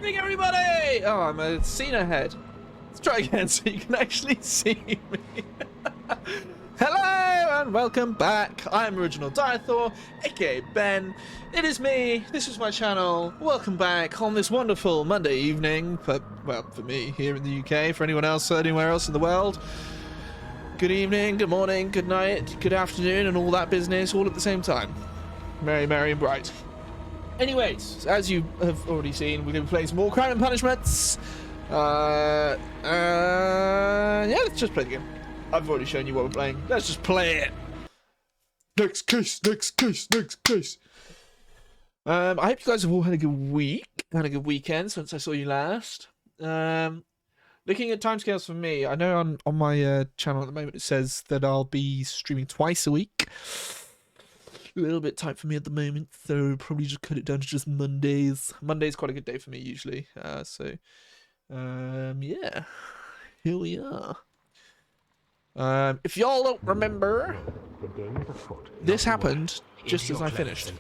evening, everybody! Oh, I'm a scene ahead. Let's try again so you can actually see me. Hello and welcome back. I'm Original Diathor, aka Ben. It is me. This is my channel. Welcome back on this wonderful Monday evening. Well, for me here in the UK. For anyone else anywhere else in the world. Good evening, good morning, good night, good afternoon, and all that business all at the same time. Merry, merry, and bright. Anyways, as you have already seen, we're going to be playing some more Crime and Punishments. Yeah, let's just play the game. I've already shown you what we're playing. Let's just play it. Next case, next case, next case. I hope you guys have all had a good week, had a good weekend since I saw you last. Looking at timescales for me, I know on my channel at the moment it says that I'll be streaming twice a week. A little bit tight for me at the moment, so probably just cut it down to just Mondays. Monday's quite a good day for me usually, yeah, here we are. If y'all don't remember, this happened just as I finished.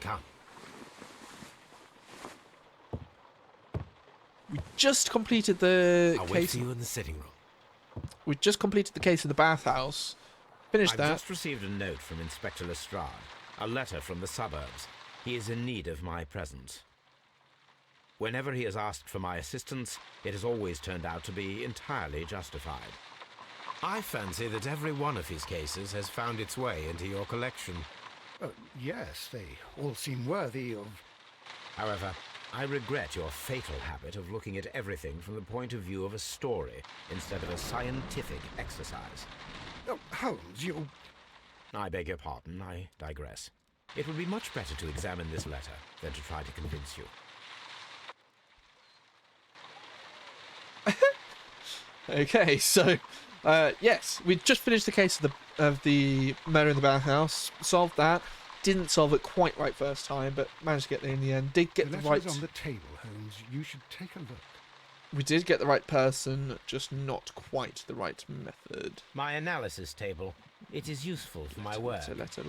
We just completed the I'll case. wait for you in the sitting room. We just completed the case in the bathhouse. Finished that. I've just received a note from Inspector Lestrade. A letter from the suburbs. He is in need of my presence. Whenever he has asked for my assistance, it has always turned out to be entirely justified. I fancy that every one of his cases has found its way into your collection. Yes, they all seem worthy of... However, I regret your fatal habit of looking at everything from the point of view of a story instead of a scientific exercise. Oh, Holmes, you... I beg your pardon, I digress. It would be much better to examine this letter than to try to convince you. Okay, so yes, we just finished the case of the murder in the bathhouse. Solved that. Didn't solve it quite right first time, but managed to get there in the end. Did get the letter right. is on the table, Holmes. You should take a look. We did get the right person, just not quite the right method. My analysis table. It is useful for my work. Letter.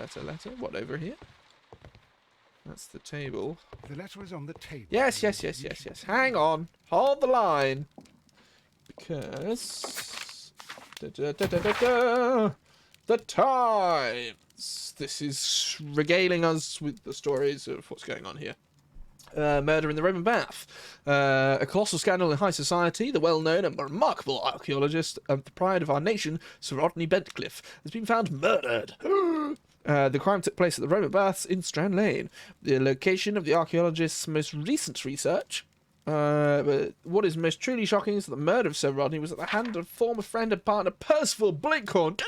What over here? That's the table. The letter is on the table. Yes. Hang on. Hold the line. Because... The Times. This is regaling us with the stories of what's going on here. Murder in the Roman Bath. A colossal scandal in high society. The well-known and remarkable archaeologist and the pride of our nation, Sir Rodney Bentcliffe, has been found murdered. The crime took place at the Roman Baths in Strand Lane. The location of the archaeologist's most recent research. But what is most truly shocking is that the murder of Sir Rodney was at the hand of former friend and partner Percival Blinkhorn.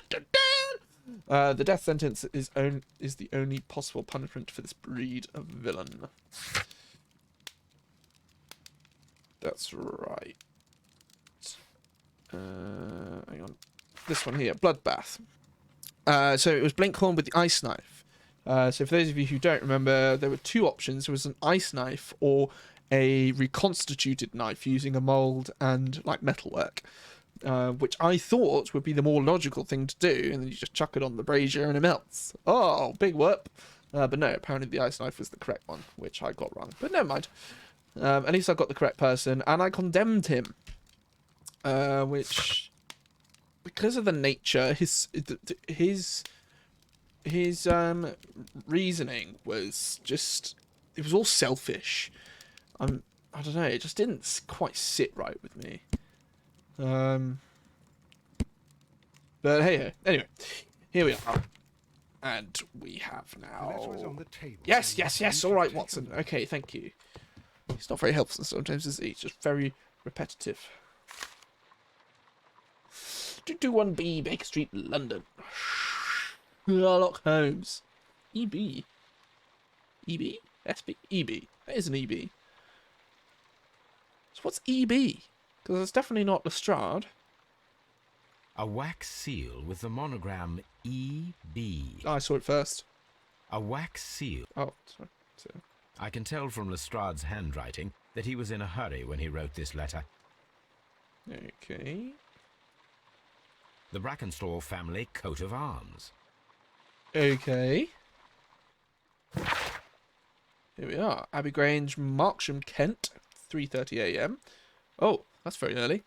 The death sentence is the only possible punishment for this breed of villain. That's right. Hang on. This one here, Bloodbath. So it was Blinkhorn with the ice knife. So for those of you who don't remember, there were two options. There was an ice knife or a reconstituted knife using a mold and like metalwork, which I thought would be the more logical thing to do, and then you just chuck it on the brazier and it melts. Oh, big whoop. But no, apparently the ice knife was the correct one, which I got wrong. But never mind. At least I got the correct person, and I condemned him. Which, because of the nature, his reasoning was just, it was all selfish. I don't know, it just didn't quite sit right with me. But hey, anyway, here we are. And we have now... The letter is on the table. Yes, all right, Watson. Okay, thank you. He's not very helpful sometimes, is he? He's just very repetitive. 221B, Baker Street, London. Sherlock Holmes. EB. EB? SB? EB. That is an EB. So what's EB? Because it's definitely not Lestrade. A wax seal with the monogram E.B. Oh, I saw it first. A wax seal. Oh, sorry. I can tell from Lestrade's handwriting that he was in a hurry when he wrote this letter. Okay. The Brackenstall family coat of arms. Okay. Here we are. Abbey Grange, Marksham, Kent. 3:30 a.m. Oh, that's very early.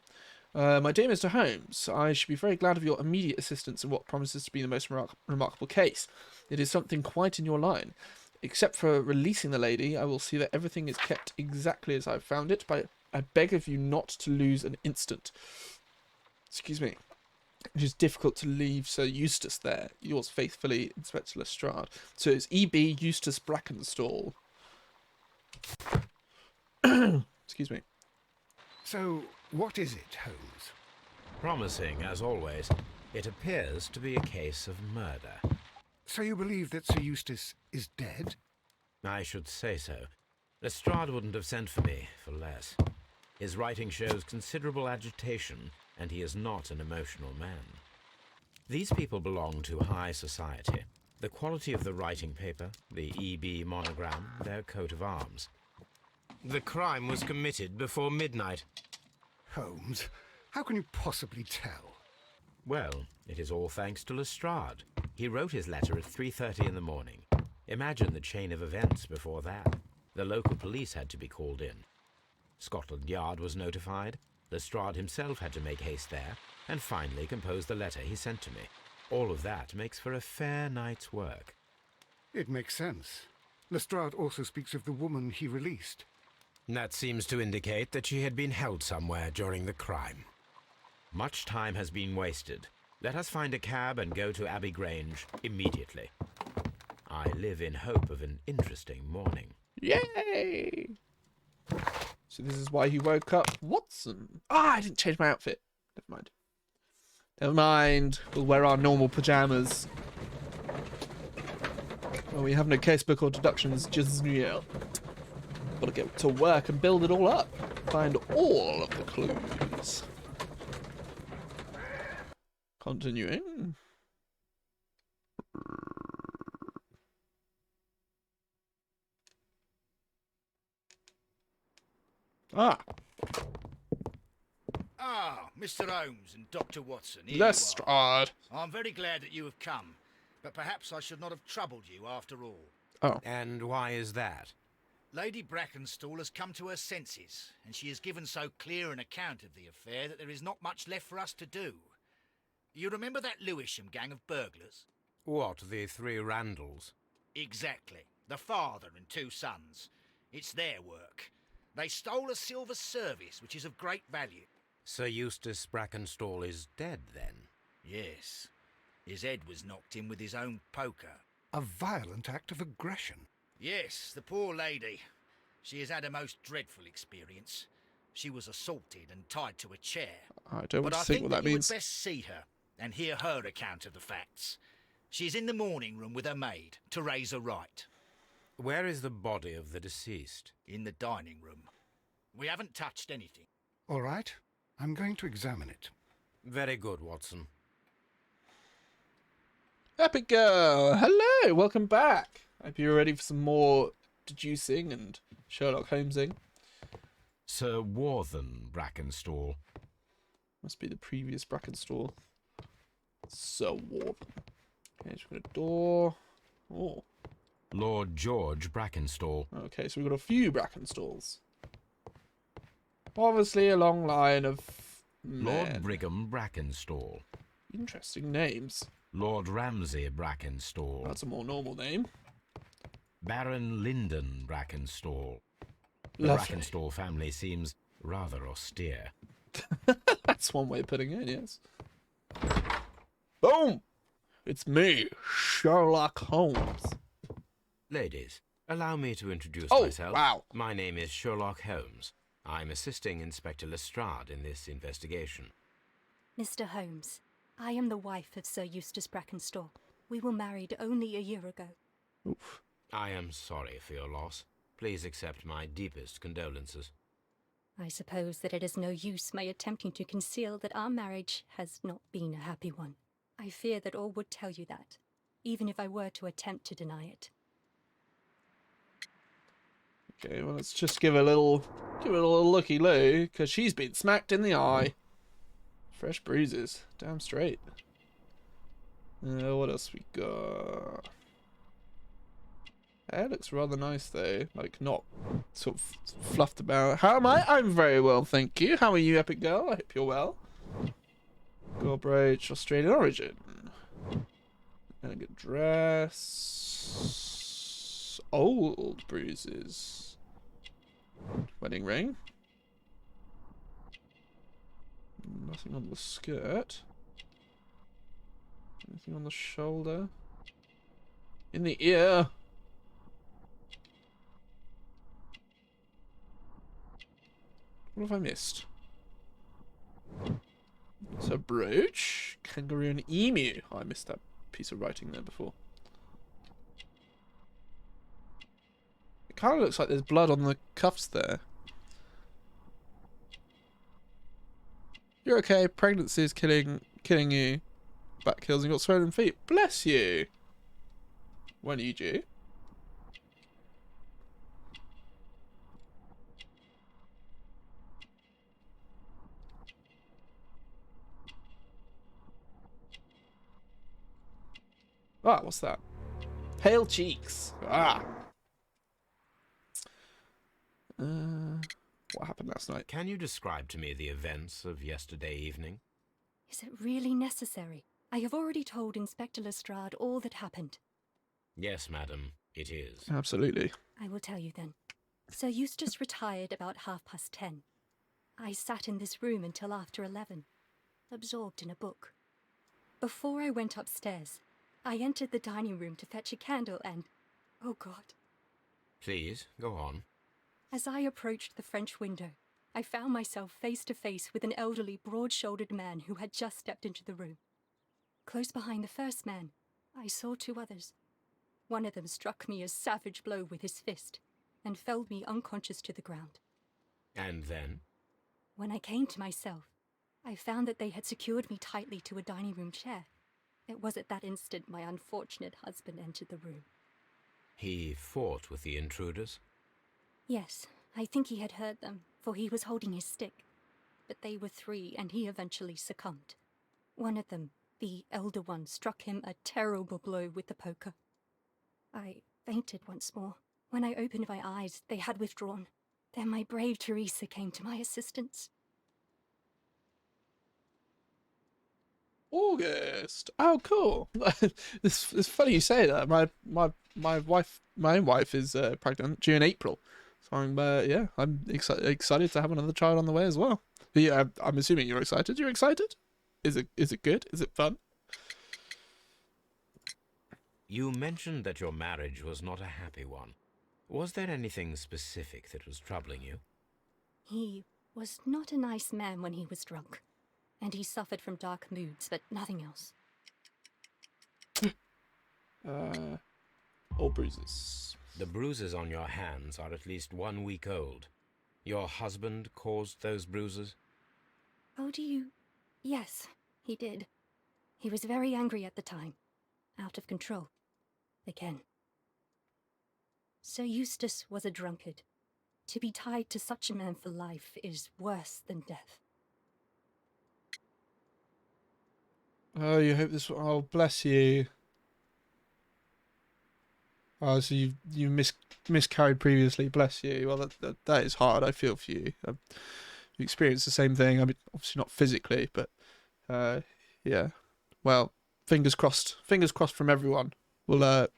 My dear Mr. Holmes, I should be very glad of your immediate assistance in what promises to be the most remarkable case. It is something quite in your line. Except for releasing the lady, I will see that everything is kept exactly as I've found it, but I beg of you not to lose an instant. Excuse me. It is difficult to leave Sir Eustace there. Yours faithfully, Inspector Lestrade. So it's E.B. Eustace Brackenstall. Excuse me. So, what is it, Holmes? Promising, as always, it appears to be a case of murder. So you believe that Sir Eustace is dead? I should say so. Lestrade wouldn't have sent for me for less. His writing shows considerable agitation, and he is not an emotional man. These people belong to high society. The quality of the writing paper, the E.B. monogram, their coat of arms. The crime was committed before midnight. Holmes, how can you possibly tell? Well, it is all thanks to Lestrade. He wrote his letter at 3:30 in the morning. Imagine the chain of events before that. The local police had to be called in. Scotland Yard was notified. Lestrade himself had to make haste there, and finally compose the letter he sent to me. All of that makes for a fair night's work. It makes sense. Lestrade also speaks of the woman he released. That seems to indicate that she had been held somewhere during the crime. Much time has been wasted. Let us find a cab and go to Abbey Grange immediately. I live in hope of an interesting morning. Yay! So this is why he woke up Watson. Ah, I didn't change my outfit. Never mind. Never mind. We'll wear our normal pajamas. Well, we have no casebook or deductions just yet. Gotta get to work and build it all up. Find all of the clues. Continuing. Ah, Mr. Holmes and Dr. Watson, here you Lestrade. are. I'm very glad that you have come, but perhaps I should not have troubled you after all. Oh, And why is that? Lady Brackenstall has come to her senses, and she has given so clear an account of the affair that there is not much left for us to do. You remember that Lewisham gang of burglars? What, the three Randalls? Exactly. The father and two sons. It's their work. They stole a silver service, which is of great value. Sir Eustace Brackenstall is dead, then? Yes. His head was knocked in with his own poker. A violent act of aggression. Yes, the poor lady. She has had a most dreadful experience. She was assaulted and tied to a chair. I don't want But to I think think what that that you means. would best see her and hear her account of the facts. She's in the morning room with her maid, Teresa Wright. Where is the body of the deceased? In the dining room. We haven't touched anything. All right, I'm going to examine it. Very good, Watson. Epic Girl, hello, welcome back. Hope you're ready for some more deducing and Sherlock Holmesing. Sir Warthen Brackenstall. Must be the previous Brackenstall. Sir Warthen. Okay, so we've got a door. Oh, Lord George Brackenstall. okay, so we've got a few Brackenstalls. Obviously a long line of Lord men. Brigham Brackenstall. Interesting names. Lord Ramsay Brackenstall. That's a more normal name. Baron Lyndon Brackenstall. The Lovely. Brackenstall family seems rather austere. That's one way of putting it, yes. Boom! It's me, Sherlock Holmes. Ladies, allow me to introduce Oh, myself. wow. My name is Sherlock Holmes. I'm assisting Inspector Lestrade in this investigation. Mr. Holmes, I am the wife of Sir Eustace Brackenstall. We were married only a year ago. Oof. I am sorry for your loss. Please accept my deepest condolences. I suppose that it is no use my attempting to conceal that our marriage has not been a happy one. I fear that all would tell you that, even if I were to attempt to deny it. Okay, well, let's just give it a little looky-loo, because she's been smacked in the eye. Fresh bruises. Damn straight. What else we got? Hair looks rather nice though, like not sort of fluffed about. How am I? I'm very well, thank you. How are you, Epic Girl? I hope you're well. Gold brooch, Australian origin. Elegant dress. Old bruises. Wedding ring. Nothing on the skirt. Anything on the shoulder? In the ear. What have I missed? It's a brooch. Kangaroo and emu. Oh, I missed that piece of writing there before. It kind of looks like there's blood on the cuffs there. You're okay. Pregnancy is killing you. Back kills and you got swollen feet. Bless you. When are you due? Ah, what's that? Pale cheeks. Ah. What happened last night? Can you describe to me the events of yesterday evening? Is it really necessary? I have already told Inspector Lestrade all that happened. Yes, madam, it is. Absolutely. I will tell you then. Sir Eustace retired about 10:30. I sat in this room until after 11, absorbed in a book. Before I went upstairs, I entered the dining room to fetch a candle and... oh God. Please, go on. As I approached the French window, I found myself face to face with an elderly, broad-shouldered man who had just stepped into the room. Close behind the first man, I saw two others. One of them struck me a savage blow with his fist and felled me unconscious to the ground. And then? When I came to myself, I found that they had secured me tightly to a dining room chair. It was at that instant my unfortunate husband entered the room. He fought with the intruders? Yes, I think he had heard them, for he was holding his stick. But they were three, and he eventually succumbed. One of them, the elder one, struck him a terrible blow with the poker. I fainted once more. When I opened my eyes, they had withdrawn. Then my brave Teresa came to my assistance. August. Oh, cool. It's funny you say that. My own wife is pregnant due in April. So I'm excited to have another child on the way as well. But yeah, I'm assuming you're excited. You're excited? Is it good? Is it fun? You mentioned that your marriage was not a happy one. Was there anything specific that was troubling you? He was not a nice man when he was drunk, and he suffered from dark moods, but nothing else. All bruises. The bruises on your hands are at least 1 week old. Your husband caused those bruises? Oh, do you... Yes, he did. He was very angry at the time. Out of control. Again. Sir Eustace was a drunkard. To be tied to such a man for life is worse than death. Oh, you hope this... Oh, bless you. Oh, so you miscarried previously. Bless you. Well, that is hard. I feel for you. You experienced the same thing. I mean, obviously not physically, but yeah. Well, fingers crossed. Fingers crossed from everyone. We'll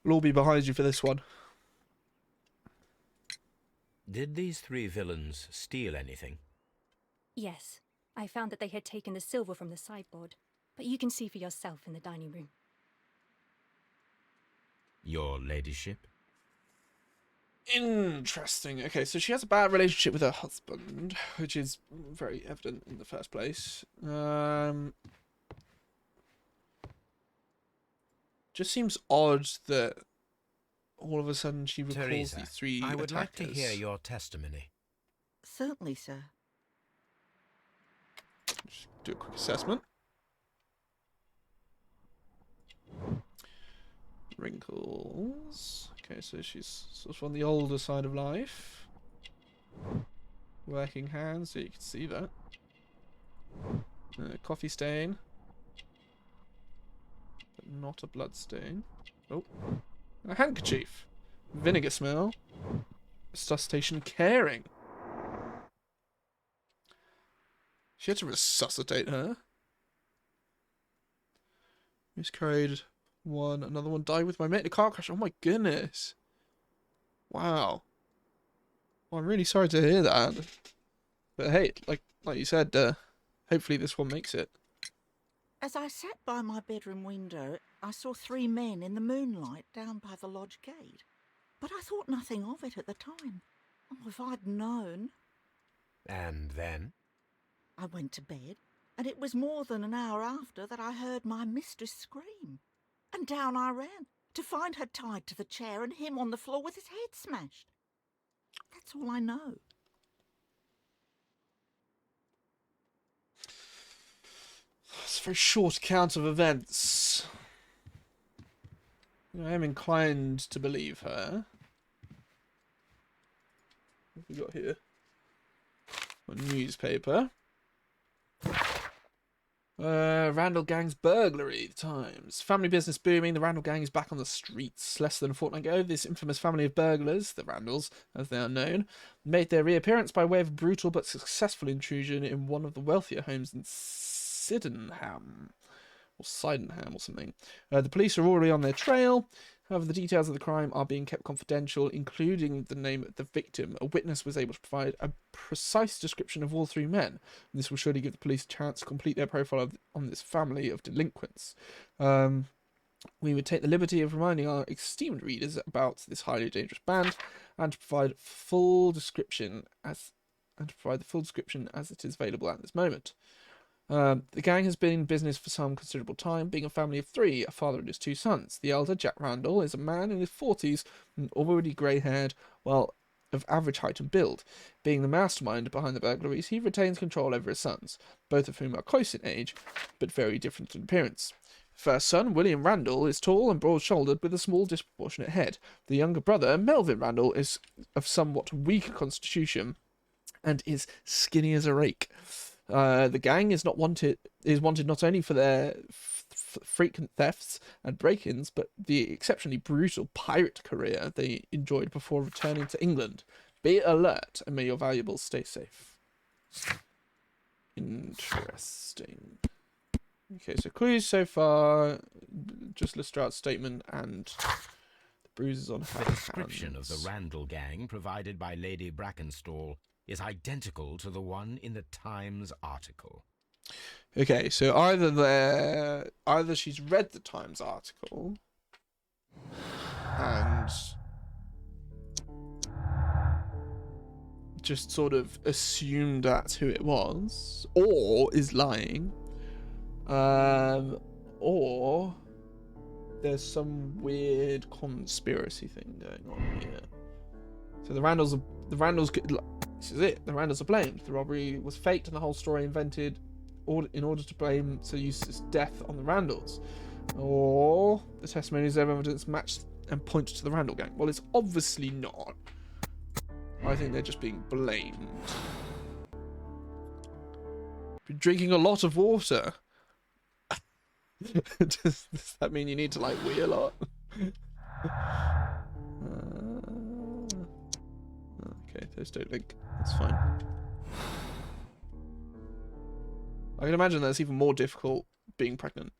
all be behind you for this one. Did these three villains steal anything? Yes, I found that they had taken the silver from the sideboard, but you can see for yourself in the dining room. Your ladyship? Interesting. Okay, so she has a bad relationship with her husband, which is very evident in the first place. Just seems odd that all of a sudden she recalls Teresa, these three I would like to attackers. hear your testimony. Certainly, sir. Just do a quick assessment. Wrinkles. Okay, so she's sort of on the older side of life. Working hands, so you can see that. Coffee stain. But not a blood stain. Oh. A handkerchief. Vinegar smell. Resuscitation caring. She had to resuscitate her. Miscarried. One. Another one died with my mate in a car crash. Oh my goodness. Wow. Well, I'm really sorry to hear that. But hey, like you said, hopefully this one makes it. As I sat by my bedroom window, I saw 3 men in the moonlight down by the lodge gate. But I thought nothing of it at the time. Oh, if I'd known. And then? I went to bed, and it was more than an hour after that I heard my mistress scream. And down I ran, to find her tied to the chair and him on the floor with his head smashed. That's all I know. It's a very short account of events. I am inclined to believe her. What have we got here? A newspaper. Randall Gang's burglary. The Times. Family business booming. The Randall Gang is back on the streets. Less than a fortnight ago, this infamous family of burglars, the Randalls, as they are known, made their reappearance by way of a brutal but successful intrusion in one of the wealthier homes in Sydenham. Or Sydenham or something. The police are already on their trail. However, the details of the crime are being kept confidential, including the name of the victim. A witness was able to provide a precise description of all 3 men. This will surely give the police a chance to complete their profile on this family of delinquents. We would take the liberty of reminding our esteemed readers about this highly dangerous band and to provide the full description as it is available at this moment. The gang has been in business for some considerable time, being a family of 3, a father and his 2 sons. The elder, Jack Randall, is a man in his 40s, and already grey-haired, while of average height and build. Being the mastermind behind the burglaries, he retains control over his sons, both of whom are close in age, but very different in appearance. The first son, William Randall, is tall and broad-shouldered with a small disproportionate head. The younger brother, Melvin Randall, is of somewhat weaker constitution and is skinny as a rake. The gang is wanted not only for their frequent thefts and break-ins, but the exceptionally brutal pirate career they enjoyed before returning to England. Be alert, and may your valuables stay safe. Interesting. Okay, so clues so far, just Lestrat's statement and the bruises on her The description hands. of the Randall gang provided by Lady Brackenstall is identical to the one in the Times article. Okay, so either she's read the Times article and just sort of assumed that's who it was, or is lying, or there's some weird conspiracy thing going on here. So the Randalls, this is it. The Randalls are blamed. The robbery was faked, and the whole story invented in order to blame Sir Eustace's death on the Randalls. Or the testimonies of evidence match and point to the Randall gang. Well, it's obviously not. I think they're just being blamed. Been drinking a lot of water. Does that mean you need to like wee a lot? Okay, those don't link. That's fine. I can imagine that's even more difficult being pregnant.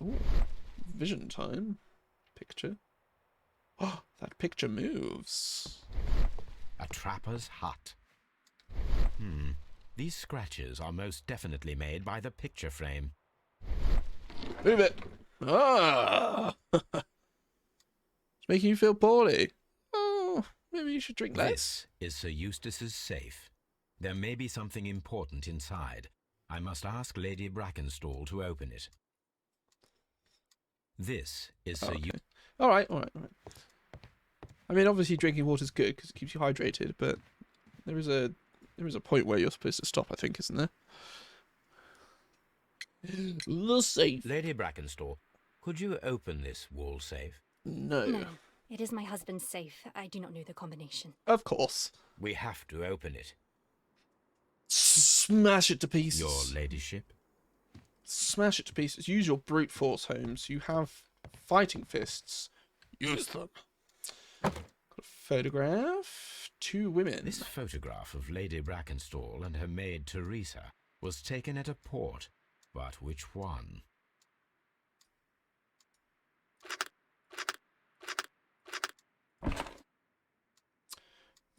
Ooh, vision time. Picture. Oh, that picture moves. A trapper's hut. These scratches are most definitely made by the picture frame. Move it. Ah! It's making you feel poorly. Oh, maybe you should drink less. This is Sir Eustace's safe. There may be something important inside. I must ask Lady Brackenstall to open it. This is Sir Eustace. All right. I mean, obviously drinking water is good because it keeps you hydrated, but there is a point where you're supposed to stop, I think, isn't there? The safe. Lady Brackenstall, could you open this wall safe? No. No, it is my husband's safe. I do not know the combination. Of course. We have to open it. Smash it to pieces. Your ladyship? Smash it to pieces. Use your brute force, Holmes. You have fighting fists. use them. Got a photograph. 2 women. This photograph of Lady Brackenstall and her maid Teresa was taken at a port, but which one?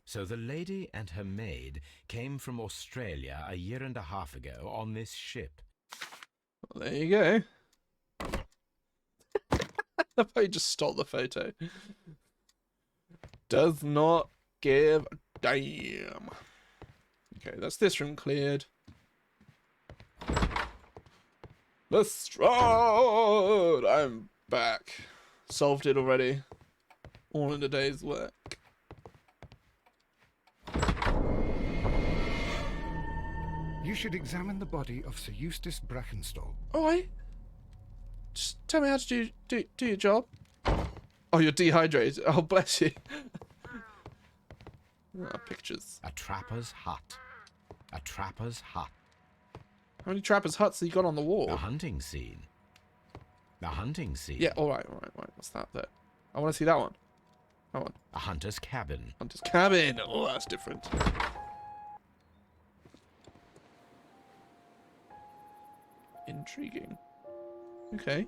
So the lady and her maid came from Australia a year and a half ago on this ship. Well, there you go. I thought you just stole the photo. Does not give a damn. Okay, that's this room cleared. Lestrade! I'm back. Solved it already. All in a day's work. You should examine the body of Sir Eustace Brackenstall. Alright. Just tell me how to do your job. Oh, you're dehydrated. Oh, bless you. Pictures. A trapper's hut. A trapper's hut. How many trappers' huts have you got on the wall? The hunting scene. The hunting scene. Yeah, alright. What's that there? I want to see that one. That one. A hunter's cabin. Hunter's cabin. Oh, that's different. Intriguing. Okay.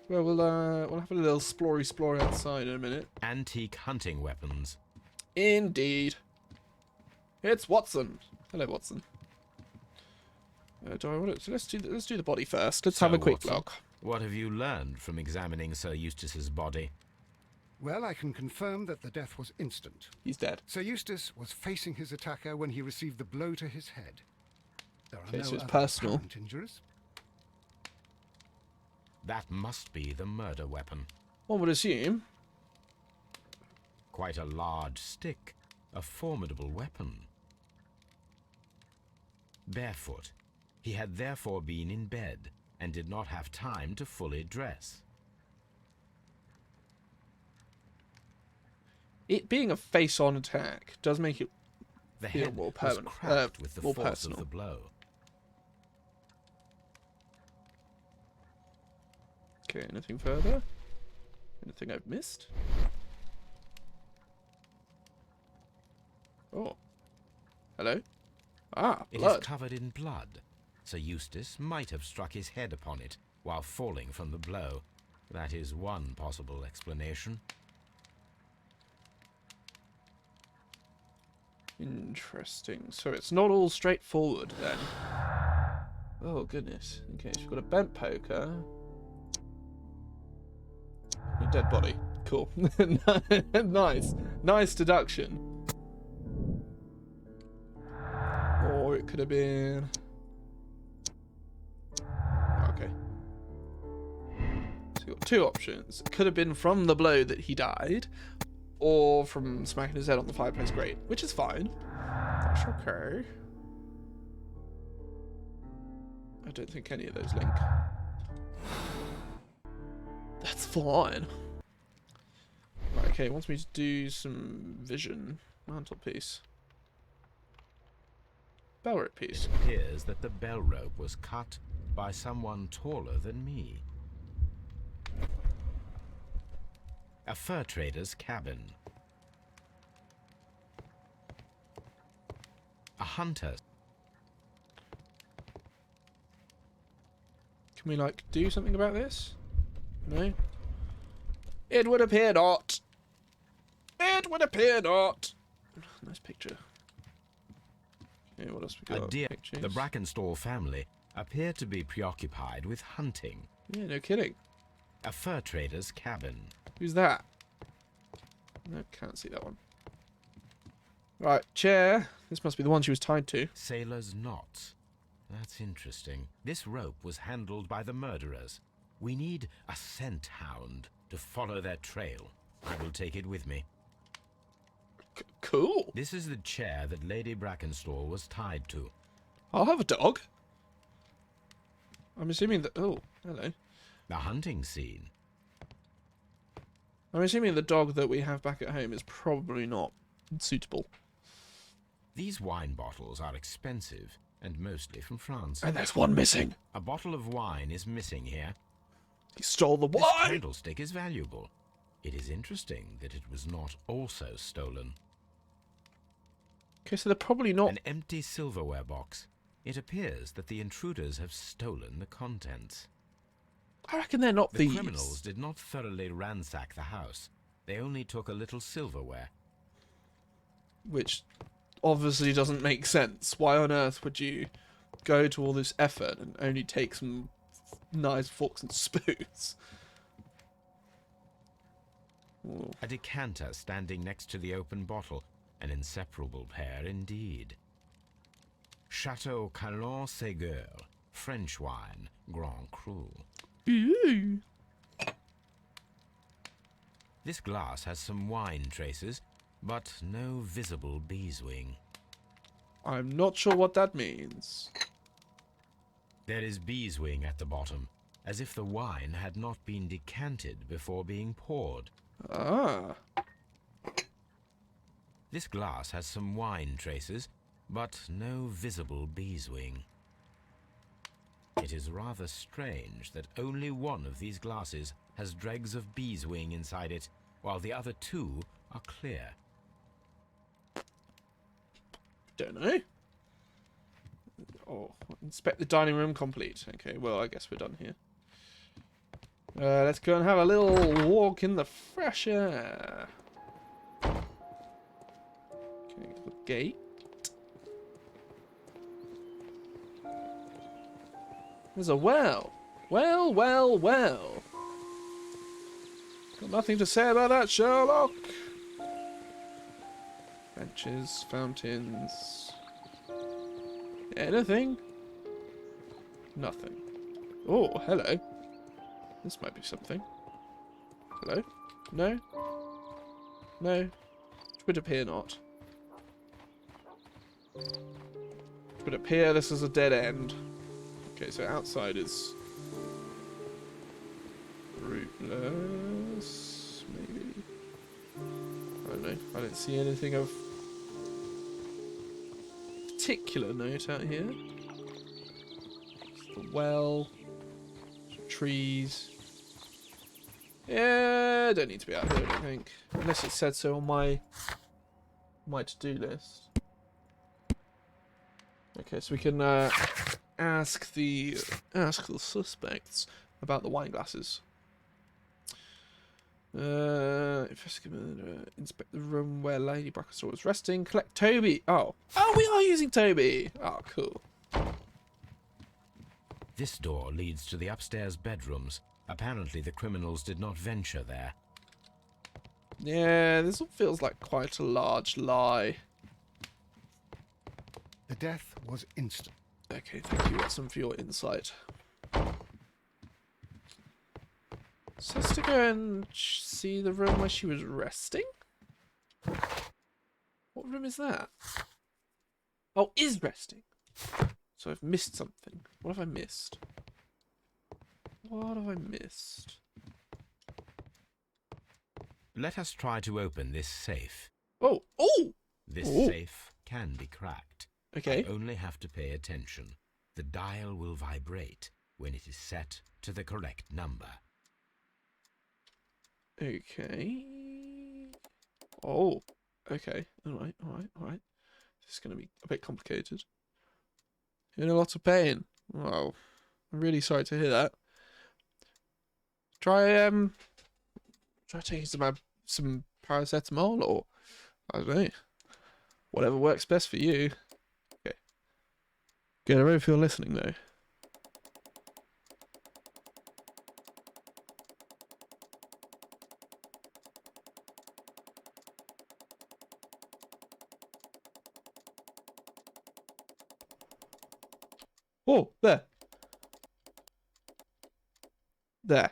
Well, we'll have a little explory outside in a minute. Antique hunting weapons. Indeed. It's Watson. Hello, Watson. Do I want to? So let's do the body first. Let's have a quick Watson, look. What have you learned from examining Sir Eustace's body? Well, I can confirm that the death was instant. He's dead. Sir Eustace was facing his attacker when he received the blow to his head. There are Okay, no so it's other personal. apparent injuries. That must be the murder weapon. One would assume. Quite a large stick. A formidable weapon. Barefoot. He had therefore been in bed and did not have time to fully dress. It being a face-on attack does make it The feel head more was permanent, cracked with the more force personal. of the blow. Okay, anything further? Anything I've missed? Oh. Hello? Ah, It is blood. covered in blood. Sir Eustace might have struck his head upon it while falling from the blow. That is one possible explanation. Interesting. So it's not all straightforward then. Oh goodness. Okay, so you've got a bent poker. A dead body. Cool. Nice. Nice deduction. Or it could have been... Okay. So you've got 2 options. It could have been from the blow that he died, or from smacking his head on the fireplace grate, which is fine. That's okay. I don't think any of those link. That's fine. Right, okay, it wants me to do some vision. Mantelpiece. Bell rope piece. It appears that the bell rope was cut by someone taller than me. A fur trader's cabin. A hunter. Can we, like, do something about this? No? It would appear not. It would appear not. Nice picture. Okay, what else we A got? deer. Pictures. The Brackenstall family appear to be preoccupied with hunting. Yeah, no kidding. A fur trader's cabin. Who's that? No, can't see that one. Right, chair. This must be the one she was tied to. Sailor's knots. That's interesting. This rope was handled by the murderers. We need a scent hound to follow their trail. I will take it with me. Cool. This is the chair that Lady Brackenstall was tied to. I'll have a dog. I'm assuming that... Oh, hello. The hunting scene. I'm assuming the dog that we have back at home is probably not suitable. These wine bottles are expensive and mostly from France. And there's one missing. A bottle of wine is missing here. He stole the This wine. candlestick is valuable. It is interesting that it was not also stolen. Okay, so they're probably not... An empty silverware box. It appears that the intruders have stolen the contents. I reckon they're not The thieves. criminals did not thoroughly ransack the house. They only took a little silverware. Which obviously doesn't make sense. Why on earth would you go to all this effort and only take some knives, forks and spoons? Ooh. A decanter standing next to the open bottle. An inseparable pair indeed. Chateau Calon Ségur, French wine, Grand Cru. Ooh. This glass has some wine traces, but no visible beeswing. I'm not sure what that means. There is beeswing at the bottom, as if the wine had not been decanted before being poured. Ah. This glass has some wine traces, but no visible beeswing. It is rather strange that only one of these glasses has dregs of beeswing inside it, while the other two are clear. Don't know. Oh, inspect the dining room complete. Okay, well, I guess we're done here. Let's go and have a little walk in the fresh air. Okay, the gate. There's a well. Well, well, well. Got nothing to say about that, Sherlock. Benches, fountains. Anything? Nothing. Oh, hello. This might be something. Hello? No? No? It would appear not. It would appear this is a dead end. Okay, so outside is fruitless, maybe. I don't know. I don't see anything of particular note out here. Just the well, some trees. Yeah, don't need to be out here, I don't think, unless it said so on my to-do list. Okay, so we can ask the suspects about the wine glasses. Inspect the room where Lady Brackenstall was resting. Collect Toby. Oh, we are using Toby. Oh, cool. This door leads to the upstairs bedrooms. Apparently the criminals did not venture there. Yeah, this all feels like quite a large lie. The death was instant. Okay, thank you, Watson, for your insight. So let's to go and see the room where she was resting? What room is that? Oh, is resting. So I've missed something. What have I missed? What have I missed? Let us try to open this safe. Oh! Oh! This Oh. safe can be cracked. Okay. I only have to pay attention. The dial will vibrate when it is set to the correct number. Okay. Oh. Okay. Alright, alright, alright. This is going to be a bit complicated. You're in a lot of pain. Oh. I'm really sorry to hear that. Try taking some paracetamol, or I don't know. Whatever works best for you. Okay. Good, I really feel listening though. Oh, there. There.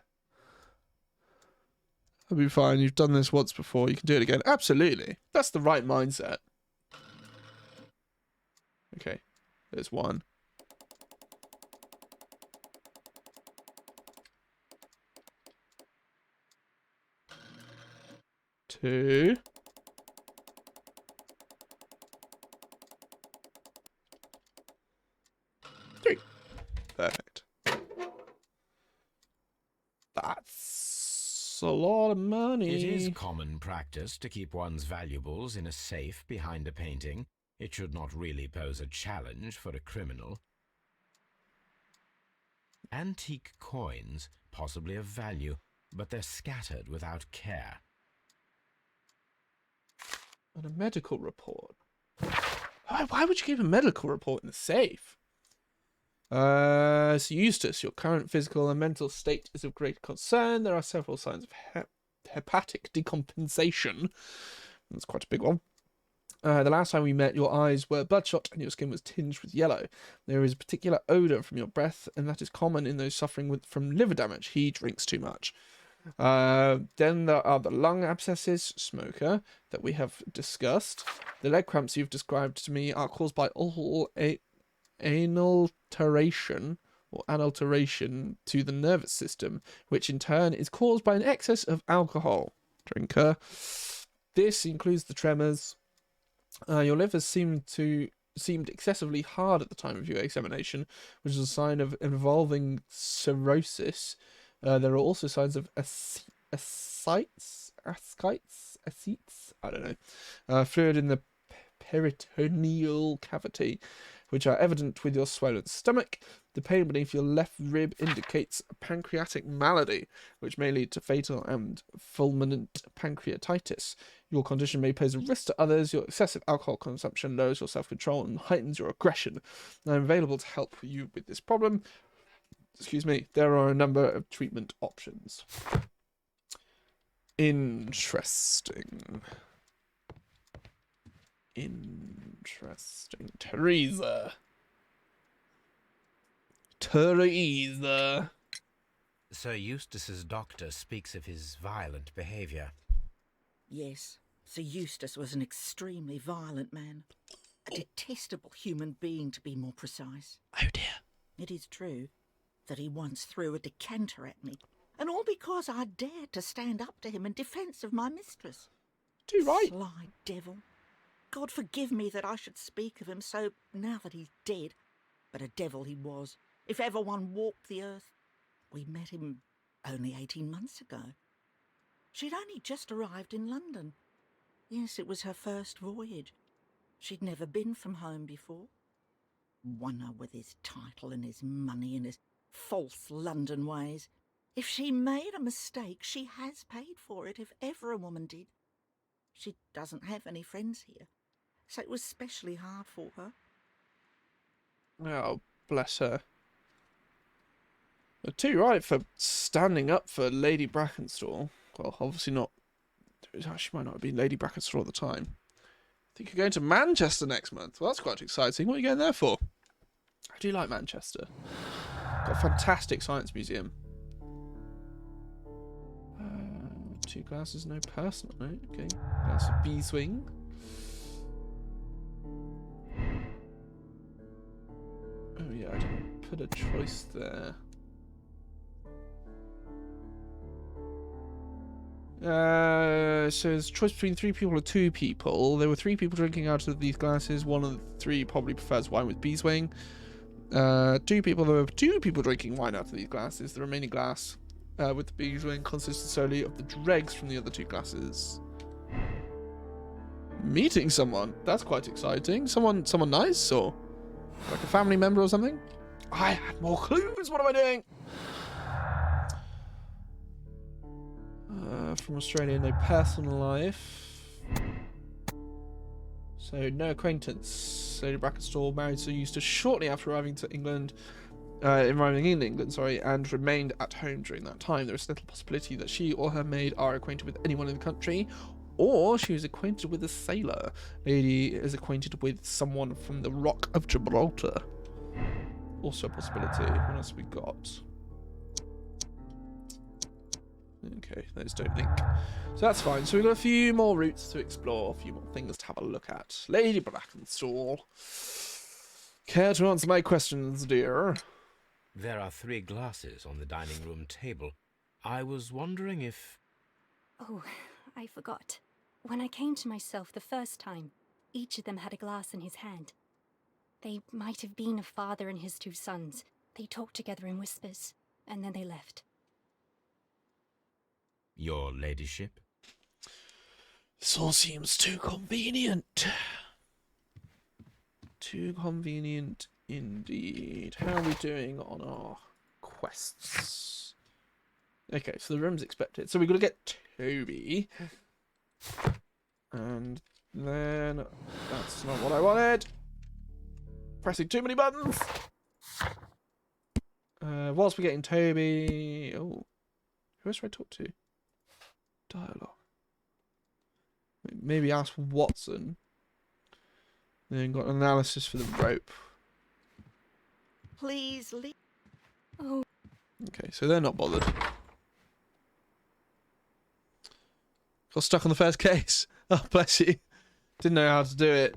I'll be fine. You've done this once before. You can do it again. Absolutely. That's the right mindset. Okay. There's one. Two. Three. Perfect. That's That's a lot of money. It is common practice to keep one's valuables in a safe behind a painting. It should not really pose a challenge for a criminal. Antique coins, possibly of value, but they're scattered without care. And a medical report. Why would you keep a medical report in the safe? So Eustace, your current physical and mental state is of great concern. There are several signs of hepatic decompensation. That's quite a big one. The last time we met, your eyes were bloodshot and your skin was tinged with yellow. There is a particular odour from your breath, and that is common in those suffering from liver damage. He drinks too much. Then there are the lung abscesses, smoker, that we have discussed. The leg cramps you've described to me are caused by all adulteration to the nervous system, which in turn is caused by an excess of alcohol. Drinker. This includes the tremors. Your liver seemed excessively hard at the time of your examination, which is a sign of evolving cirrhosis. There are also signs of ascites, I don't know, fluid in the peritoneal cavity, which are evident with your swollen stomach. The pain beneath your left rib indicates a pancreatic malady, which may lead to fatal and fulminant pancreatitis. Your condition may pose a risk to others. Your excessive alcohol consumption lowers your self-control and heightens your aggression. I'm available to help you with this problem. Excuse me. There are a number of treatment options. Interesting. Teresa. Sir Eustace's doctor speaks of his violent behaviour. Yes, Sir Eustace was an extremely violent man. A detestable human being, to be more precise. Oh dear. It is true that he once threw a decanter at me, and all because I dared to stand up to him in defence of my mistress. Too right. Sly devil. God forgive me that I should speak of him so now that he's dead, but a devil he was, if ever one walked the earth. We met him only 18 months ago. She'd only just arrived in London. Yes, it was her first voyage. She'd never been from home before. Wonder with his title and his money and his false London ways. If she made a mistake, she has paid for it, if ever a woman did. She doesn't have any friends here, so it was specially hard for her. Oh, bless her. You're too right for standing up for Lady Brackenstall. Well, obviously not. She might not have been Lady Brackenstall at the time. I think you're going to Manchester next month. Well, that's quite exciting. What are you going there for? I do like Manchester. Got a fantastic science museum. 2 glasses, no personal note. Okay. Glass of beeswing. Oh yeah, I didn't put a choice there. So there's a choice between 3 people or 2 people. There were 3 people drinking out of these glasses. One of the 3 probably prefers wine with beeswing. 2 people. There were 2 people drinking wine out of these glasses. The remaining glass with the beeswing consisted solely of the dregs from the other 2 glasses. Meeting someone. That's quite exciting. Someone nice, or like a family member or something. I had more clues. What am I doing? From Australia, no personal life. So, no acquaintance. Lady Brackenstall married Sir Eustace shortly after arriving in England, and remained at home during that time. There is little possibility that she or her maid are acquainted with anyone in the country, or she is acquainted with a sailor. Lady is acquainted with someone from the Rock of Gibraltar. Also a possibility. What else have we got? Okay, those don't link. So that's fine. So we've got a few more routes to explore, a few more things to have a look at. Lady Brackenstall. Care to answer my questions, dear? There are 3 glasses on the dining room table. I was wondering if... Oh, I forgot. When I came to myself the first time, each of them had a glass in his hand. They might have been a father and his 2 sons. They talked together in whispers, and then they left. Your ladyship? This all seems too convenient. Too convenient indeed. How are we doing on our quests? Okay, so the room's expected. So we've got to get Toby. And then... That's not what I wanted. Pressing too many buttons. Whilst we're getting Toby... Oh. Who else should I talk to? Dialogue. Maybe ask Watson. Then got an analysis for the rope. Please leave. Oh, Okay, so they're not bothered. Got stuck on the first case. Oh, bless you. Didn't know how to do it.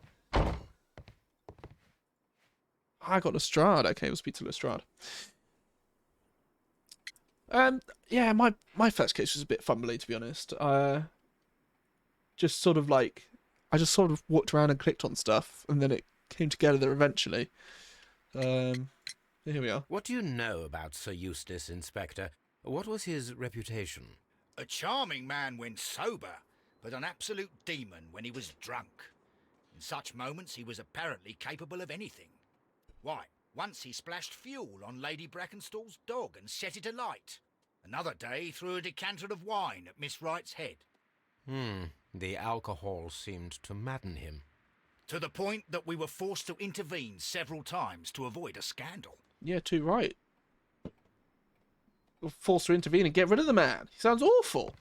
I got Lestrade. Okay, we'll speak to Lestrade. Yeah, my first case was a bit fumbly, to be honest. Just sort of like, I just sort of walked around and clicked on stuff, and then it came together eventually. Here we are. What do you know about Sir Eustace, Inspector? What was his reputation? A charming man when sober, but an absolute demon when he was drunk. In such moments he was apparently capable of anything. Why, once he splashed fuel on Lady Brackenstall's dog and set it alight. Another day he threw a decanter of wine at Miss Wright's head. The alcohol seemed to madden him. To the point that we were forced to intervene several times to avoid a scandal. Yeah, too right. We're forced to intervene and get rid of the man. He sounds awful.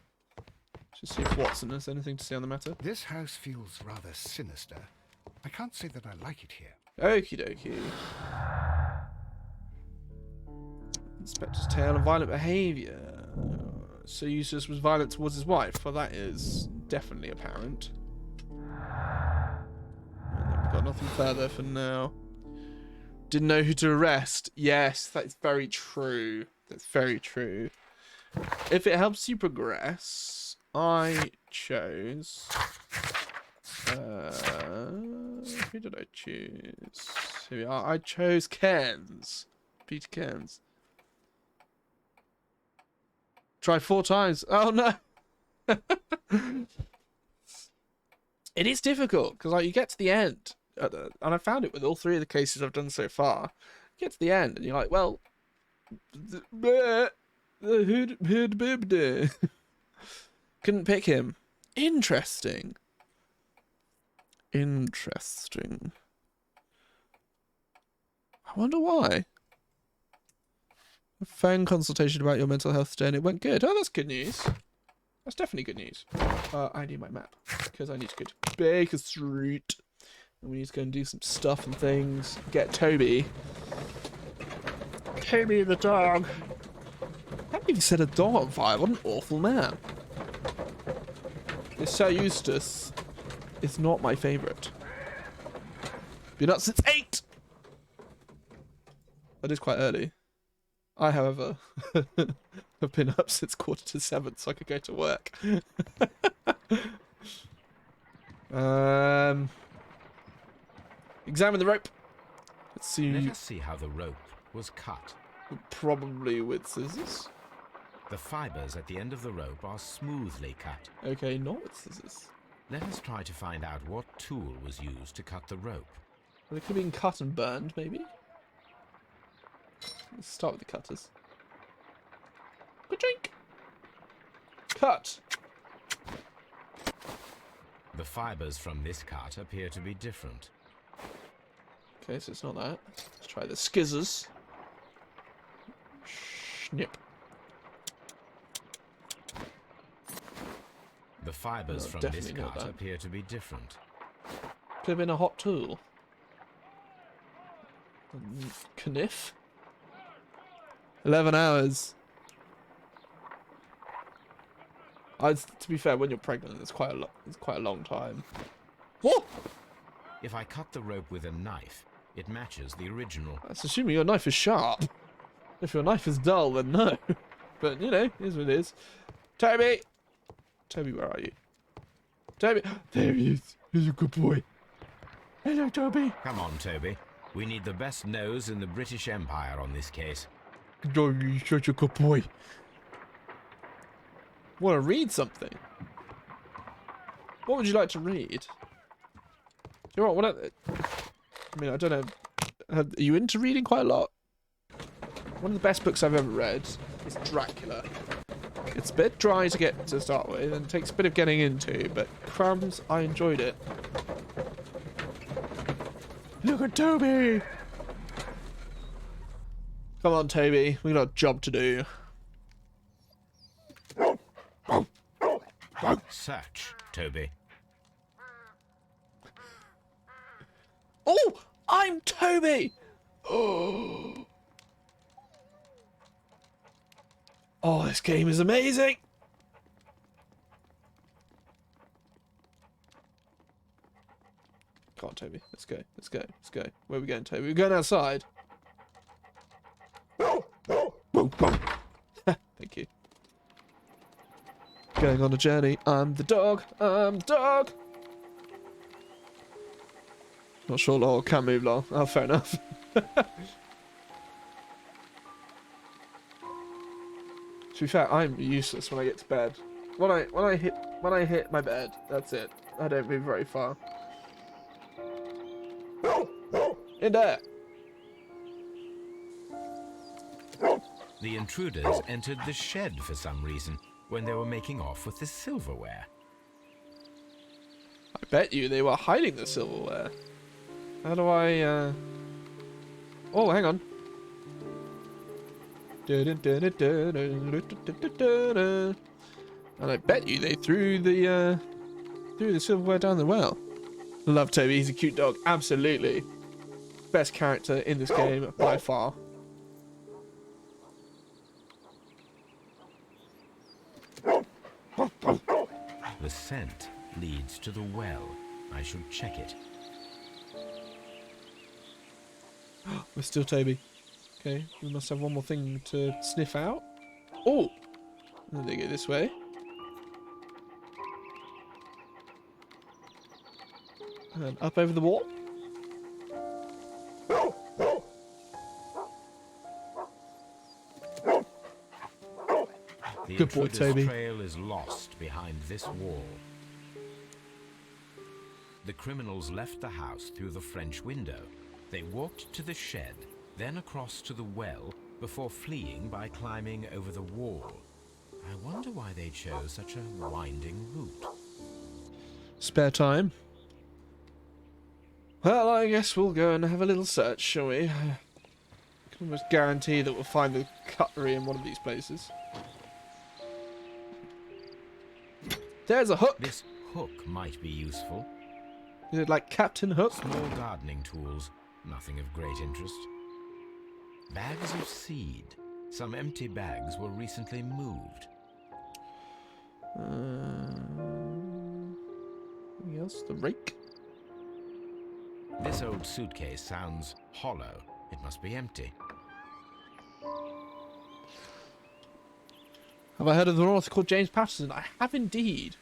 Just see if Watson has anything to say on the matter. This house feels rather sinister. I can't say that I like it here. Okie dokie. Inspector's tale of violent behaviour. So Eustace was violent towards his wife. Well, that is definitely apparent. And then we've got nothing further for now. Didn't know who to arrest. Yes, that's very true. That's very true. If it helps you progress, I chose... who did I choose? Here we are. I chose Cairns. Peter Cairns. Tried 4 times. Oh no! It is difficult because like you get to the end, and I found it with all 3 of the cases I've done so far. You get to the end and you're like, well, couldn't pick him. Interesting. Interesting. I wonder why. A phone consultation about your mental health today and it went good. Oh, that's good news. That's definitely good news. I need my map because I need to go to Baker Street. And we need to go and do some stuff and things. Get Toby. Toby the dog. I can't believe he set a dog on fire. What an awful man. This Sir Eustace is not my favourite. Been up since 8! That is quite early. I, however, have been up since 7:15 so I could go to work. Examine the rope. Let's see. Let us see how the rope was cut. Probably with scissors. The fibres at the end of the rope are smoothly cut. Okay, not with scissors. Let us try to find out what tool was used to cut the rope. Well, it could have been cut and burned, maybe. Let's start with the cutters. Ka-chink! Cut! The fibres from this cut appear to be different. Okay, so it's not that. Let's try the skizzers. Snip. The fibres No, from this definitely not cut that. appear to be different. Could have been a hot tool. Kniff. 11 hours. To be fair, when you're pregnant, it's quite a long time. Whoa! If I cut the rope with a knife, it matches the original. That's assuming your knife is sharp. If your knife is dull, then no. But, you know, here's what it is. Toby! Toby, where are you? Toby! There he is. He's a good boy. Hello, Toby. Come on, Toby. We need the best nose in the British Empire on this case. Oh, you're such a good boy. Want to read something? What would you like to read? You know what? I mean, I don't know. Are you into reading quite a lot? One of the best books I've ever read is Dracula. It's a bit dry to get to start with, and takes a bit of getting into, but crumbs, I enjoyed it. Look at Toby! Come on, Toby. We got a job to do. Search, Toby. Oh! I'm Toby! Oh! Oh, this game is amazing! Come on, Toby. Let's go. Let's go. Let's go. Where are we going, Toby? We're going outside. Thank you. Going on a journey. I'm the dog. I'm the dog. Not sure, lol. Can't move, lol. Oh, fair enough. To be fair, I'm useless when I get to bed. When I hit my bed, that's it. I don't move very far. In there. The intruders entered the shed for some reason when they were making off with the silverware. I bet you they were hiding the silverware. How do I, Oh, hang on. And I bet you they threw the silverware down the well. Love Toby, he's a cute dog. Absolutely. Best character in this game by far. The scent leads to the well. I should check it. We're still Toby. Okay, we must have one more thing to sniff out. Oh! And they go this way. And up over the wall. The Good boy, intruder's Toby. trail is lost behind this wall. The criminals left the house through the French window. They walked to the shed, then across to the well, before fleeing by climbing over the wall. I wonder why they chose such a winding route. Spare time. Well, I guess we'll go and have a little search, shall we? I can almost guarantee that we'll find the cutlery in one of these places. There's a hook! This hook might be useful. Is it like Captain Hook? Small gardening tools, nothing of great interest. Bags of seed. Some empty bags were recently moved. Anything else? The rake? This old suitcase sounds hollow. It must be empty. Have I heard of the author called James Patterson? I have indeed.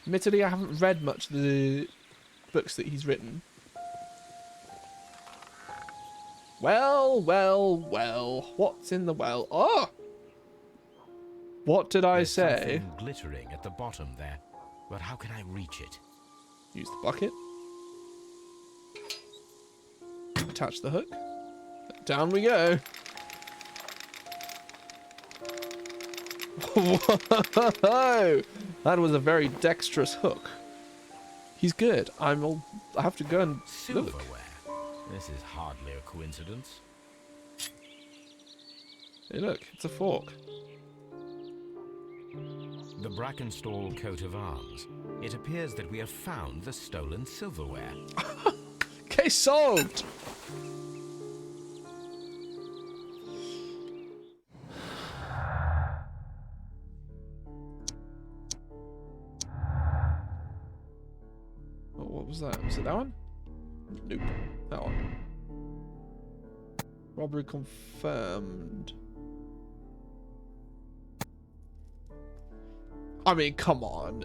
Admittedly, I haven't read much of the books that he's written. Well, well, well. What's in the well? Oh! What did I There's say? something glittering at the bottom there, but how can I reach it? Use the bucket. Attach the hook. Down we go. Whoa! That was a very dexterous hook. He's good. I have to go and look. Silverware. This is hardly a coincidence. Hey, look, it's a fork. The Brackenstall coat of arms. It appears that we have found the stolen silverware. Case solved. Oh, what was that? Was it that one? Nope. That one. Robbery confirmed. I mean, come on.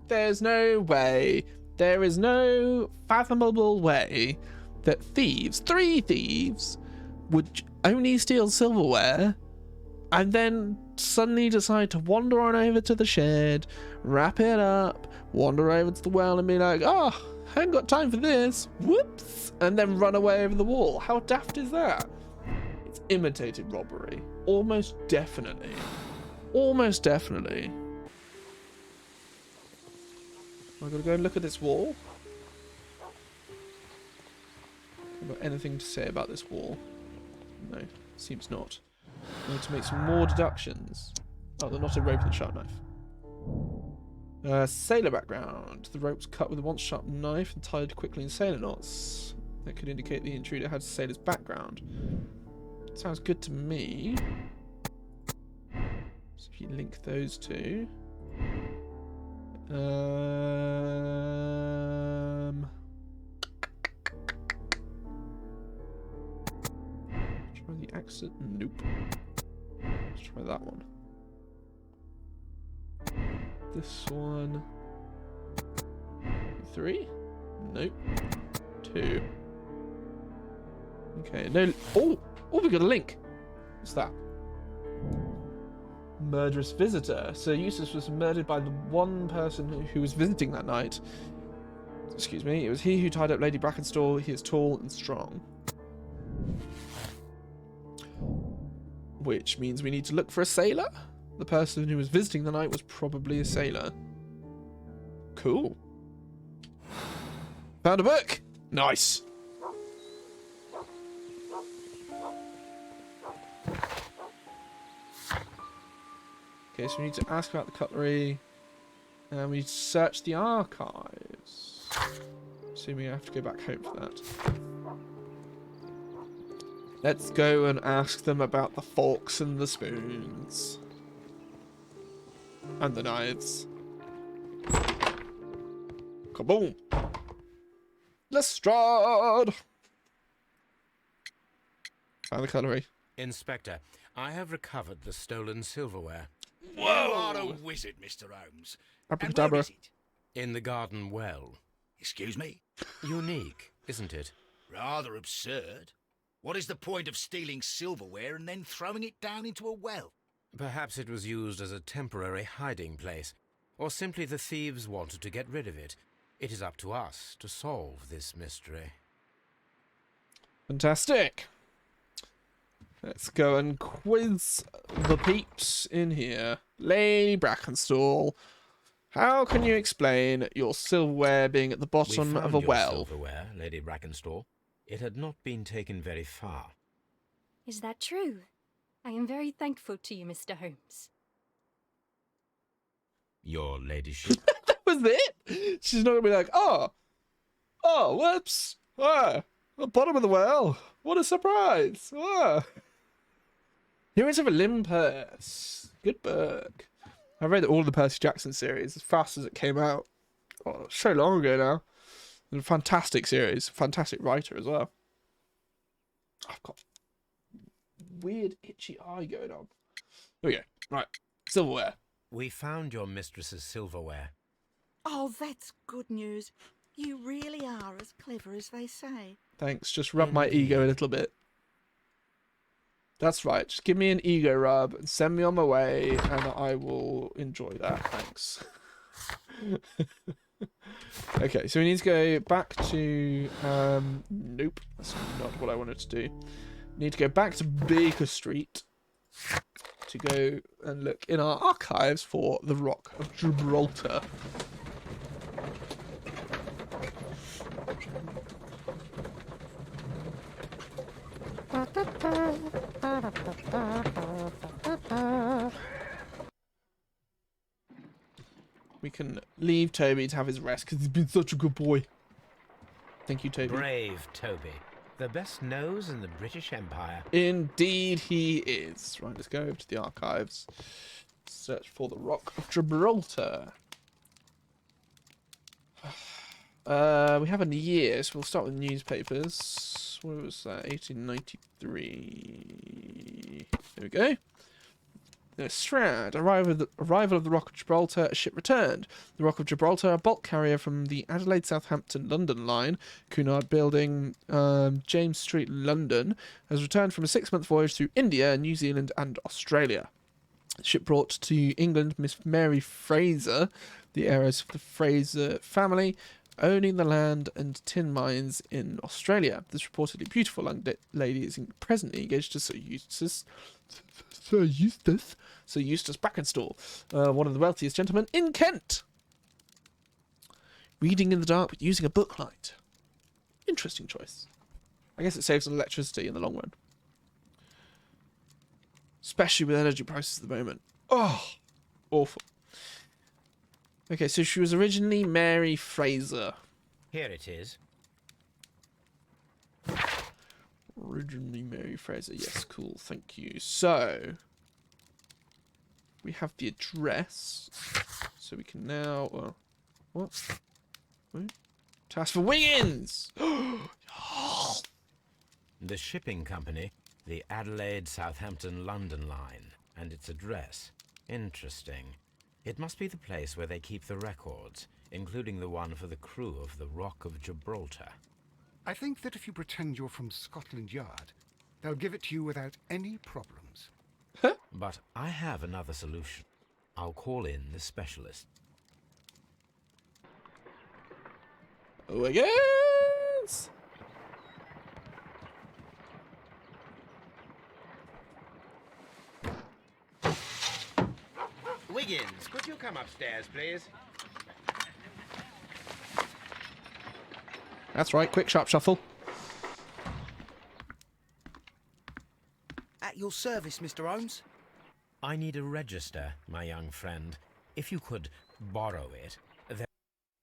There's no way. There is no fathomable way that thieves, 3 thieves, would only steal silverware and then suddenly decide to wander on over to the shed, wrap it up, wander over to the well and be like, oh, I haven't got time for this, whoops, and then run away over the wall. How daft is that? It's imitated robbery. Almost definitely. Almost definitely. I've got to go and look at this wall. Have I got anything to say about this wall? No, seems not. I need to make some more deductions. Oh, they're not a rope and a sharp knife. Sailor background. The rope's cut with a once sharp knife and tied quickly in sailor knots. That could indicate the intruder had a sailor's background. Sounds good to me. So if you link those two. Try the accent. Nope. Let's try that one. This one. 3? Nope. 2. Okay, no. Oh, we got a link. What's that? Murderous visitor. Sir Eustace was murdered by the one person who was visiting that night. Excuse me. It was he who tied up Lady Brackenstall. He is tall and strong. Which means we need to look for a sailor? The person who was visiting the night was probably a sailor. Cool. Found a book! Nice! Okay, so we need to ask about the cutlery. And we need to search the archives. Assuming I have to go back home for that. Let's go and ask them about the forks and the spoons. And the knives. Kaboom! Lestrade! Found the cutlery. Inspector, I have recovered the stolen silverware. You are a wizard, Mr. Holmes. And where Abracadabra. is it? In the garden well. Excuse me? Unique, isn't it? Rather absurd. What is the point of stealing silverware and then throwing it down into a well? Perhaps it was used as a temporary hiding place, or simply the thieves wanted to get rid of it. It is up to us to solve this mystery. Fantastic. Let's go and quiz the peeps in here. Lady Brackenstall, how can you explain your silverware being at the bottom We of found a your well? silverware, Lady Brackenstall. It had not been taken very far. Is that true? I am very thankful to you, Mr. Holmes. Your ladyship. That was it? She's not going to be like, oh, whoops. The bottom of the well. What a surprise. Heroes of Olympus. Good book. I read all of the Percy Jackson series as fast as it came out. Oh, so long ago now. It's a fantastic series. Fantastic writer as well. I've got weird itchy eye going on. There we go. Right. Silverware. We found your mistress's silverware. Oh, that's good news. You really are as clever as they say. Thanks. Just rub my ego a little bit. That's right. Just give me an ego rub and send me on my way, and I will enjoy that. Thanks. Okay, so we need to go back to... nope, that's not what I wanted to do. Need to go back to Baker Street to go and look in our archives for the Rock of Gibraltar. We can leave Toby to have his rest because he's been such a good boy. Thank you, Toby. Brave Toby. The best nose in the British Empire. Indeed he is. Right, let's go over to the archives. Search for the Rock of Gibraltar. We have a year, so we'll start with newspapers. What was that? 1893. There we go. Strad, arrival of the Rock of Gibraltar, a ship returned. The Rock of Gibraltar, a bulk carrier from the Adelaide, Southampton, London line, Cunard Building, James Street, London, has returned from a 6-month voyage through India, New Zealand, and Australia. The ship brought to England Miss Mary Fraser, the heiress of the Fraser family, owning the land and tin mines in Australia. This reportedly beautiful young lady is presently engaged to Sir Eustace Brackenstall, one of the wealthiest gentlemen in Kent. Reading in the dark but using a book light. Interesting choice. I guess it saves on electricity in the long run. Especially with energy prices at the moment. Oh, awful. Okay, so she was originally Mary Fraser. Here it is. Originally Mary Fraser. Yes, cool. Thank you. So, we have the address. So we can now... Well, what? Wait. Task for Wiggins! The shipping company, the Adelaide, Southampton, London line, and its address. Interesting. It must be the place where they keep the records, including the one for the crew of the Rock of Gibraltar. I think that if you pretend you're from Scotland Yard, they'll give it to you without any problems. But I have another solution. I'll call in the specialist. Wiggins! Wiggins, could you come upstairs, please? That's right, quick sharp shuffle. At your service, Mr. Holmes. I need a register, my young friend. If you could borrow it,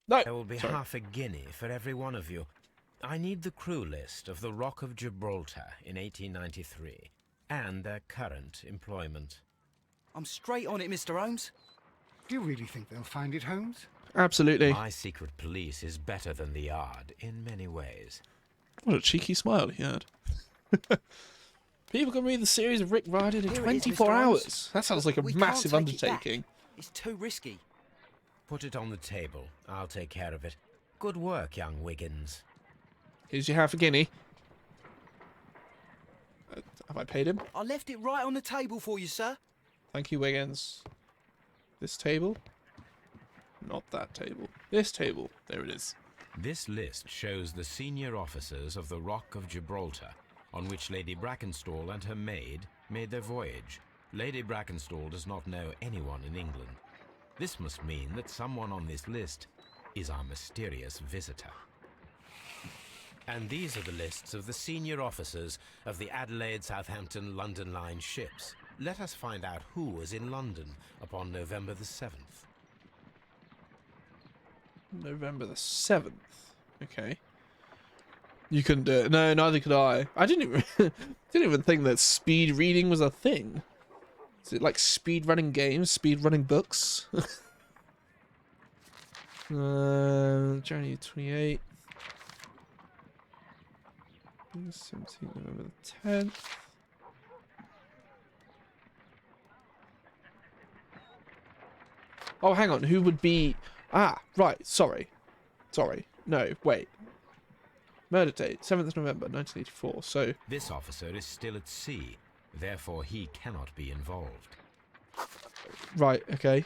there will be half a guinea for every one of you. I need the crew list of the Rock of Gibraltar in 1893 and their current employment. I'm straight on it, Mr. Holmes. Do you really think they'll find it, Holmes? Absolutely. My secret police is better than the Yard in many ways. What a cheeky smile he had. People can read the series of Rick Riordan in Here it is, 24 Mr. Holmes. hours. That sounds like a We can't massive take it back. undertaking. It's too risky. Put it on the table. I'll take care of it. Good work, young Wiggins. Here's your half a guinea. Have I paid him? I left it right on the table for you, sir. Thank you, Wiggins. This table? Not that table. This table. There it is. This list shows the senior officers of the Rock of Gibraltar, on which Lady Brackenstall and her maid made their voyage. Lady Brackenstall does not know anyone in England. This must mean that someone on this list is our mysterious visitor. And these are the lists of the senior officers of the Adelaide, Southampton, London line ships. Let us find out who was in London upon November the 7th. November the 7th. Okay. You couldn't do it. No, neither could I. I didn't even think that speed reading was a thing. Is it like speed running games, speed running books? January 28th. 17th, November the 10th. Oh, hang on. Who would be... Ah, right. Sorry. No, wait. Murder date, 7th November, 1984. So... This officer is still at sea. Therefore, he cannot be involved. Right, okay.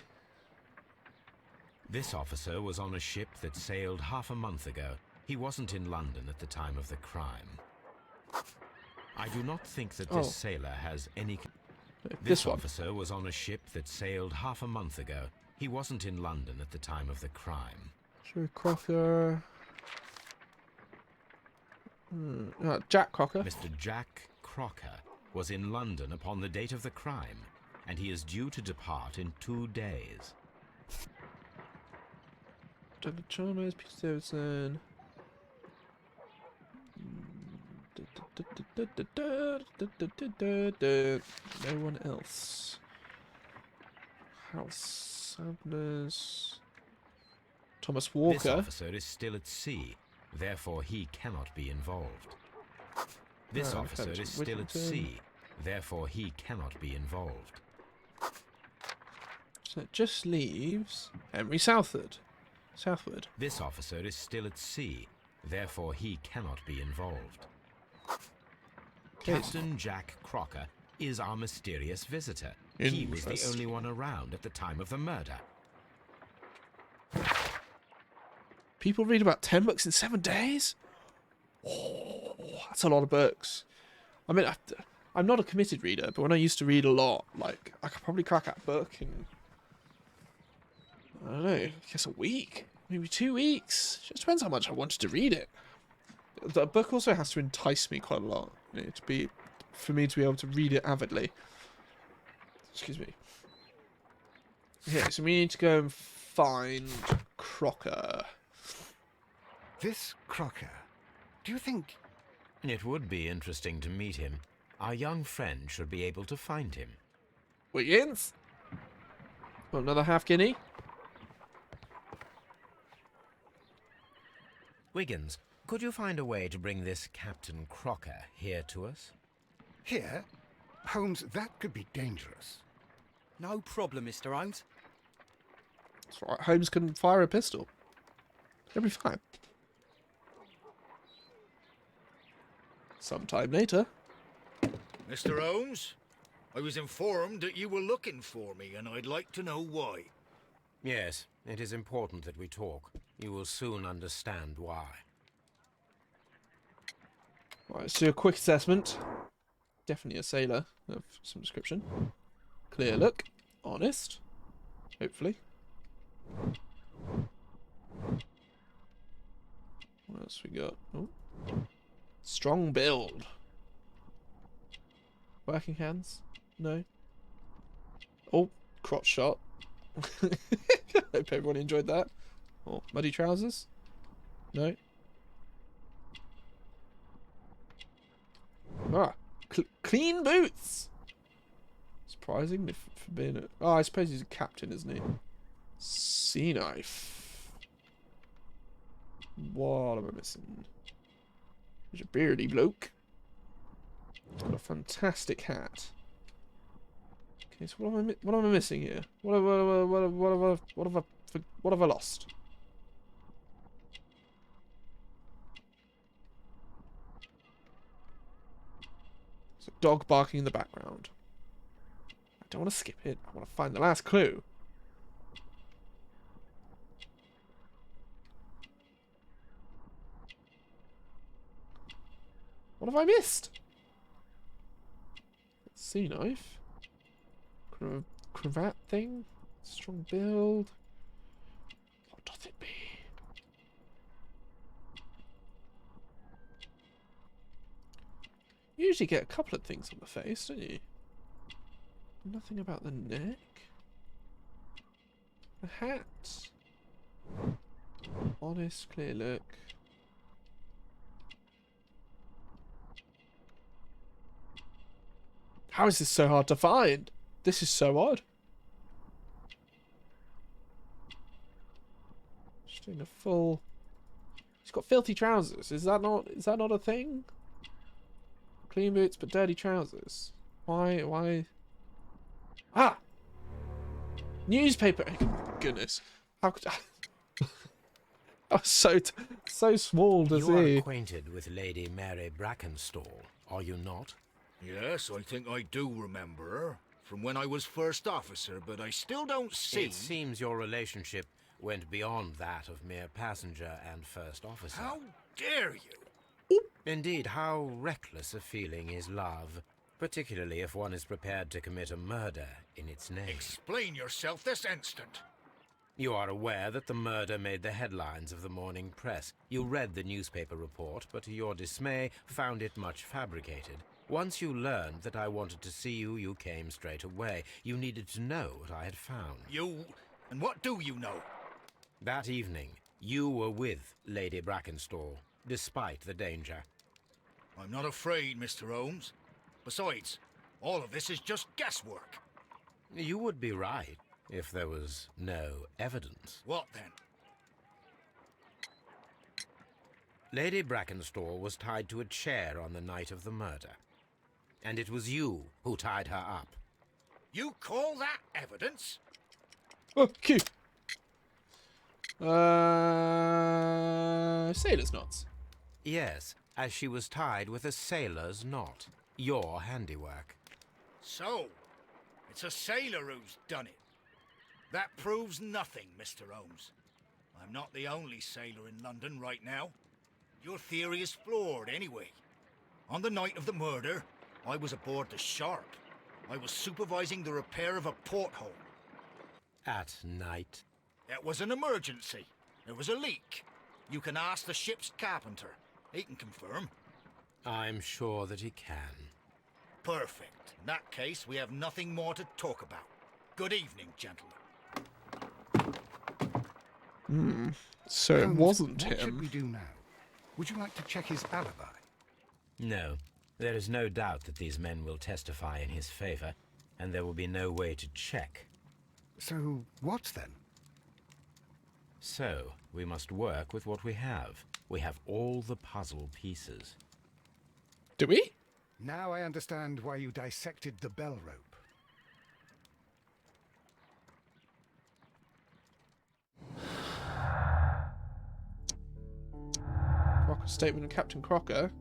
This officer was on a ship that sailed half a month ago. He wasn't in London at the time of the crime. I do not think that this sailor has any... This officer was on a ship that sailed half a month ago. He wasn't in London at the time of the crime. Sure, Crocker... Jack Crocker. Mr. Jack Crocker was in London upon the date of the crime, and he is due to depart in 2 days. Douglas Chalmers, Peter Davidson. No one else. House Sanders. Thomas Walker. This officer is still at sea, therefore he cannot be involved. This officer is still at sea, therefore he cannot be involved. So it just leaves Henry Southward. This officer is still at sea, therefore he cannot be involved. Captain Jack Crocker is our mysterious visitor. He was the only one around at the time of the murder. People read about 10 books in 7 days? Oh, that's a lot of books. I mean, I'm not a committed reader, but when I used to read a lot, like, I could probably crack out a book in, I don't know, I guess a week, maybe 2 weeks. Just depends how much I wanted to read it. The book also has to entice me quite a lot, you know, for me to be able to read it avidly. Excuse me. Okay, so we need to go and find Crocker. This Crocker, do you think... It would be interesting to meet him. Our young friend should be able to find him. Wiggins? Well, another half guinea? Wiggins, could you find a way to bring this Captain Crocker here to us? Here? Holmes, that could be dangerous. No problem, Mr. Holmes. That's right, Holmes can fire a pistol. He'll be fine. Sometime later. Mr. Holmes, I was informed that you were looking for me, and I'd like to know why. Yes, it is important that we talk. You will soon understand why. Right, let's do a quick assessment. Definitely a sailor of some description. Clear look. Honest. Hopefully. What else we got? Oh. Strong build. Working hands? No. Oh, crotch shot. Hope everyone enjoyed that. Oh, muddy trousers? No. Ah, clean boots. Surprising for being a... Oh, I suppose he's a captain, isn't he? Sea knife. What am I missing? There's a beardy bloke. He's got a fantastic hat. Okay, so what am I missing here? What have I lost? There's a dog barking in the background. I don't want to skip it. I want to find the last clue. What have I missed? Sea knife. Cravat thing. Strong build. What doth it be? You usually get a couple of things on the face, don't you? Nothing about the neck. The hat. Honest, clear look. How is this so hard to find? This is so odd. Just doing a full... He's got filthy trousers. Is that not a thing? Clean boots but dirty trousers. Why? Ah! Newspaper. Oh, goodness. How could I was so small to see. You are acquainted with Lady Mary Brackenstall, are you not? Yes, I think I do remember her. From when I was first officer, but I still don't see... It seems your relationship went beyond that of mere passenger and first officer. How dare you? Indeed, how reckless a feeling is love, particularly if one is prepared to commit a murder in its name. Explain yourself this instant. You are aware that the murder made the headlines of the morning press. You read the newspaper report, but to your dismay, found it much fabricated. Once you learned that I wanted to see you, you came straight away. You needed to know what I had found. You... and what do you know? That evening, you were with Lady Brackenstall, despite the danger. I'm not afraid, Mr. Holmes. Besides, all of this is just guesswork. You would be right if there was no evidence. What then? Lady Brackenstall was tied to a chair on the night of the murder. And it was you who tied her up. You call that evidence? Oh, cute. Sailor's knots. Yes, as she was tied with a sailor's knot. Your handiwork. So, it's a sailor who's done it. That proves nothing, Mr. Holmes. I'm not the only sailor in London right now. Your theory is flawed anyway. On the night of the murder, I was aboard the Shark. I was supervising the repair of a porthole. At night. It was an emergency. There was a leak. You can ask the ship's carpenter. He can confirm. I'm sure that he can. Perfect. In that case, we have nothing more to talk about. Good evening, gentlemen. So it Holmes, wasn't what should him. we do now? Would you like to check his alibi? No, there is no doubt that these men will testify in his favor, and there will be no way to check. So, what then? So, we must work with what we have. We have all the puzzle pieces. Do we? Now I understand why you dissected the bell rope. Crocker's statement of Captain Crocker.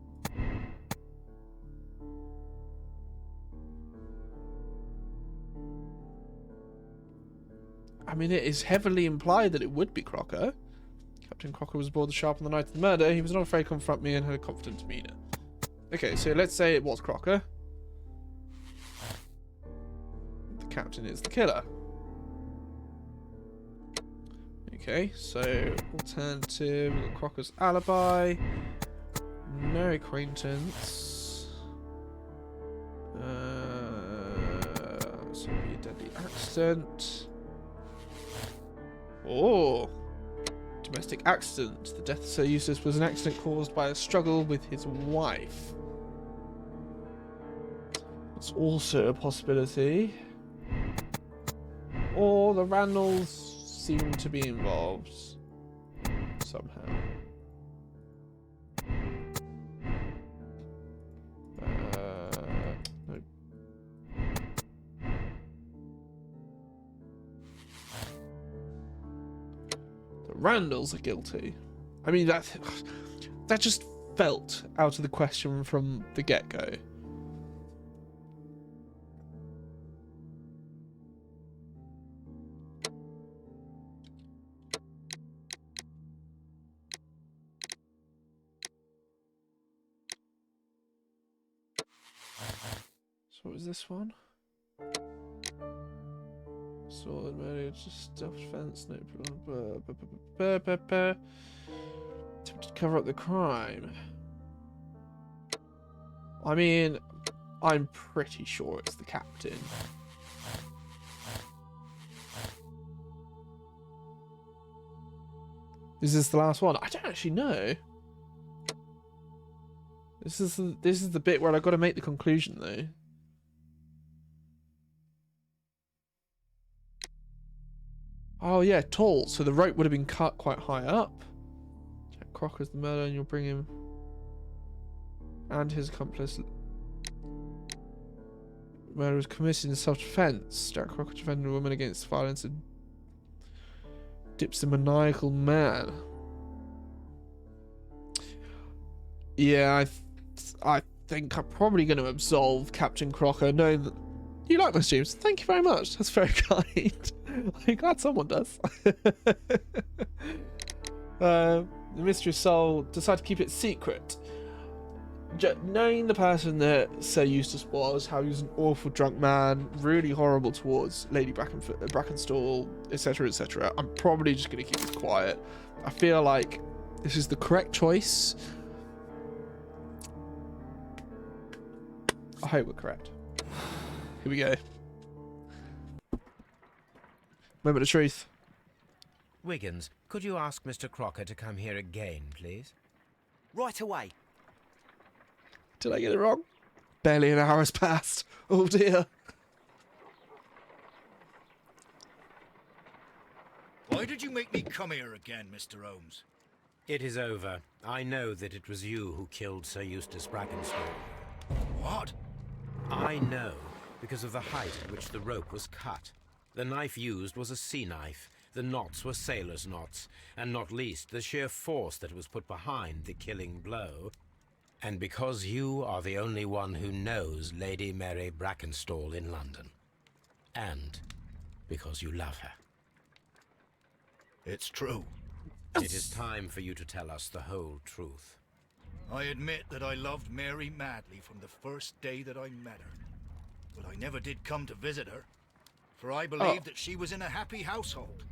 I mean, it is heavily implied that it would be Crocker. Captain Crocker was aboard the Sharp on the night of the murder. He was not afraid to confront me and had a confident demeanor. Okay, so let's say it was Crocker. The captain is the killer. Okay, so alternative, we've got Crocker's alibi. No acquaintance. So it'd be a deadly accident. Oh! Domestic accident. The death of Sir Eustace was an accident caused by a struggle with his wife. It's also a possibility. Or the Randalls seem to be involved somehow. Nope. The Randalls are guilty. I mean, that just felt out of the question from the get-go. So what was this one? Sword, marriage, self-defense, no attempted to cover up the crime. I mean, I'm pretty sure it's the captain. Is this the last one? I don't actually know. This is the bit where I've got to make the conclusion, though. Oh yeah, tall. So the rope would have been cut quite high up. Jack Crocker's the murderer, and you'll bring him and his accomplice. Murder was committed in self-defense. Jack Crocker defended a woman against violence and dips a maniacal man. Yeah, I think I'm probably going to absolve Captain Crocker, knowing that you like my streams. Thank you very much. That's very kind. I'm glad someone does. The mystery soul decided to keep it secret. Knowing the person that Sir Eustace was, how he was an awful drunk man, really horrible towards Lady Brackenstall, etc., etc., I'm probably just going to keep it quiet. I feel like this is the correct choice. I hope we're correct. Here we go. Moment of truth. Wiggins, could you ask Mr. Crocker to come here again, please? Right away. Did I get it wrong? Barely an hour has passed. Oh dear. Why did you make me come here again, Mr. Holmes? It is over. I know that it was you who killed Sir Eustace Brackenstall. What? I know, because of the height at which the rope was cut. The knife used was a sea knife. The knots were sailor's knots, and not least the sheer force that was put behind the killing blow. And because you are the only one who knows Lady Mary Brackenstall in London. And because you love her. It's true. It is time for you to tell us the whole truth. I admit that I loved Mary madly from the first day that I met her. But I never did come to visit her, for I believed that she was in a happy household.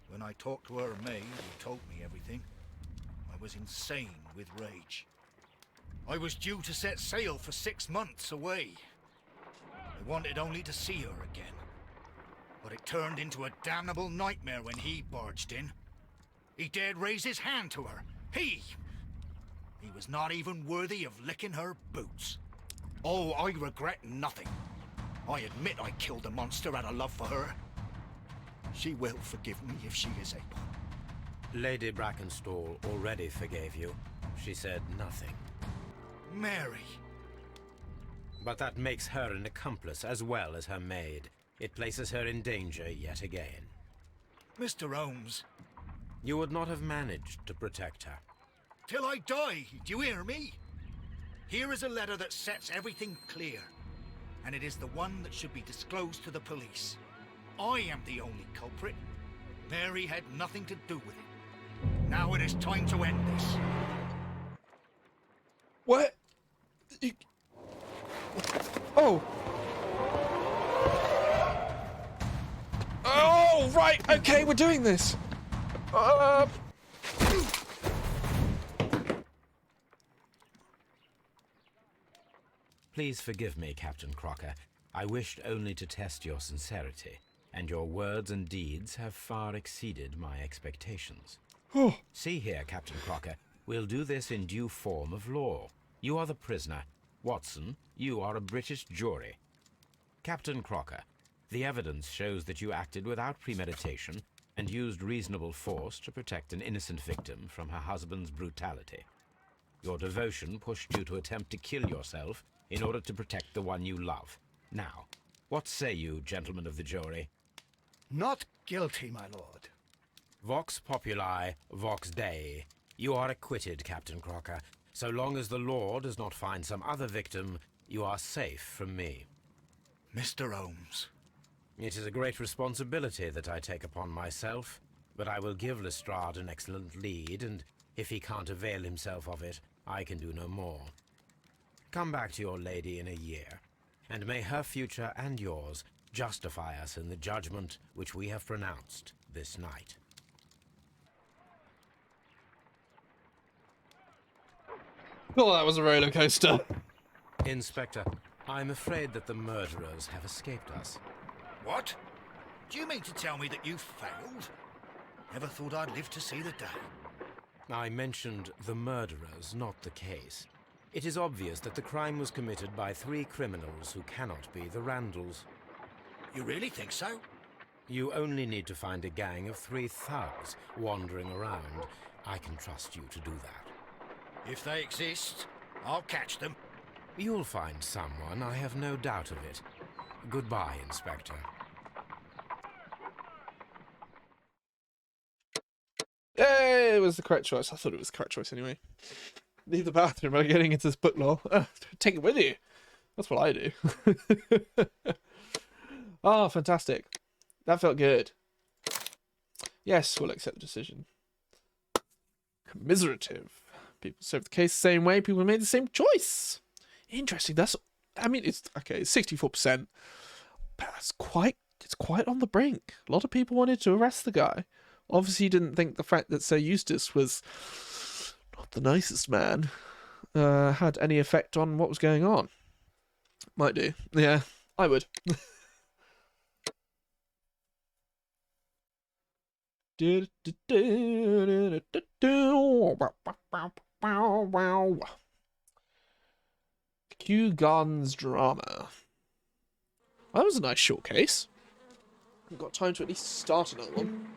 When I talked to her maid, who told me everything, I was insane with rage. I was due to set sail for 6 months away. I wanted only to see her again. But it turned into a damnable nightmare when he barged in. He dared raise his hand to her. He was not even worthy of licking her boots. Oh, I regret nothing. I admit I killed the monster out of love for her. She will forgive me if she is able. Lady Brackenstall already forgave you. She said nothing. Mary. But that makes her an accomplice as well as her maid. It places her in danger yet again. Mr. Holmes. You would not have managed to protect her. Till I die, do you hear me? Here is a letter that sets everything clear. And it is the one that should be disclosed to the police. I am the only culprit. Mary had nothing to do with it. Now it is time to end this. What? Oh. Oh, right. Okay, we're doing this. Please forgive me, Captain Crocker. I wished only to test your sincerity, and your words and deeds have far exceeded my expectations. Oh. See here, Captain Crocker, we'll do this in due form of law. You are the prisoner. Watson, you are a British jury. Captain Crocker, the evidence shows that you acted without premeditation and used reasonable force to protect an innocent victim from her husband's brutality. Your devotion pushed you to attempt to kill yourself in order to protect the one you love. Now, what say you, gentlemen of the jury? Not guilty, my lord. Vox populi, vox dei. You are acquitted, Captain Crocker. So long as the law does not find some other victim, you are safe from me. Mr. Holmes. It is a great responsibility that I take upon myself, but I will give Lestrade an excellent lead, and if he can't avail himself of it, I can do no more. Come back to your lady in a year, and may her future and yours justify us in the judgment which we have pronounced this night. Oh, that was a roller coaster. Inspector, I'm afraid that the murderers have escaped us. What? Do you mean to tell me that you failed? Never thought I'd live to see the day. I mentioned the murderers, not the case. It is obvious that the crime was committed by 3 criminals who cannot be the Randalls. You really think so? You only need to find a gang of 3 thugs wandering around. I can trust you to do that. If they exist, I'll catch them. You'll find someone, I have no doubt of it. Goodbye, Inspector. Hey, it was the correct choice. I thought it was the correct choice anyway. Leave the bathroom by getting into this book law. Take it with you. That's what I do. Oh, fantastic. That felt good. Yes, we'll accept the decision. Commiserative. People served the case the same way. People made the same choice. Interesting. I mean, it's 64%. But it's quite on the brink. A lot of people wanted to arrest the guy. Obviously, didn't think the fact that Sir Eustace was not the nicest man had any effect on what was going on. Might do. Yeah, I would. Kew Gardens drama. That was a nice short case. We've got time to at least start another one.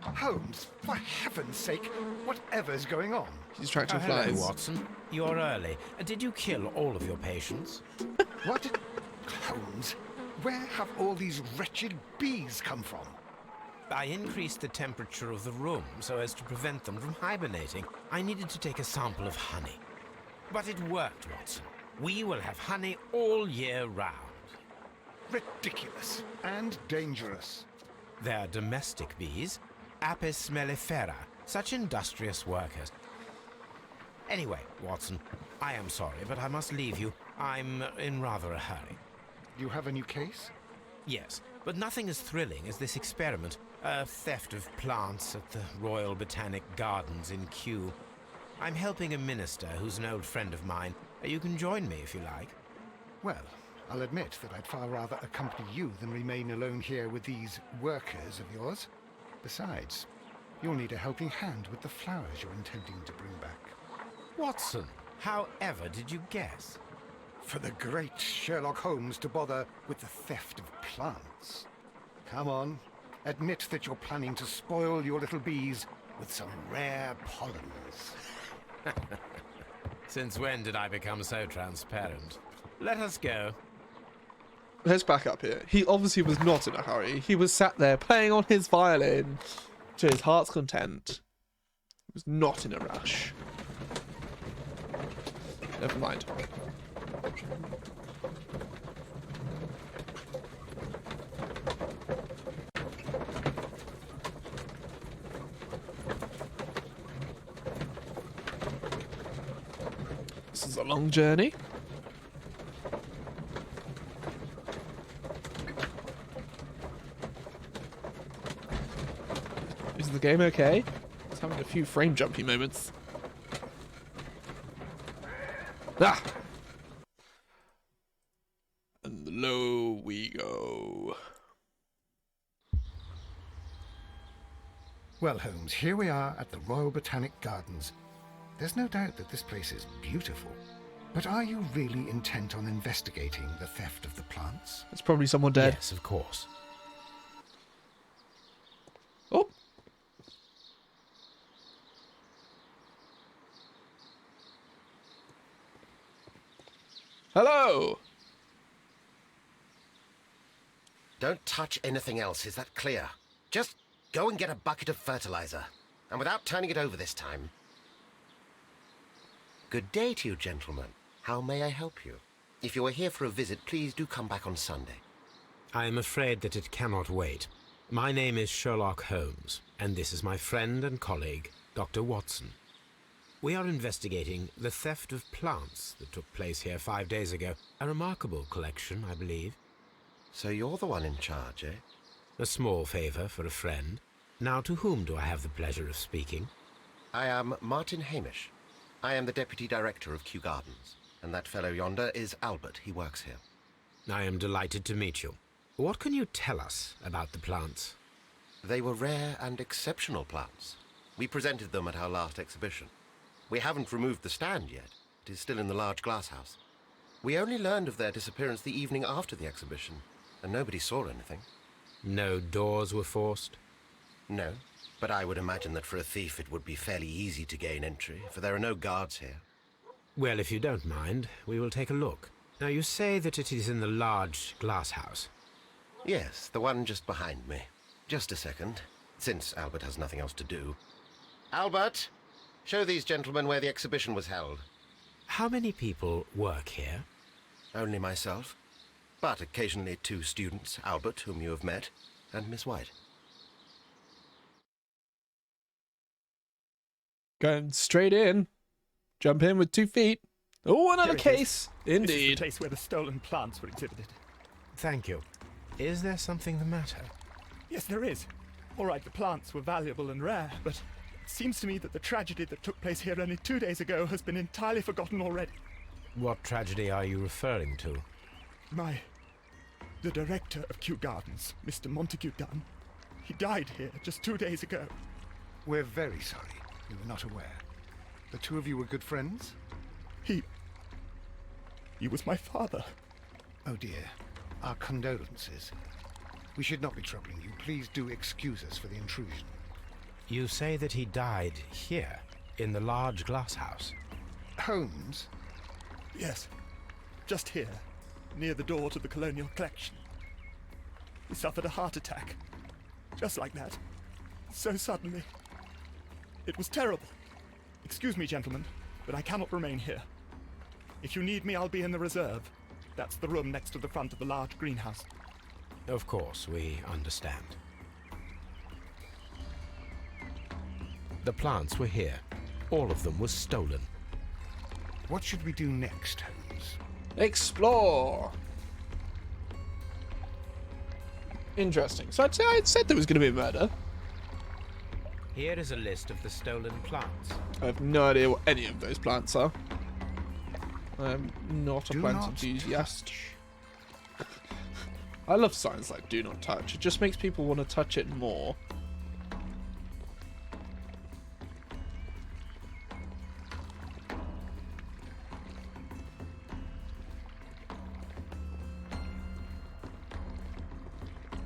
Holmes, for heaven's sake, whatever's going on? He's attracting Hello, flies. Watson. You're early. Did you kill all of your patients? What? Holmes, Where have all these wretched bees come from? I increased the temperature of the room so as to prevent them from hibernating. I needed to take a sample of honey. But it worked, Watson. We will have honey all year round. Ridiculous and dangerous. They're domestic bees, Apis mellifera, such industrious workers. Anyway, Watson, I am sorry, but I must leave you. I'm in rather a hurry. You have a new case? Yes, but nothing as thrilling as this experiment. A theft of plants at the Royal Botanic Gardens in Kew. I'm helping a minister who's an old friend of mine. You can join me if you like. Well, I'll admit that I'd far rather accompany you than remain alone here with these workers of yours. Besides, you'll need a helping hand with the flowers you're intending to bring back. Watson, however did you guess? For the great Sherlock Holmes to bother with the theft of plants. Come on, admit that you're planning to spoil your little bees with some rare pollens. Since when did I become so transparent? Let us go. Let's back up here. He obviously was not in a hurry. He was sat there playing on his violin to his heart's content. He was not in a rush. Never mind. This is a long journey. Is the game okay? It's having a few frame jumpy moments. Ah! And low we go. Well, Holmes, here we are at the Royal Botanic Gardens. There's no doubt that this place is beautiful. But are you really intent on investigating the theft of the plants? There's probably someone dead. Yes, of course. Oh! Hello! Don't touch anything else, is that clear? Just go and get a bucket of fertilizer. And without turning it over this time. Good day to you, gentlemen. How may I help you? If you are here for a visit, please do come back on Sunday. I am afraid that it cannot wait. My name is Sherlock Holmes, and this is my friend and colleague, Dr. Watson. We are investigating the theft of plants that took place here 5 days ago. A remarkable collection, I believe. So you're the one in charge, eh? A small favor for a friend. Now, to whom do I have the pleasure of speaking? I am Martin Hamish. I am the Deputy Director of Kew Gardens. And that fellow yonder is Albert. He works here. I am delighted to meet you. What can you tell us about the plants? They were rare and exceptional plants. We presented them at our last exhibition. We haven't removed the stand yet. It is still in the large glass house. We only learned of their disappearance the evening after the exhibition, and nobody saw anything. No doors were forced? No, but I would imagine that for a thief it would be fairly easy to gain entry, for there are no guards here. Well, if you don't mind, we will take a look. Now, you say that it is in the large glass house. Yes, the one just behind me. Just a second, since Albert has nothing else to do. Albert, show these gentlemen where the exhibition was held. How many people work here? Only myself, but occasionally 2 students, Albert, whom you have met, and Miss White. Going straight in. Jump in with 2 feet. Oh, another case. This is Indeed. the place where the stolen plants were exhibited. Thank you. Is there something the matter? Yes, there is. All right, the plants were valuable and rare, but it seems to me that the tragedy that took place here only 2 days ago has been entirely forgotten already. What tragedy are you referring to? The director of Kew Gardens, Mr. Montague Dunn, he died here just 2 days ago. We're very sorry. We were not aware. The 2 of you were good friends? He was my father. Oh dear. Our condolences. We should not be troubling you. Please do excuse us for the intrusion. You say that he died here, in the large glass house. Holmes? Yes, just here, near the door to the colonial collection. he suffered a heart attack. Just like that. So suddenly. It was terrible. Excuse me, gentlemen, but I cannot remain here. If you need me, I'll be in the reserve. That's the room next to the front of the large greenhouse. Of course, we understand. The plants were here. All of them were stolen. What should we do next, Holmes? Explore. Interesting. So I'd said there was going to be a murder. Here is a list of the stolen plants. I have no idea what any of those plants are. I'm not a Do plant not enthusiast. I love signs like "Do not touch." It just makes people want to touch it more.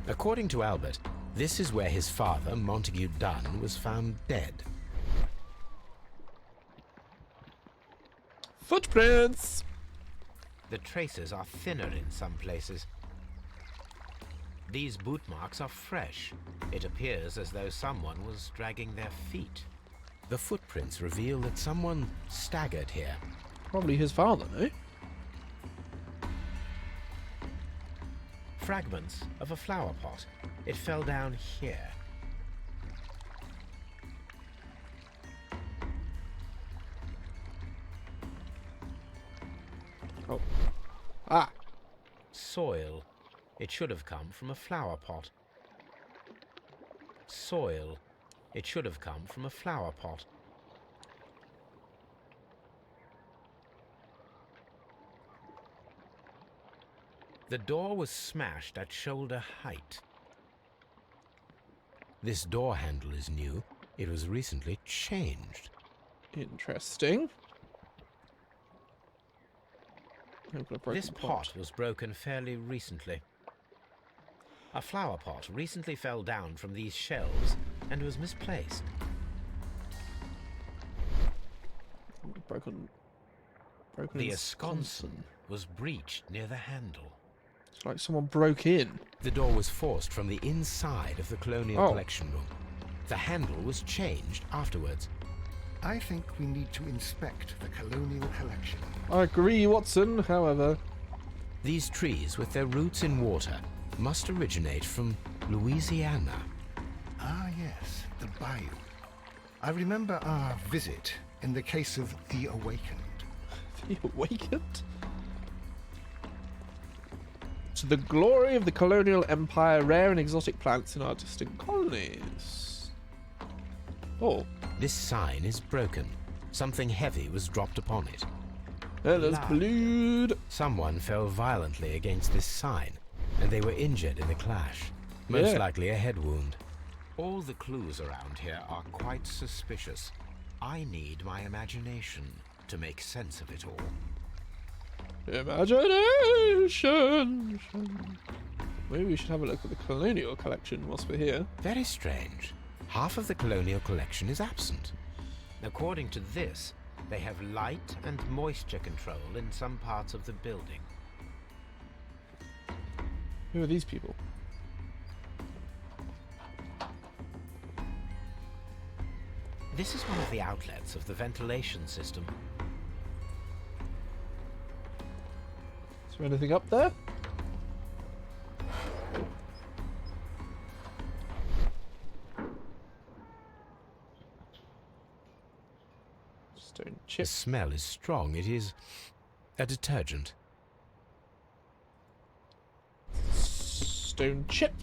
According to Albert, this is where his father, Montague Dunn, was found dead. Footprints! The traces are thinner in some places. These boot marks are fresh. It appears as though someone was dragging their feet. The footprints reveal that someone staggered here. Probably his father, no? Fragments of a flower pot. It fell down here. Oh. Ah. Soil. It should have come from a flower pot. Soil. It should have come from a flower pot. The door was smashed at shoulder height. This door handle is new. It was recently changed. Interesting. This pot was broken fairly recently. A flower pot recently fell down from these shelves and was misplaced. Broken The ensconce was breached near the handle. It's like someone broke in. The door was forced from the inside of the Colonial Collection room. The handle was changed afterwards. I think we need to inspect the Colonial Collection. I agree, Watson, however. These trees, with their roots in water, must originate from Louisiana. Ah, yes, the bayou. I remember our visit in the case of the Awakened. The Awakened? To the glory of the colonial empire, rare and exotic plants in our distant colonies. Oh. This sign is broken. Something heavy was dropped upon it. There's blood. Someone fell violently against this sign, and they were injured in the clash. Most likely a head wound. All the clues around here are quite suspicious. I need my imagination to make sense of it all. Imagination. Maybe we should have a look at the Colonial Collection whilst we're here. Very strange. Half of the Colonial Collection is absent. According to this, they have light and moisture control in some parts of the building. Who are these people? This is one of the outlets of the ventilation system. Is there anything up there? Stone The chip. smell is strong. It is a detergent. Stone chip.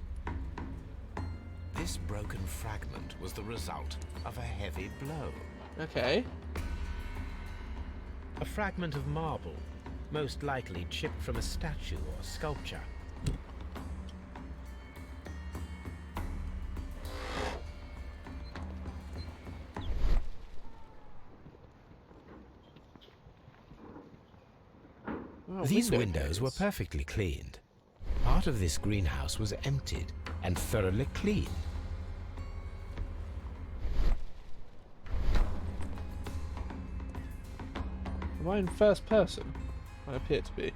This broken fragment was the result of a heavy blow. Okay. A fragment of marble, most likely chipped from a statue or sculpture. Oh, These window windows were panes. perfectly cleaned. Part of this greenhouse was emptied and thoroughly cleaned. Am I in first person? I appear to be.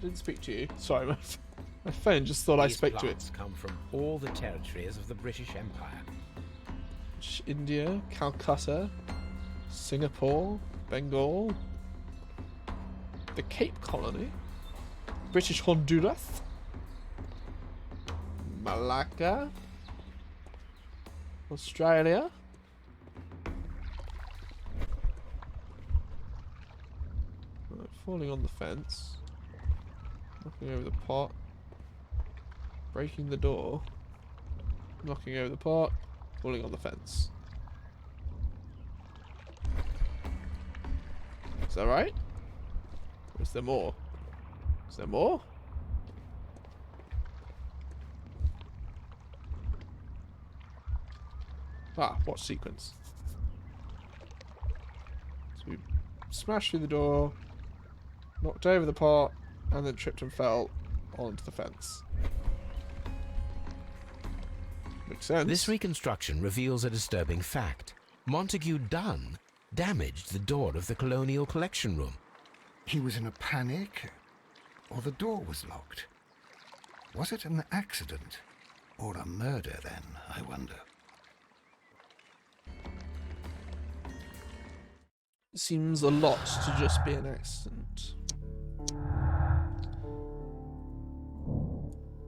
didn't speak to you. Sorry, my phone just thought I These spoke to it. plants come from all the territories of the British Empire. India, Calcutta, Singapore, Bengal, the Cape Colony, British Honduras, Malacca, Australia, right, falling on the fence, knocking over the pot, breaking the door, knocking over the pot, falling on the fence. Is that right? Or is there more? Is there more? Ah, watch sequence. So we smashed through the door, knocked over the pot, and then tripped and fell onto the fence. Makes sense. This reconstruction reveals a disturbing fact. Montague Dunn damaged the door of the Colonial Collection Room. He was in a panic, or the door was locked. Was it an accident, or a murder then, I wonder? Seems a lot to just be an accident.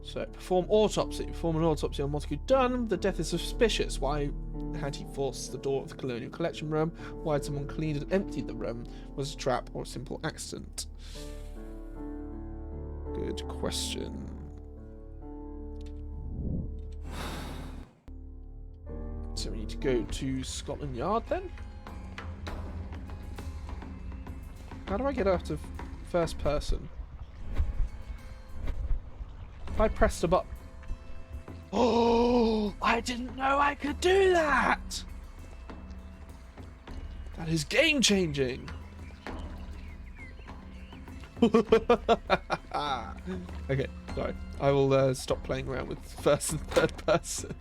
So, perform autopsy. Perform an autopsy on Montague Dunn. The death is suspicious. Why had he forced the door of the Colonial Collection Room? Why had someone cleaned and emptied the room? Was it a trap or a simple accident? Good question. So we need to go to Scotland Yard then? How do I get out of first person? If I pressed a button. Oh, I didn't know I could do that! That is game changing! Okay, sorry. I will stop playing around with first and third person.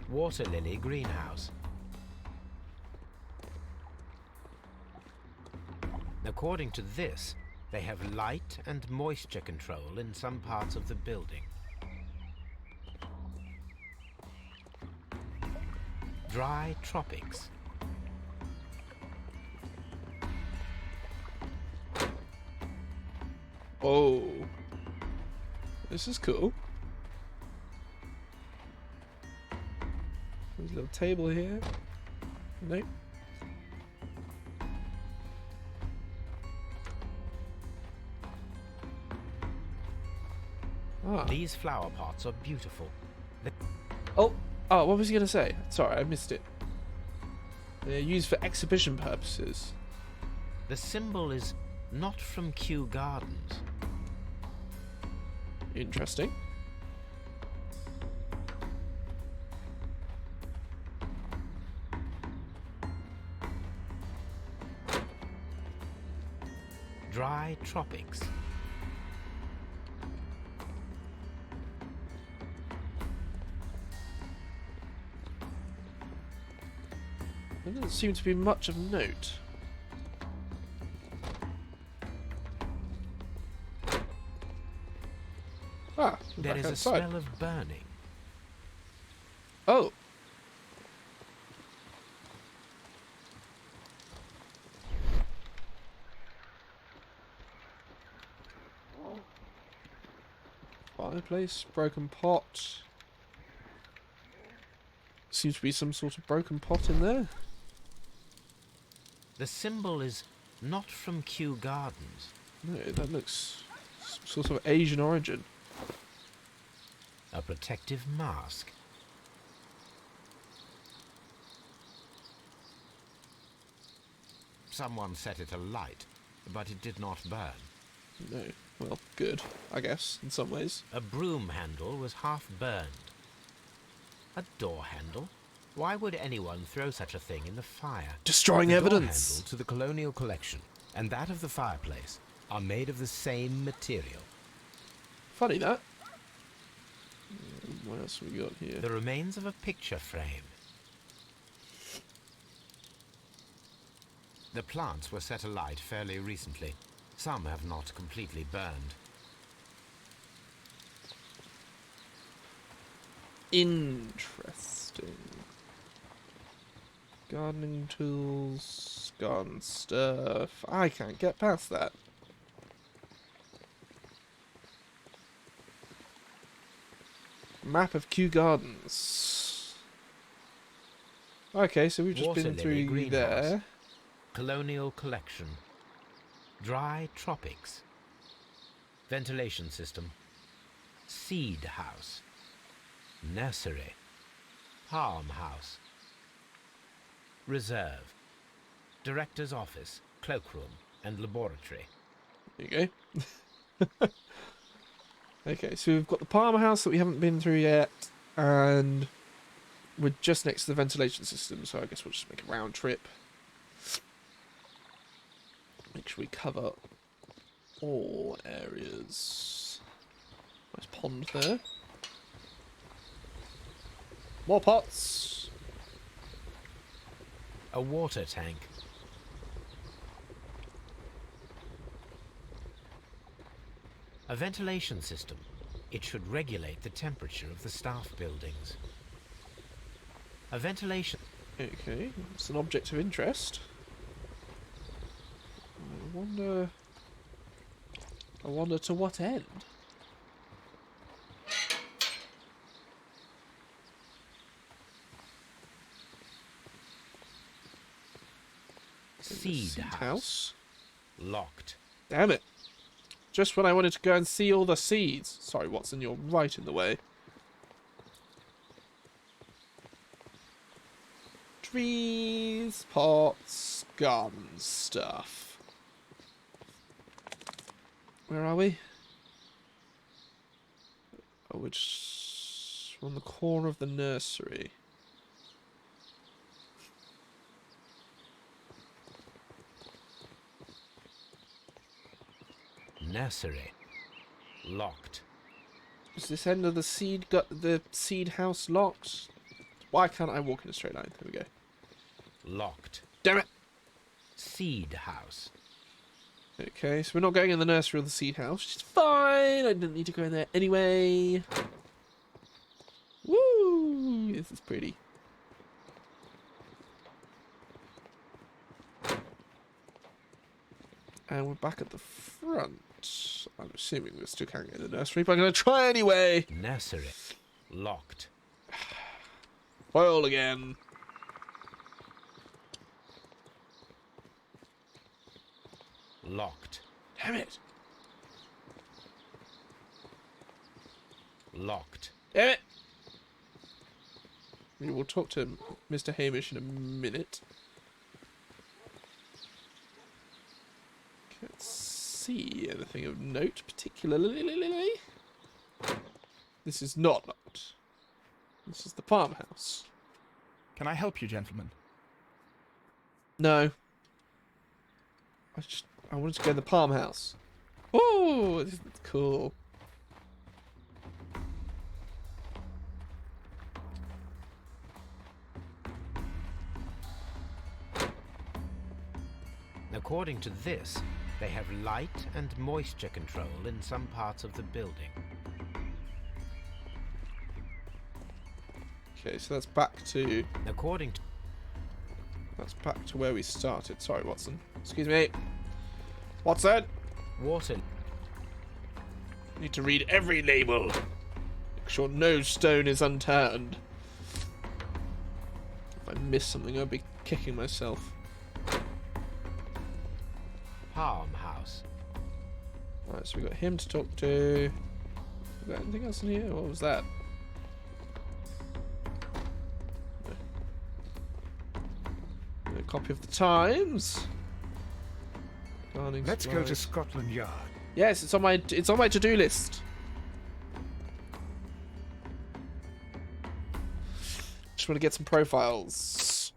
Water lily greenhouse. According to this, they have light and moisture control in some parts of the building. Dry tropics. Oh. This is cool. There's a little table here. Nope. Ah. These flower pots are beautiful. Oh, what was he going to say? Sorry, I missed it. They're used for exhibition purposes. The symbol is not from Kew Gardens. Interesting. Dry tropics. There doesn't seem to be much of note. Ah, we're There back is a outside. smell of burning. Oh. Fireplace, broken pot. Seems to be some sort of broken pot in there. The symbol is not from Kew Gardens. No, that looks some sort of Asian origin. A protective mask. Someone set it alight, but it did not burn. No. Well, good, I guess, in some ways. A broom handle was half burned. A door handle? Why would anyone throw such a thing in the fire? Destroying the evidence. Door handle to the Colonial Collection and that of the fireplace are made of the same material. Funny that. What else have we got here? The remains of a picture frame. The plants were set alight fairly recently. Some have not completely burned. Interesting. Gardening tools, garden stuff. I can't get past that. Map of Kew Gardens. Okay, so we've just Water been lily through greenhouse. there. Colonial collection. Dry tropics. Ventilation system. Seed house. Nursery. Palm house. Reserve. Director's office, cloakroom, and laboratory. There you go. Okay, so we've got the Palmer House that we haven't been through yet, and we're just next to the ventilation system, so I guess we'll just make a round trip. Make sure we cover all areas. Nice pond there. More pots. A water tank. A ventilation system. It should regulate the temperature of the staff buildings. A ventilation... Okay, it's an object of interest. I wonder to what end? Seed house. Locked. Damn it. Just when I wanted to go and see all the seeds. Sorry, Watson, you're right in the way. Trees, pots, garden stuff. Where are we? Oh, which... We're on the corner of the nursery. Nursery. Locked. Is this end of the seed house locked? Why can't I walk in a straight line? There we go. Locked. Damn it! Seed house. Okay, so we're not going in the nursery or the seed house, which is fine. I didn't need to go in there anyway. Woo! This is pretty. And we're back at the front. I'm assuming we still can't get in the nursery, but I'm going to try anyway. Nursery. Locked. Boil again. Locked. Damn it. Locked. Damn it. We will talk to Mr. Hamish in a minute. Can't see anything of note particularly. This is not locked. This is the farmhouse. Can I help you, gentlemen? No. I wanted to go to the palm house. Oh, this is cool. According to this, they have light and moisture control in some parts of the building. Okay, so that's back to... According to... That's back to where we started. Sorry, Watson. Excuse me. Watson! Water... Need to read every label. Make sure no stone is unturned. If I miss something, I'll be kicking myself. Palm house. Alright, so we got him to talk to. Is there anything else in here? What was that? A copy of the Times. Gardening Let's go to supplies. Scotland Yard. Yes, it's on my to-do list. Just want to get some profiles.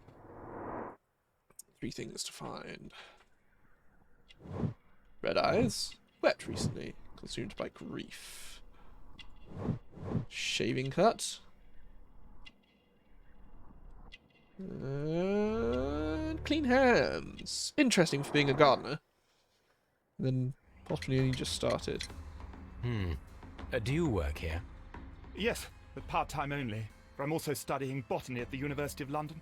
3 things to find. Red eyes. Wept recently. Consumed by grief. Shaving cut. And clean hands. Interesting for being a gardener. And then botany only just started. Do you work here? Yes, but part-time only. For I'm also studying botany at the University of London.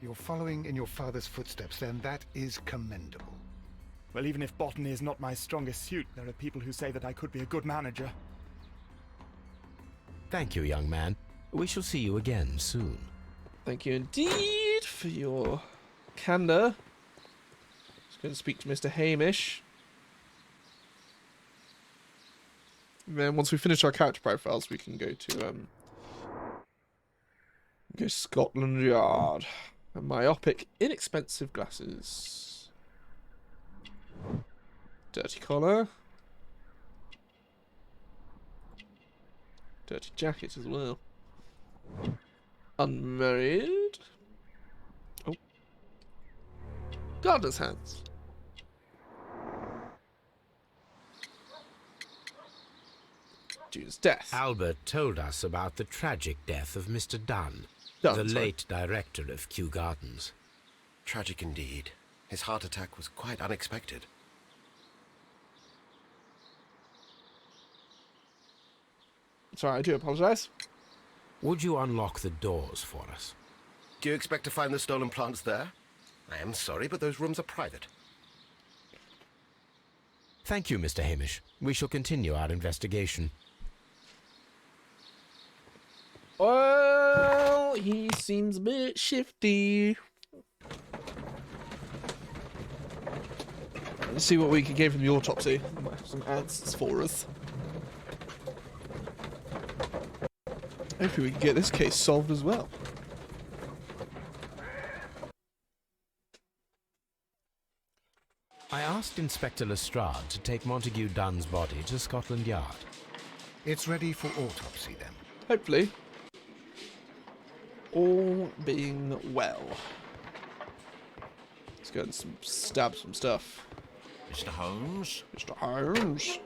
You're following in your father's footsteps, then. That is commendable. Well, even if botany is not my strongest suit, there are people who say that I could be a good manager. Thank you, young man. We shall see you again soon. Thank you indeed for your candour. Just going to speak to Mr. Hamish. And then once we finish our character profiles, we can go to Scotland Yard. A myopic, inexpensive glasses. Dirty collar. Dirty jacket as well. Unmarried. Oh. Gardener's hands. June's death. Albert told us about the tragic death of Mr. Dunn, Dunn, the sorry. late director of Kew Gardens. Tragic indeed. His heart attack was quite unexpected. Sorry, I do apologise. Would you unlock the doors for us? Do you expect to find the stolen plants there? I am sorry, but those rooms are private. Thank you, Mr. Hamish. We shall continue our investigation. Well, he seems a bit shifty. Let's see what we can get from the autopsy. Might have some answers for us. Hopefully we can get this case solved as well. I asked Inspector Lestrade to take Montague Dunn's body to Scotland Yard. It's ready for autopsy, then. Hopefully. All being well. Let's go and stab some stuff. Mr. Holmes? Mr. Holmes.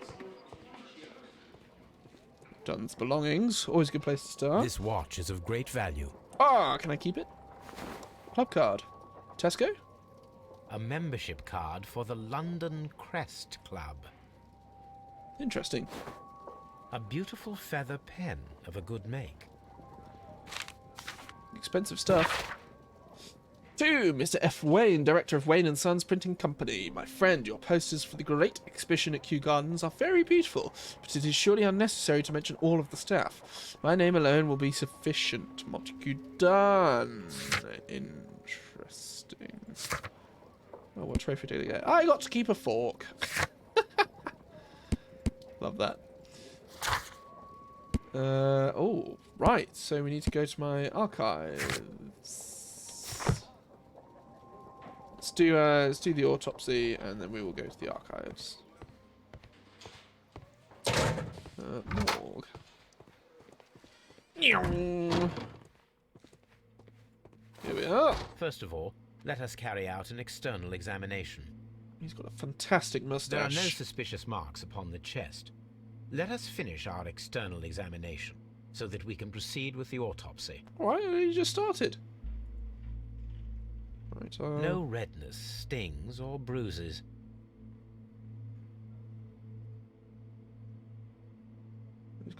Dunn's belongings. Always a good place to start. This watch is of great value. Ah, can I keep it? Club card. Tesco? A membership card for the London Crest Club. Interesting. A beautiful feather pen of a good make. Expensive stuff. To Mr. F. Wayne, Director of Wayne & Sons Printing Company. My friend, your posters for the great exhibition at Kew Gardens are very beautiful, but it is surely unnecessary to mention all of the staff. My name alone will be sufficient. Montague Dunn. Interesting. Oh, what trophy did I get? I got to keep a fork. Love that. Oh, right. So we need to go to my archives. Let's do the autopsy, and then we will go to the archives. Morgue. Here we are. First of all, let us carry out an external examination. He's got a fantastic There are mustache. no suspicious marks upon the chest. Let us finish our external examination, so that we can proceed with the autopsy. Alright, you just started. Right, No redness, stings, or bruises.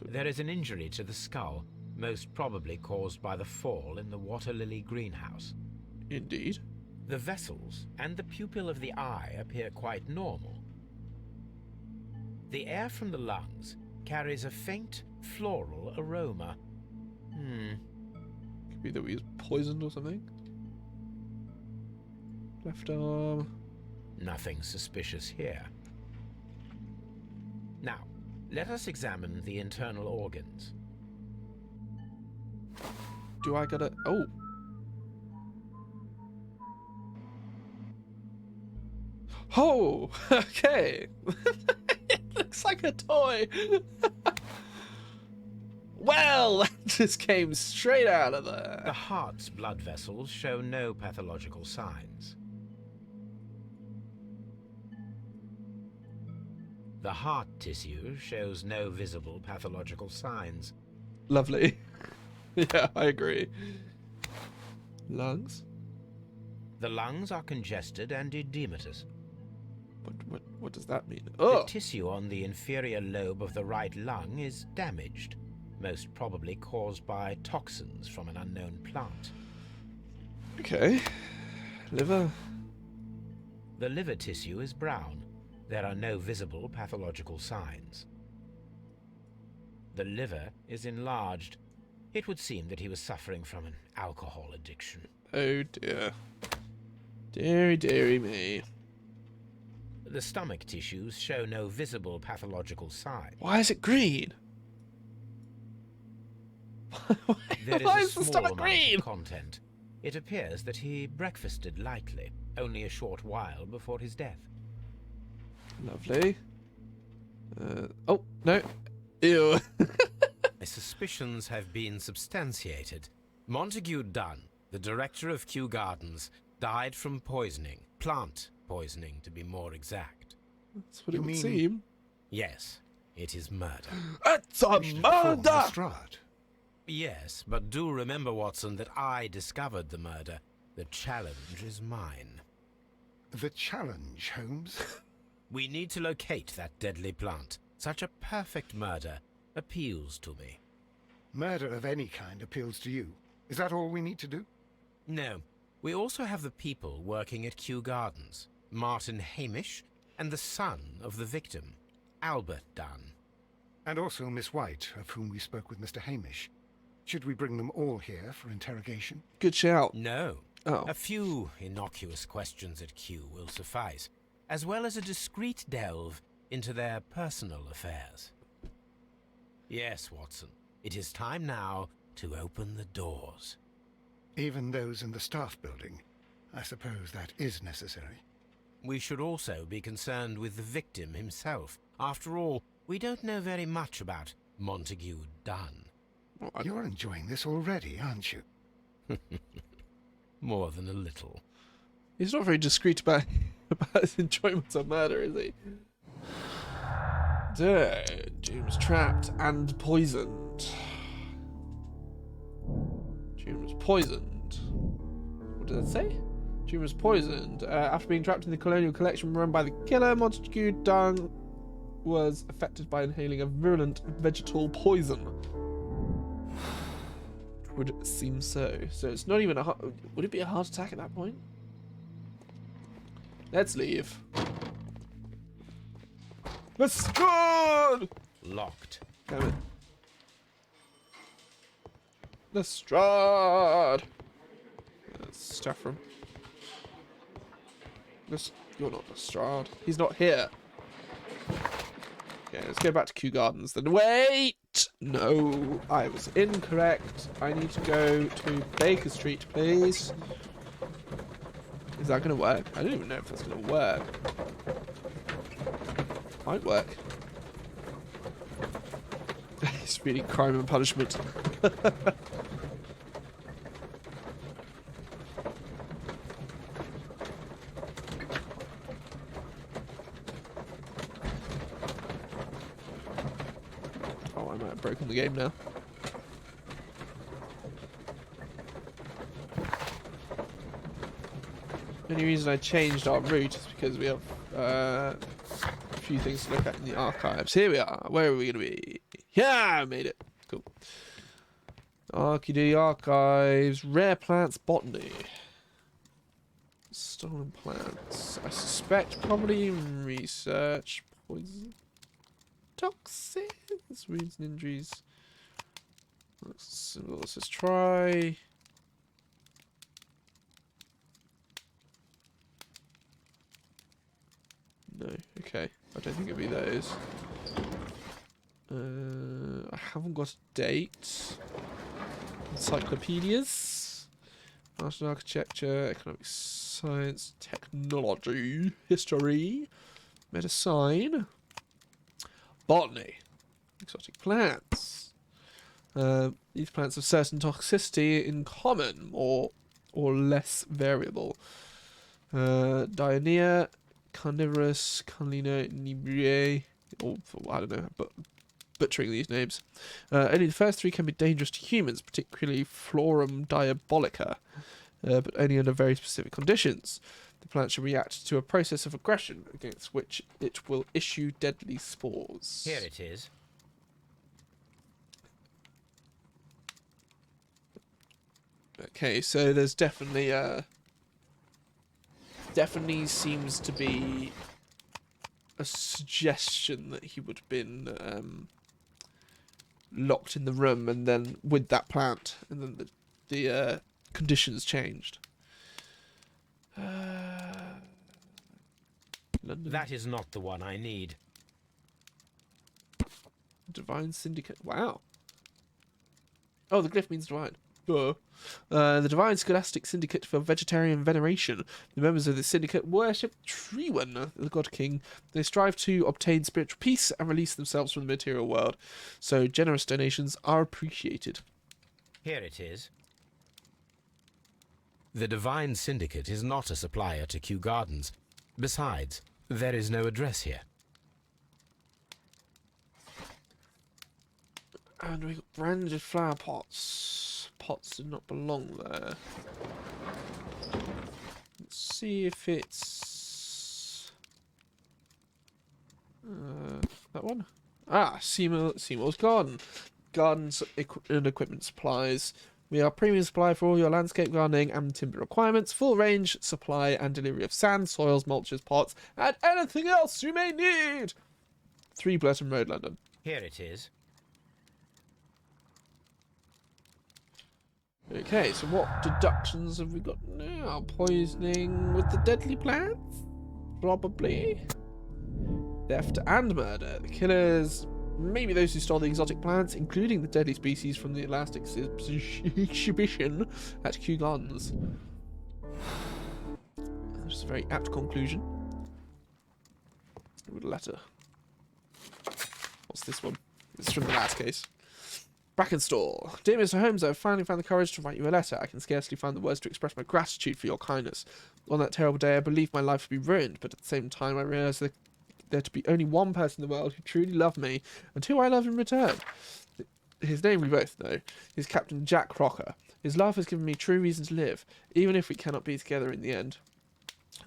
There is an injury to the skull, most probably caused by the fall in the water lily greenhouse. Indeed. The vessels and the pupil of the eye appear quite normal. The air from the lungs carries a faint floral aroma. Could be that he was poisoned or something. Left arm. Nothing suspicious here. Now, let us examine the internal organs. Do I gotta... Oh. Oh, okay. It looks like a toy. Well, that just came straight out of there. The heart's blood vessels show no pathological signs. The heart tissue shows no visible pathological signs. Lovely. Yeah, I agree. Lungs. The lungs are congested and edematous. What does that mean? The Oh, tissue on the inferior lobe of the right lung is damaged, most probably caused by toxins from an unknown plant. okay. Liver. The liver tissue is brown. There are no visible pathological signs. The liver is enlarged. It would seem that he was suffering from an alcohol addiction. Oh dear. Deary me. The stomach tissues show no visible pathological sign. Why is it green? There Why is is a the small stomach amount green? of content. It appears that he breakfasted lightly, only a short while before his death. Lovely. Oh, no. Ew. My suspicions have been substantiated. Montague Dunn, the director of Kew Gardens, died from poisoning. Plant poisoning, to be more exact. That's what You it would mean- seem. Yes, it is murder. It's a We should inform murder! Lestrade. Yes, but do remember, Watson, that I discovered the murder. The challenge is mine. The challenge, Holmes. We need to locate that deadly plant. Such a perfect murder appeals to me. Murder of any kind appeals to you. Is that all we need to do? No, we also have the people working at Kew Gardens. Martin Hamish and the son of the victim, Albert Dunn. And also Miss White, of whom we spoke with Mr. Hamish. Should we bring them all here for interrogation? Good shout. No. Oh. A few innocuous questions at Kew will suffice, as well as a discreet delve into their personal affairs. Yes, Watson, it is time now to open the doors. Even those in the staff building. I suppose that is necessary. We should also be concerned with the victim himself. After all, we don't know very much about Montague Dunn. You're enjoying this already, aren't you? More than a little. He's not very discreet about his enjoyment of murder, is he? June was trapped and poisoned. June was poisoned. What did that say? June was poisoned. After being trapped in the colonial collection run by the killer, Montague Dunn was affected by inhaling a virulent vegetal poison. Would seem so. So it's not even a heart... Would it be a heart attack at that point? Let's leave. Let's go! Locked. Damn it. Lestrade! Staff room. You're not Lestrade. He's not here. Okay, let's go back to Kew Gardens then. Wait! No, I was incorrect. I need to go to Baker Street, please. Is that going to work? I don't even know if that's going to work. Might work. It's really Crime and Punishment. Oh, I might have broken the game now. The only reason I changed our route is because we have a few things to look at in the archives. Here we are. Where are we going to be? Yeah, I made it. Cool. Archid archives. Rare plants botany. Stolen plants. I suspect probably research. Poison. Toxins. Wounds and injuries. Let's just try. No, okay. I don't think it'll be those. I haven't got a date. Encyclopedias. Art and architecture, economic science, technology, history, medicine, botany, exotic plants. These plants have certain toxicity in common, or less variable. Dionea, carnivorous, carlino, inebriae, or I don't know, but butchering these names. Only the first three can be dangerous to humans, particularly Florum diabolica. but only under very specific conditions. The plant should react to a process of aggression against which it will issue deadly spores. Here it is. Okay, so there's definitely seems to be a suggestion that he would have been locked in the room, and then with that plant, and then the conditions changed. London. That is not the one I need. Divine Syndicate. Wow. Oh, the glyph means divine. The Divine Scholastic Syndicate for Vegetarian Veneration. The members of this syndicate worship Triwan, the God King. They strive to obtain spiritual peace and release themselves from the material world, so generous donations are appreciated. Here it is. The Divine Syndicate is not a supplier to Kew Gardens. Besides, there is no address here. And we've got branded flower pots. Pots do not belong there. Let's see if it's that one. Ah, Seymour's Garden. Gardens and equipment supplies. We are premium supply for all your landscape gardening and timber requirements. Full range supply and delivery of sand, soils, mulches, pots, and anything else you may need. 3 Blurton Road, London. Here it is. Okay, so what deductions have we got now? Poisoning with the deadly plants? Probably. Theft and murder. The killers, maybe those who stole the exotic plants, including the deadly species from the last exhibition at Kew Gardens. That's a very apt conclusion. With a letter. What's this one? It's from the last case. Brackenstall. Dear Mr. Holmes, I have finally found the courage to write you a letter. I can scarcely find the words to express my gratitude for your kindness. On that terrible day, I believed my life would be ruined, but at the same time, I realised that there to be only one person in the world who truly loved me, and who I love in return. His name we both know. He's Captain Jack Crocker. His love has given me true reason to live, even if we cannot be together in the end.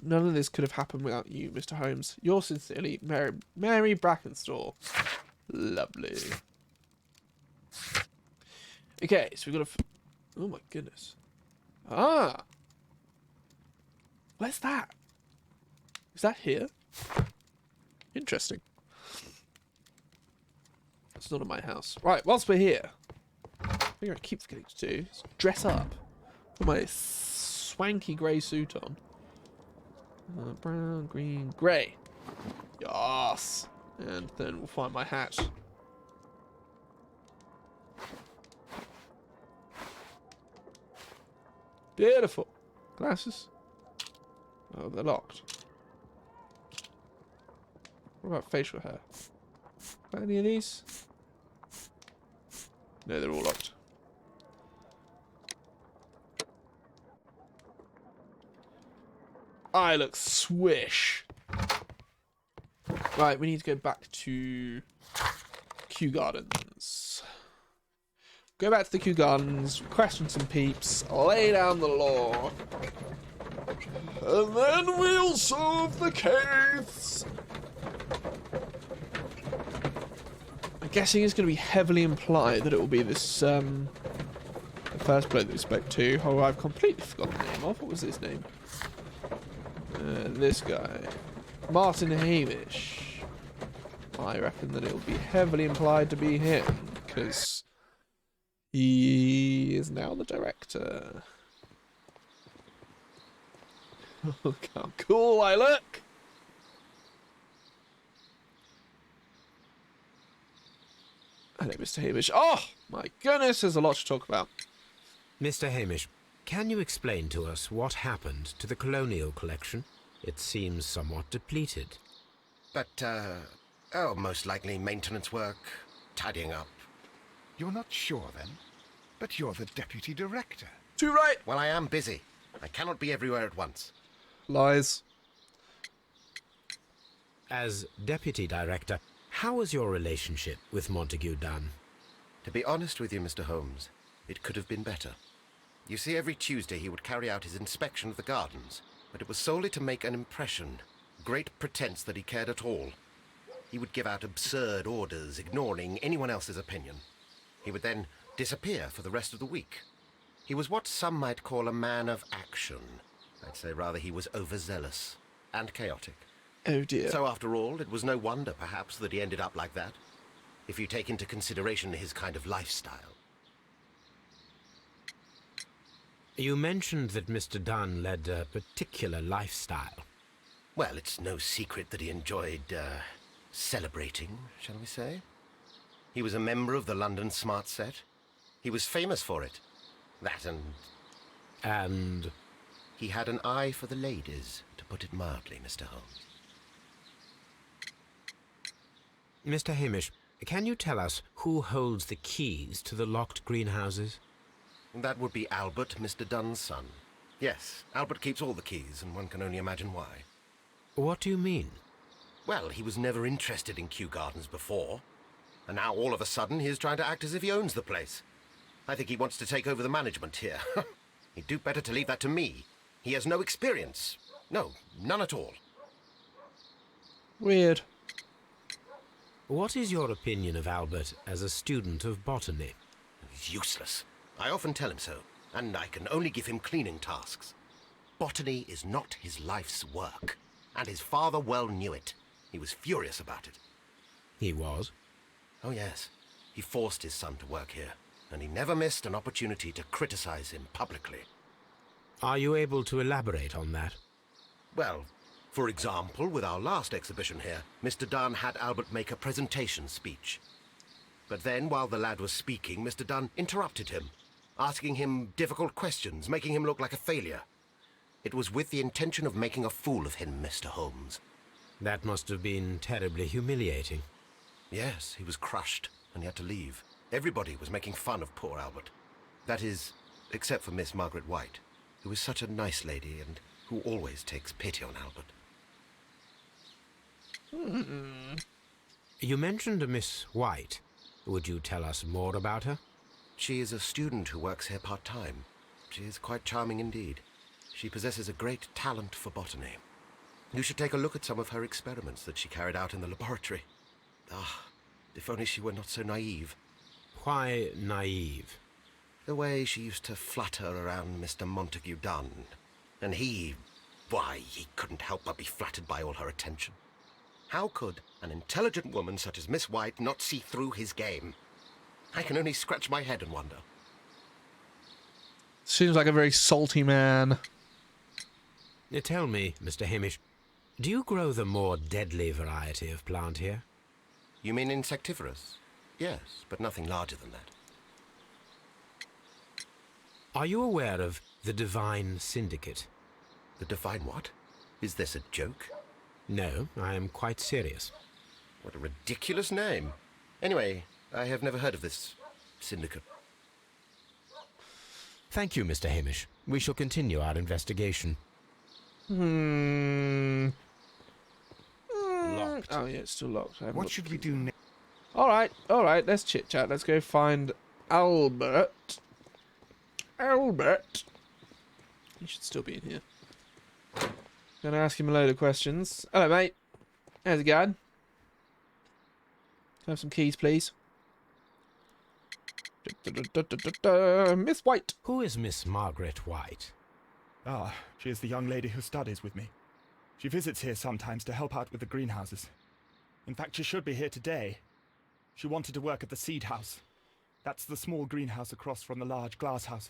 None of this could have happened without you, Mr. Holmes. Yours sincerely, Mary Brackenstall. Lovely. Okay, so we've got oh my goodness. Ah! Where's that? Is that here? Interesting. It's not in my house. Right, whilst we're here, I think I keep forgetting to do is dress up. Put my swanky grey suit on. Brown, green, grey. Yes! And then we'll find my hat. Beautiful. Glasses. Oh, they're locked. What about facial hair? Got any of these? No, they're all locked. I look swish. Right, we need to go back to Kew Gardens. Go back to the Kew Gardens, question some peeps, lay down the law, and then we'll solve the case. I'm guessing it's going to be heavily implied that it will be this, the first bloke that we spoke to, who I've completely forgotten the name of. What was his name? This guy. Martin Hamish. I reckon that it will be heavily implied to be him, because he is now the director. Look how cool I look! Hello, Mr. Hamish. Oh, my goodness, there's a lot to talk about. Mr. Hamish, can you explain to us what happened to the colonial collection? It seems somewhat depleted. But, most likely maintenance work, tidying up. You're not sure, then? But you're the deputy director. Too right! Well, I am busy. I cannot be everywhere at once. Lies. As deputy director, how was your relationship with Montague Dunn? To be honest with you, Mr. Holmes, it could have been better. You see, every Tuesday he would carry out his inspection of the gardens, but it was solely to make an impression. Great pretense that he cared at all. He would give out absurd orders, ignoring anyone else's opinion. He would then disappear for the rest of the week. He was what some might call a man of action. I'd say rather he was overzealous and chaotic. Oh dear. So after all, it was no wonder, perhaps, that he ended up like that, if you take into consideration his kind of lifestyle. You mentioned that Mr. Dunn led a particular lifestyle. Well, it's no secret that he enjoyed, celebrating, shall we say? He was a member of the London Smart Set. He was famous for it. That And he had an eye for the ladies, to put it mildly, Mr. Holmes. Mr. Hamish, can you tell us who holds the keys to the locked greenhouses? That would be Albert, Mr. Dunn's son. Yes, Albert keeps all the keys, and one can only imagine why. What do you mean? Well, he was never interested in Kew Gardens before, and now all of a sudden he is trying to act as if he owns the place. I think he wants to take over the management here. He'd do better to leave that to me. He has no experience. No, none at all. Weird. What is your opinion of Albert as a student of botany? He's useless. I often tell him so, and I can only give him cleaning tasks. Botany is not his life's work, and his father well knew it. He was furious about it. He was? Oh, yes. He forced his son to work here, and he never missed an opportunity to criticize him publicly. Are you able to elaborate on that? Well, for example, with our last exhibition here, Mr. Dunn had Albert make a presentation speech. But then, while the lad was speaking, Mr. Dunn interrupted him, asking him difficult questions, making him look like a failure. It was with the intention of making a fool of him, Mr. Holmes. That must have been terribly humiliating. Yes, he was crushed, and he had to leave. Everybody was making fun of poor Albert. That is, except for Miss Margaret White, who is such a nice lady and who always takes pity on Albert. You mentioned a Miss White. Would you tell us more about her? She is a student who works here part-time. She is quite charming indeed. She possesses a great talent for botany. You should take a look at some of her experiments that she carried out in the laboratory. Ah, if only she were not so naive. Why naive? The way she used to flutter around Mr. Montague Dunn. And he couldn't help but be flattered by all her attention. How could an intelligent woman such as Miss White not see through his game? I can only scratch my head and wonder. Seems like a very salty man. Tell me, Mr. Hamish, do you grow the more deadly variety of plant here? You mean insectivorous? Yes, but nothing larger than that. Are you aware of the Divine Syndicate? The Divine what? Is this a joke? No, I am quite serious. What a ridiculous name. Anyway, I have never heard of this syndicate. Thank you, Mr. Hamish. We shall continue our investigation. Locked. Locked. Oh yeah, it's still locked. What should we do next? All right. Let's chit chat. Let's go find Albert. Albert. He should still be in here. Gonna ask him a load of questions. Hello, mate. How's it going? Can I have some keys, please? Miss White. Who is Miss Margaret White? Ah, she is the young lady who studies with me. She visits here sometimes to help out with the greenhouses. In fact, she should be here today. She wanted to work at the seed house. That's the small greenhouse across from the large glass house.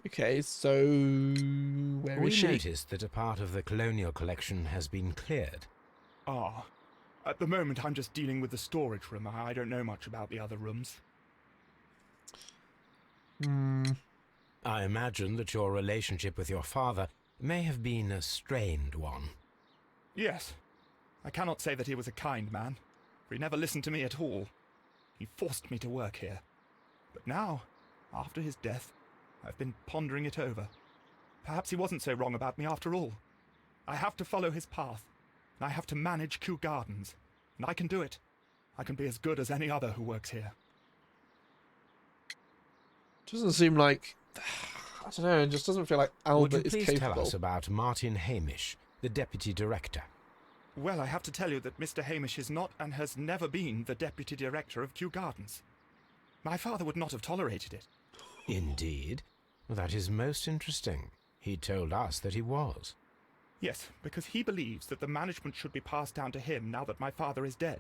Okay, so where is she? We noticed that a part of the colonial collection has been cleared. Ah, at the moment I'm just dealing with the storage room. I don't know much about the other rooms. I imagine that your relationship with your father may have been a strained one. Yes. I cannot say that he was a kind man, for he never listened to me at all. He forced me to work here. But now, after his death, I've been pondering it over. Perhaps he wasn't so wrong about me after all. I have to follow his path, and I have to manage Kew Gardens, and I can do it. I can be as good as any other who works here. Doesn't seem like... I don't know, it just doesn't feel like Would you Albert is please capable. tell us about Martin Hamish, the deputy director? Well, I have to tell you that Mr. Hamish is not and has never been the deputy director of Kew Gardens. My father would not have tolerated it. Indeed. That is most interesting. He told us that he was. Yes, because he believes that the management should be passed down to him now that my father is dead.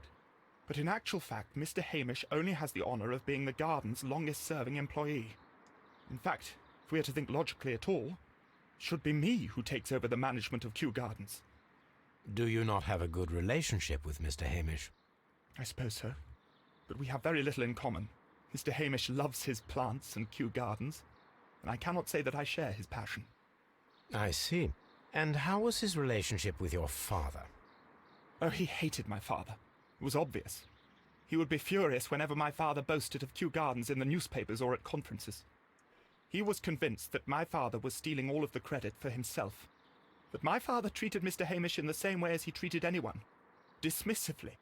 But in actual fact, Mr. Hamish only has the honour of being the garden's longest-serving employee. In fact, if we are to think logically at all, it should be me who takes over the management of Kew Gardens. Do you not have a good relationship with Mr. Hamish? I suppose so. But we have very little in common. Mr. Hamish loves his plants and Kew Gardens, and I cannot say that I share his passion. I see. And how was his relationship with your father? Oh, he hated my father. It was obvious. He would be furious whenever my father boasted of Kew Gardens in the newspapers or at conferences. He was convinced that my father was stealing all of the credit for himself. But my father treated Mr. Hamish in the same way as he treated anyone. Dismissively.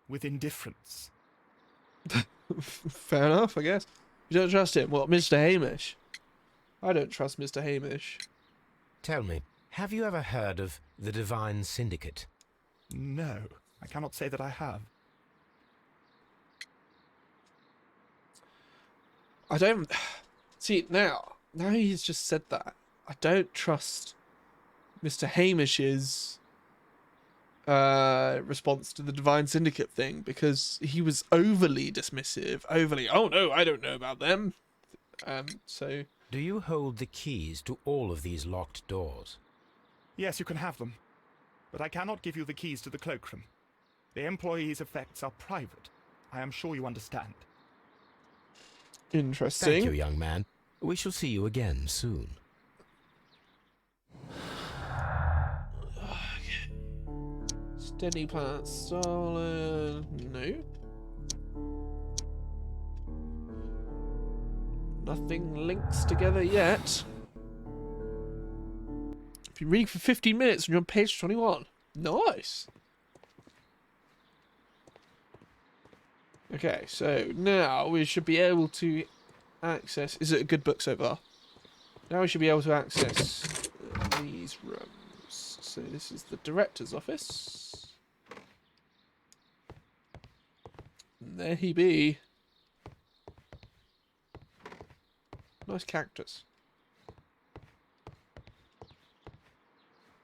With indifference. Fair enough, I guess. You don't trust him? What, Mr. Hamish? I don't trust Mr. Hamish. Tell me, have you ever heard of the Divine Syndicate? No, I cannot say that I have. I don't... See, now he's just said that, I don't trust Mr. Hamish's response to the Divine Syndicate thing, because he was overly dismissive, oh no, I don't know about them. So... Do you hold the keys to all of these locked doors? Yes, you can have them. But I cannot give you the keys to the cloakroom. The employees' effects are private. I am sure you understand. Interesting. Thank you, young man. We shall see you again soon. Steady plant stolen. No. Nothing links together yet. If you read for 15 minutes and you're on page 21. Nice. Okay, so now we should be able to access... Is it a good book so far? Now we should be able to access these rooms. So this is the director's office. And there he be. Nice cactus.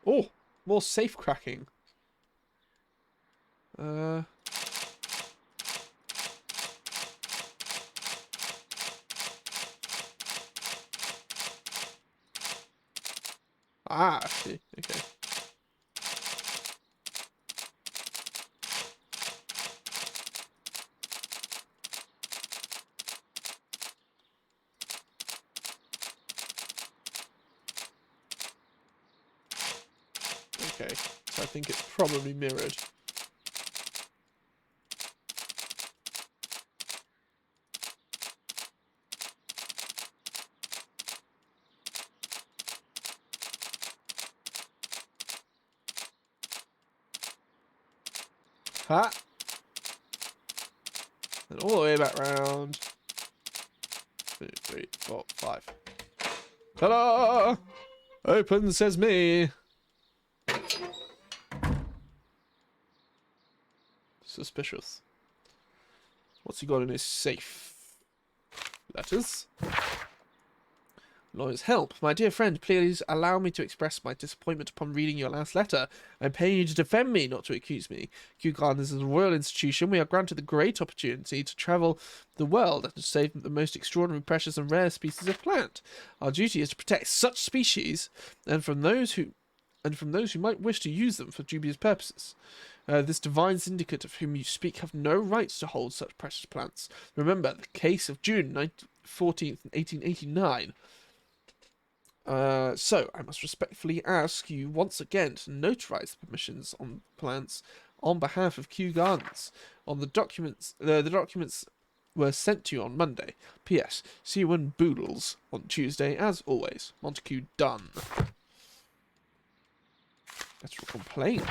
Oh, more safe cracking. I see. Okay. Okay, so I think it's probably mirrored. Ha! And all the way back round. 2, 3, 4, 5. Ta-da! Open sesame! Suspicious. What's he got in his safe? Letters. Lawyer's help. My dear friend, please allow me to express my disappointment upon reading your last letter. I'm paying you to defend me, not to accuse me. Kew Gardens is a royal institution. We are granted the great opportunity to travel the world and to save the most extraordinary, precious and rare species of plant. Our duty is to protect such species and from those who might wish to use them for dubious purposes. This divine syndicate of whom you speak have no rights to hold such precious plants. Remember the case of June 14th, 1889. So, I must respectfully ask you once again to notarize the permissions on plants on behalf of Kew Gardens. On the documents were sent to you on Monday. P.S. See you in Boodles on Tuesday, as always. Montague done. That's a complaint.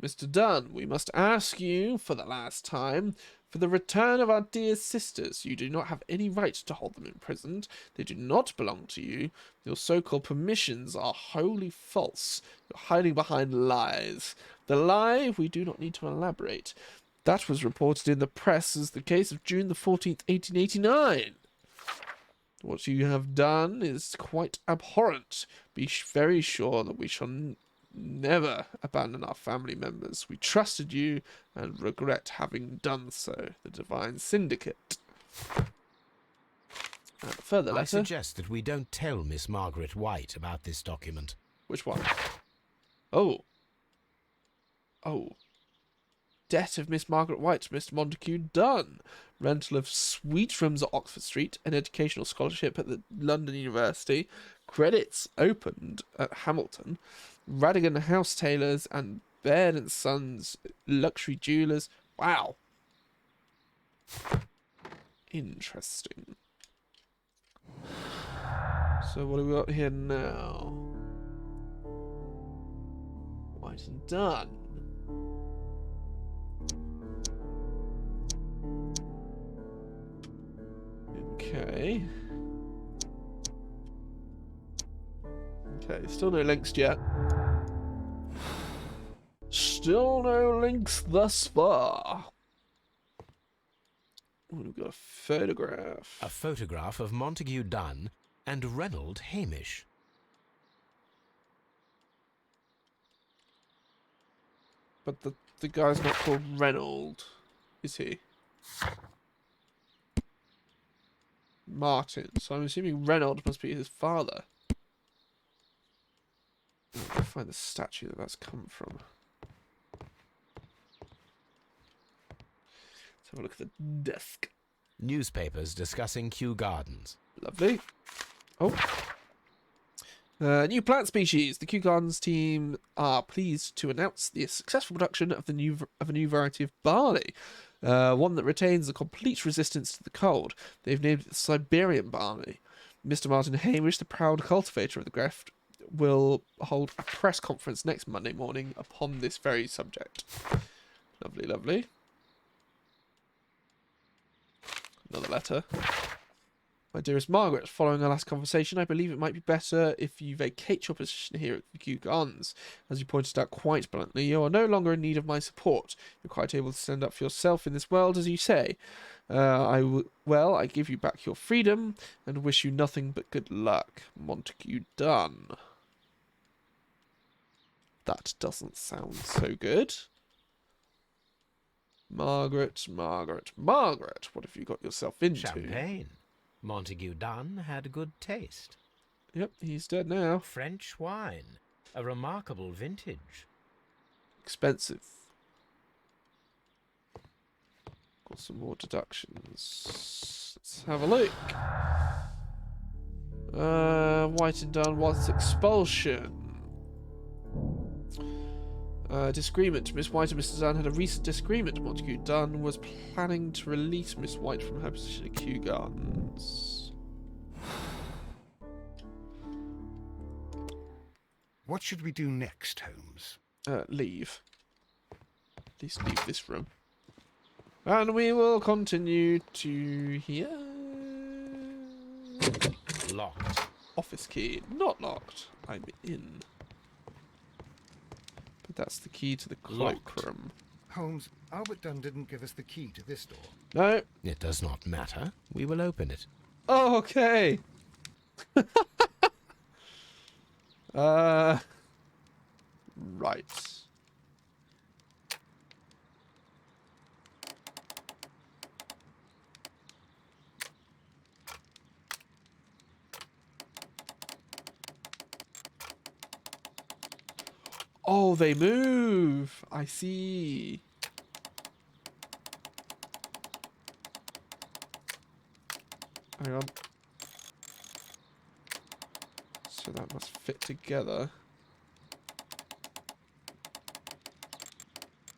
Mr. Dunn, we must ask you, for the last time, for the return of our dear sisters. You do not have any right to hold them imprisoned. They do not belong to you. Your so-called permissions are wholly false. You're hiding behind lies. The lie, we do not need to elaborate. That was reported in the press as the case of June the 14th, 1889. What you have done is quite abhorrent. Be very sure that we shall never abandon our family members. We trusted you and regret having done so. The Divine Syndicate. And a further letter. I suggest that we don't tell Miss Margaret White about this document. Which one? Oh. Debt of Miss Margaret White to Mr. Montague Dunn. Rental of suite rooms at Oxford Street. An educational scholarship at the London University. Credits opened at Hamilton. Radigan House Tailors and Baird and Sons Luxury Jewelers. Wow. Interesting. So what have we got here now? White and Dunn. Okay. Okay, still no links yet. Still no links thus far. We've got a photograph. A photograph of Montague Dunn and Reynold Hamish. But the guy's not called Reynold, is he? Martin. So I'm assuming Reynold must be his father. I'll find the statue that's come from. Let's have a look at the desk. Newspapers discussing Kew Gardens. Lovely. Oh. New plant species. The Kew Gardens team are pleased to announce the successful production of a new variety of barley. One that retains a complete resistance to the cold. They've named it Siberian barley. Mr. Martin Hamish, the proud cultivator of the graft, will hold a press conference next Monday morning upon this very subject. Lovely, lovely. Another letter. My dearest Margaret, following our last conversation, I believe it might be better if you vacate your position here at the Kew Gardens. As you pointed out quite bluntly, you are no longer in need of my support. You're quite able to stand up for yourself in this world, as you say. I give you back your freedom and wish you nothing but good luck. Montague Dunn. That doesn't sound so good. Margaret, Margaret, Margaret, what have you got yourself into? Champagne. Montague Dunn had good taste. Yep, he's dead now. French wine. A remarkable vintage. Expensive. Got some more deductions. Let's have a look. White and Dunn wants expulsion. Disagreement. Miss White and Mr. Dunn had a recent disagreement. Montague Dunn was planning to release Miss White from her position at Kew Gardens. What should we do next, Holmes? Leave. At least leave this room. And we will continue to here. Locked. Office key. Not locked. I'm in. But that's the key to the cloakroom. Holmes, Albert Dunn didn't give us the key to this door. No. It does not matter. We will open it. Oh, okay. Right. Oh, they move. I see. Hang on. So that must fit together.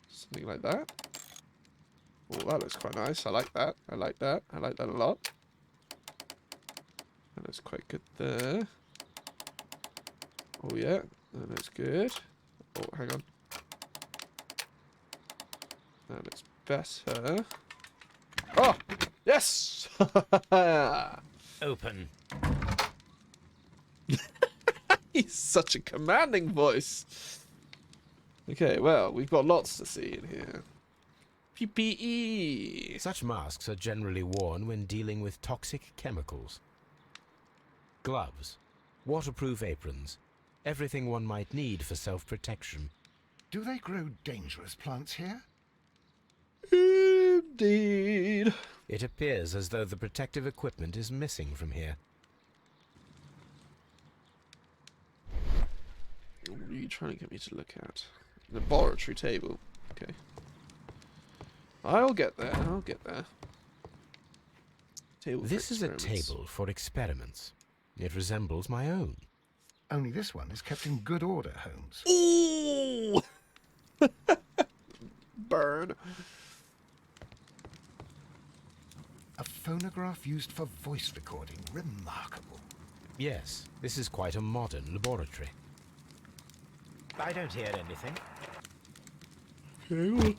Something like that. Oh, that looks quite nice. I like that. I like that. I like that a lot. That looks quite good there. Oh, yeah. That looks good. Oh, hang on. That looks better. Oh! Yes! Open. He's such a commanding voice. Okay, well, we've got lots to see in here. PPE. Such masks are generally worn when dealing with toxic chemicals. Gloves, waterproof aprons, everything one might need for self-protection. Do they grow dangerous plants here? Indeed. It appears as though the protective equipment is missing from here. What are you trying to get me to look at? Laboratory table. Okay. I'll get there. I'll get there. Table. This is a table for experiments. It resembles my own. Only this one is kept in good order, Holmes. Ooh! Burn. A phonograph used for voice recording. Remarkable. Yes, this is quite a modern laboratory. I don't hear anything. Okay, well,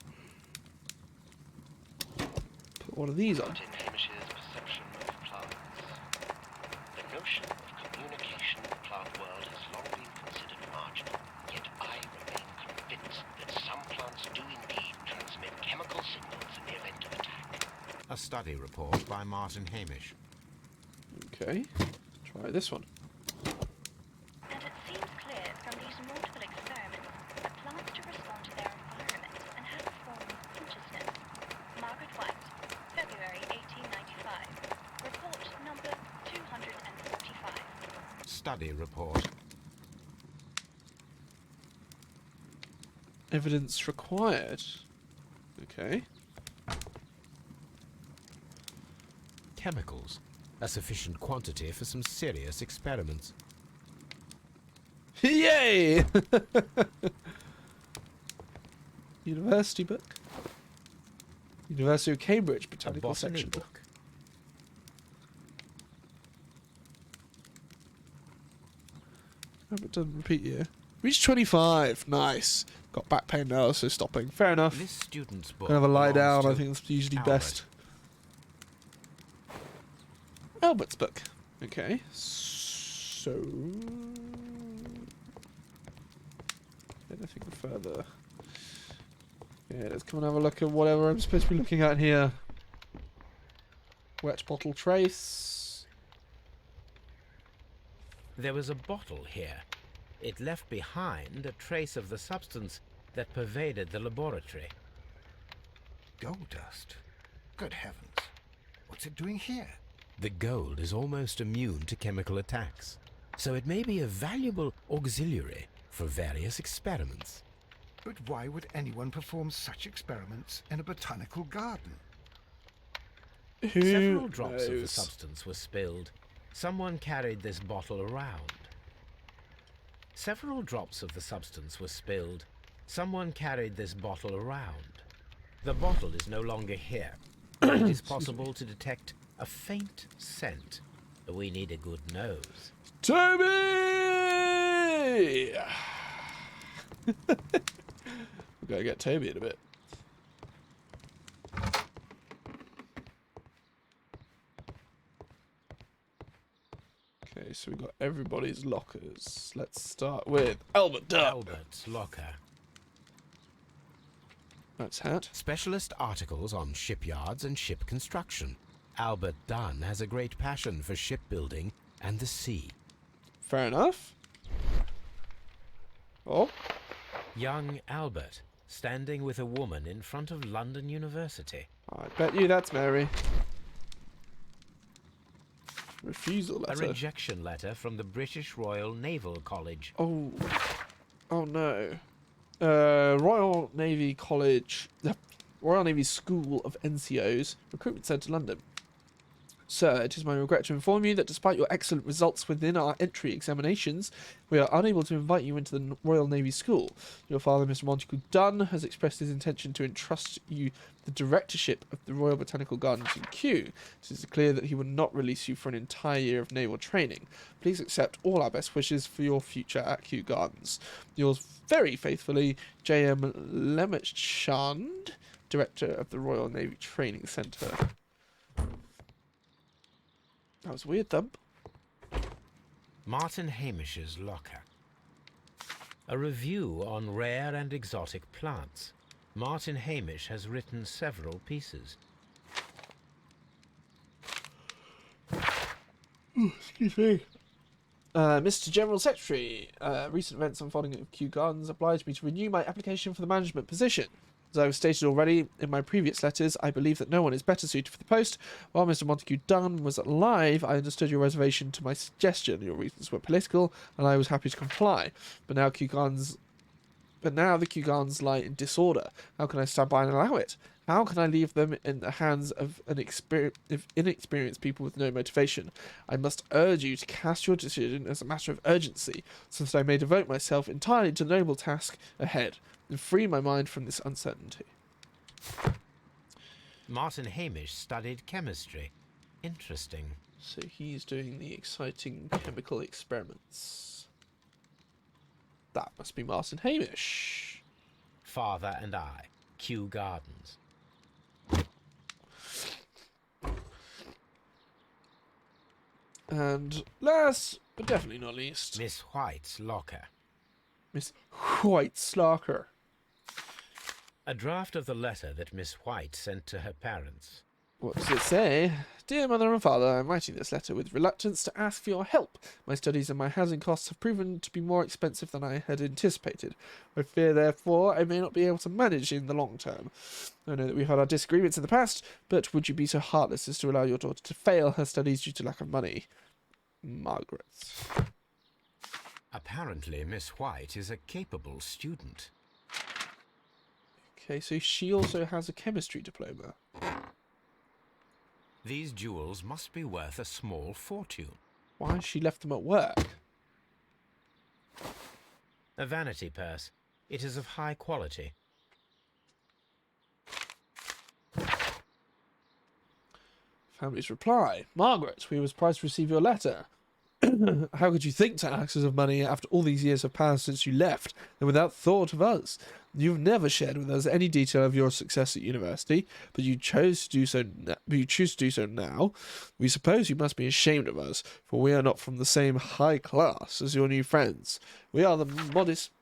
put one of these on. In Hamish's perception of plants. The notion of communication in the plant world has long been considered marginal, yet I remain convinced that some plants do indeed transmit chemical signals in the event of attack. A study report by Martin Hamish. Okay, try this one. And it seems clear from these multiple experiments that plants do respond to their environment and have a form of consciousness. Margaret White, February 1895. Report number 245. Study report. Evidence required. Okay. Chemicals. A sufficient quantity for some serious experiments. Yay! University book. University of Cambridge A botanical botany section. book. Oh, but doesn't repeat here. Reach 25. Nice. Got back pain now, so stopping. Fair enough. This student's book. Gonna have a lie belongs down. I to think that's usually Albert. best. Albert's book. Okay. So. Anything further? Yeah, let's come and have a look at whatever I'm supposed to be looking at here. Wet bottle trace. There was a bottle here. It left behind a trace of the substance that pervaded the laboratory. Gold dust. Good heavens. What's it doing here? The gold is almost immune to chemical attacks, so it may be a valuable auxiliary for various experiments. But why would anyone perform such experiments in a botanical garden? Several drops of the knows? substance were spilled. Someone carried this bottle around. Several drops of the substance were spilled. Someone carried this bottle around. The bottle is no longer here. It is possible to detect a faint scent. We need a good nose. Toby! We're gonna get Toby in a bit. Okay, so we've got everybody's lockers. Let's start with Albert Dunn. Albert's locker. That's hat. Specialist articles on shipyards and ship construction. Albert Dunn has a great passion for shipbuilding and the sea. Fair enough. Oh, Young Albert, standing with a woman in front of London University. I bet you that's Mary. Refusal A letter. rejection letter from the British Royal Naval College. Oh. Oh no. Royal Navy College. Royal Navy School of NCOs. Recruitment Centre, London. Sir, it is my regret to inform you that despite your excellent results within our entry examinations, we are unable to invite you into the Royal Navy School. Your father, Mr. Montague Dunn, has expressed his intention to entrust you the directorship of the Royal Botanical Gardens in Kew. It is clear that he will not release you for an entire year of naval training. Please accept all our best wishes for your future at Kew Gardens. Yours very faithfully, J.M. Lemchand, Director of the Royal Navy Training Centre. That was weird, Thump. Martin Hamish's locker. A review on rare and exotic plants. Martin Hamish has written several pieces. Excuse me. Mr. General Secretary, recent events unfolding at Kew Gardens obliged me to renew my application for the management position. As I have stated already in my previous letters, I believe that no one is better suited for the post. While Mr. Montague Dunn was alive, I understood your reservation to my suggestion. Your reasons were political, and I was happy to comply. But now the Kew Gardens lie in disorder. How can I stand by and allow it? How can I leave them in the hands of inexperienced people with no motivation? I must urge you to cast your decision as a matter of urgency, so that I may devote myself entirely to the noble task ahead, and free my mind from this uncertainty. Martin Hamish studied chemistry. Interesting. So he's doing the exciting chemical experiments. That must be Martin Hamish. Father and I. Kew Gardens. And last, but definitely not least, Miss White's locker. Miss White's locker. A draft of the letter that Miss White sent to her parents. What does it say? Dear Mother and Father, I am writing this letter with reluctance to ask for your help. My studies and my housing costs have proven to be more expensive than I had anticipated. I fear, therefore, I may not be able to manage in the long term. I know that we've had our disagreements in the past, but would you be so heartless as to allow your daughter to fail her studies due to lack of money? Margaret. Apparently, Miss White is a capable student. Okay, so she also has a chemistry diploma. These jewels must be worth a small fortune. Why has she left them at work? A vanity purse. It is of high quality. Family's reply. Margaret, we were surprised to receive your letter. How could you think to ask us of money after all these years have passed since you left, and without thought of us? You've never shared with us any detail of your success at university, but you chose to do so. You choose to do so now. We suppose you must be ashamed of us, for we are not from the same high class as your new friends. We are modest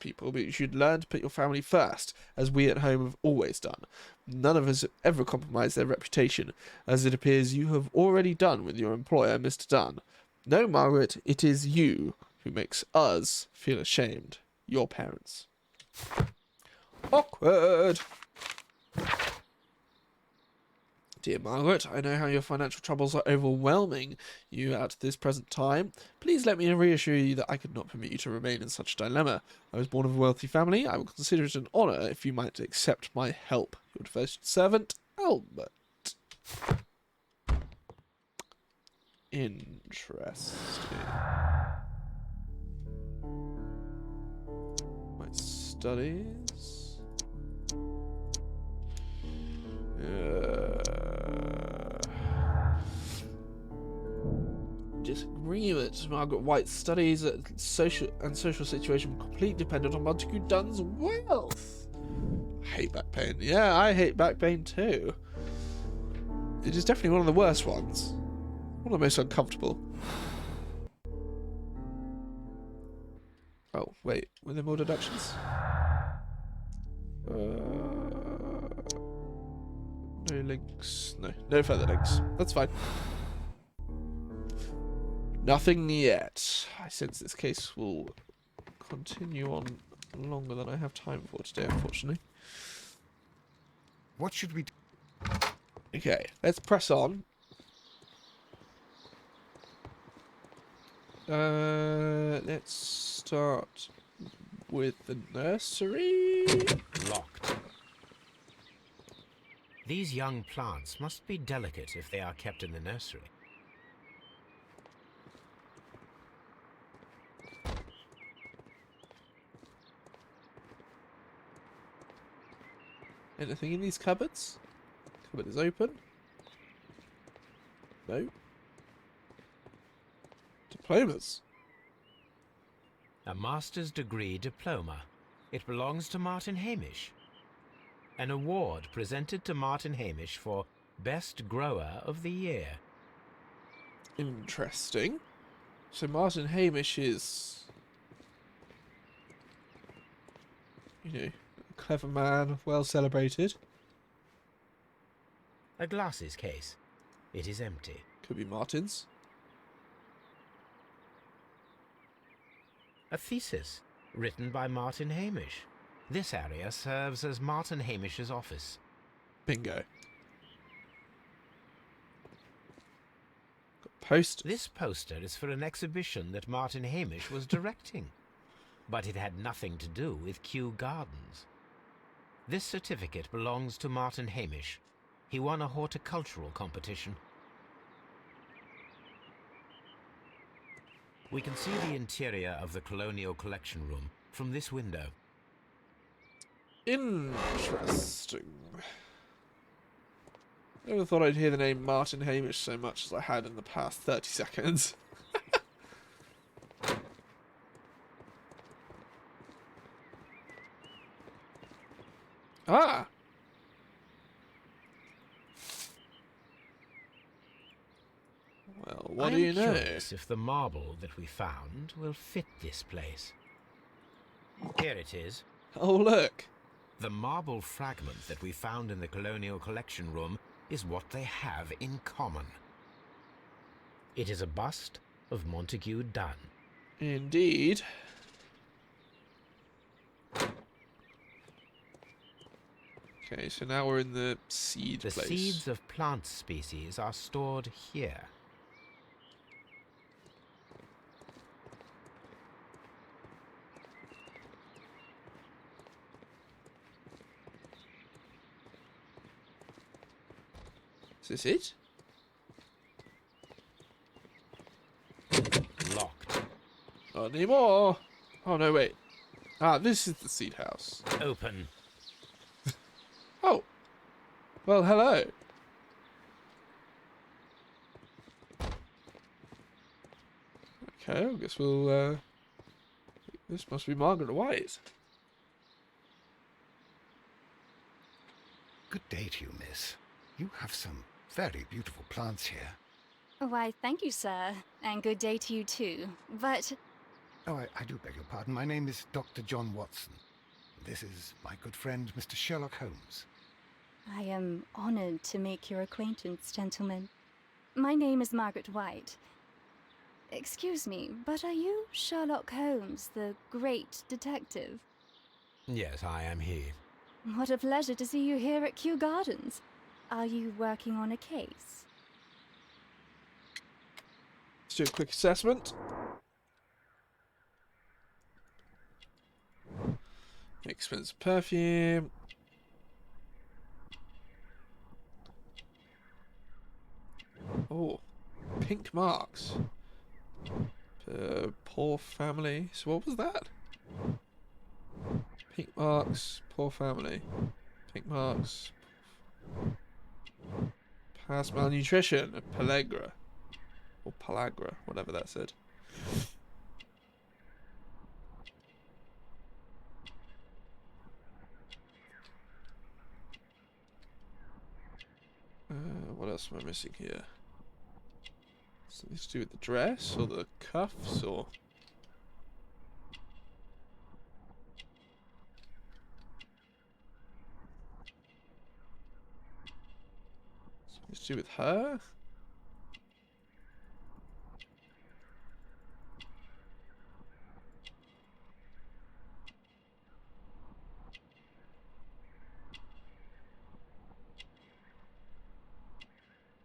people, but you should learn to put your family first, as we at home have always done. None of us have ever compromised their reputation, as it appears you have already done with your employer, Mr. Dunn. No, Margaret, it is you who makes us feel ashamed. Your parents. Awkward. Dear Margaret, I know how your financial troubles are overwhelming you at this present time. Please let me reassure you that I could not permit you to remain in such a dilemma. I was born of a wealthy family. I would consider it an honour if you might accept my help. Your devoted servant, Albert. Interesting. My studies. Disagreement. Margaret White's studies social situation were completely dependent on Montague Dunn's wealth. I hate back pain. Yeah, I hate back pain too. It is definitely one of the worst ones. One of the most uncomfortable. Oh, wait. Were there more deductions? No links. No further links. That's fine. Nothing yet. I sense this case will continue on longer than I have time for today, unfortunately. What should we do? Okay, let's press on. Let's start with the nursery. Locked. These young plants must be delicate if they are kept in the nursery. Anything in these cupboards? Cupboard is open. No. Diplomas. A master's degree diploma. It belongs to Martin Hamish. An award presented to Martin Hamish for Best Grower of the Year. Interesting. So Martin Hamish is, you know, a clever man, well celebrated. A glasses case. It is empty. Could be Martin's. A thesis written by Martin Hamish. This area serves as Martin Hamish's office. Bingo. Got posters. This poster is for an exhibition that Martin Hamish was directing, but it had nothing to do with Kew Gardens. This certificate belongs to Martin Hamish. He won a horticultural competition. We can see the interior of the Colonial Collection Room from this window. Interesting. Never thought I'd hear the name Martin Hamish so much as I had in the past 30 seconds. Ah! Well, what do you know? I'm curious if the marble that we found will fit this place. Here it is. Oh, look. The marble fragment that we found in the Colonial Collection Room is what they have in common. It is a bust of Montague Dunn. Indeed. Okay, so now we're in the seed The place. seeds of plant species are stored here. Is this it? Locked. Not anymore. Oh, no, wait. Ah, this is the seed house. Open. Oh. Well, hello. Okay, I guess we'll, this must be Margaret White. Good day to you, miss. You have some very beautiful plants here. Why, thank you, sir. And good day to you, too. But Oh, I do beg your pardon. My name is Dr. John Watson. This is my good friend, Mr. Sherlock Holmes. I am honored to make your acquaintance, gentlemen. My name is Margaret White. Excuse me, but are you Sherlock Holmes, the great detective? Yes, I am he. What a pleasure to see you here at Kew Gardens. Are you working on a case? Let's do a quick assessment. Expensive perfume. Oh, pink marks. Poor family. So what was that? Pink marks, poor family. Pink marks. Past malnutrition. Pellagra. Or Pellagra, whatever that said. What else am I missing here? Something to do with the dress or the cuffs or... Something to do with her?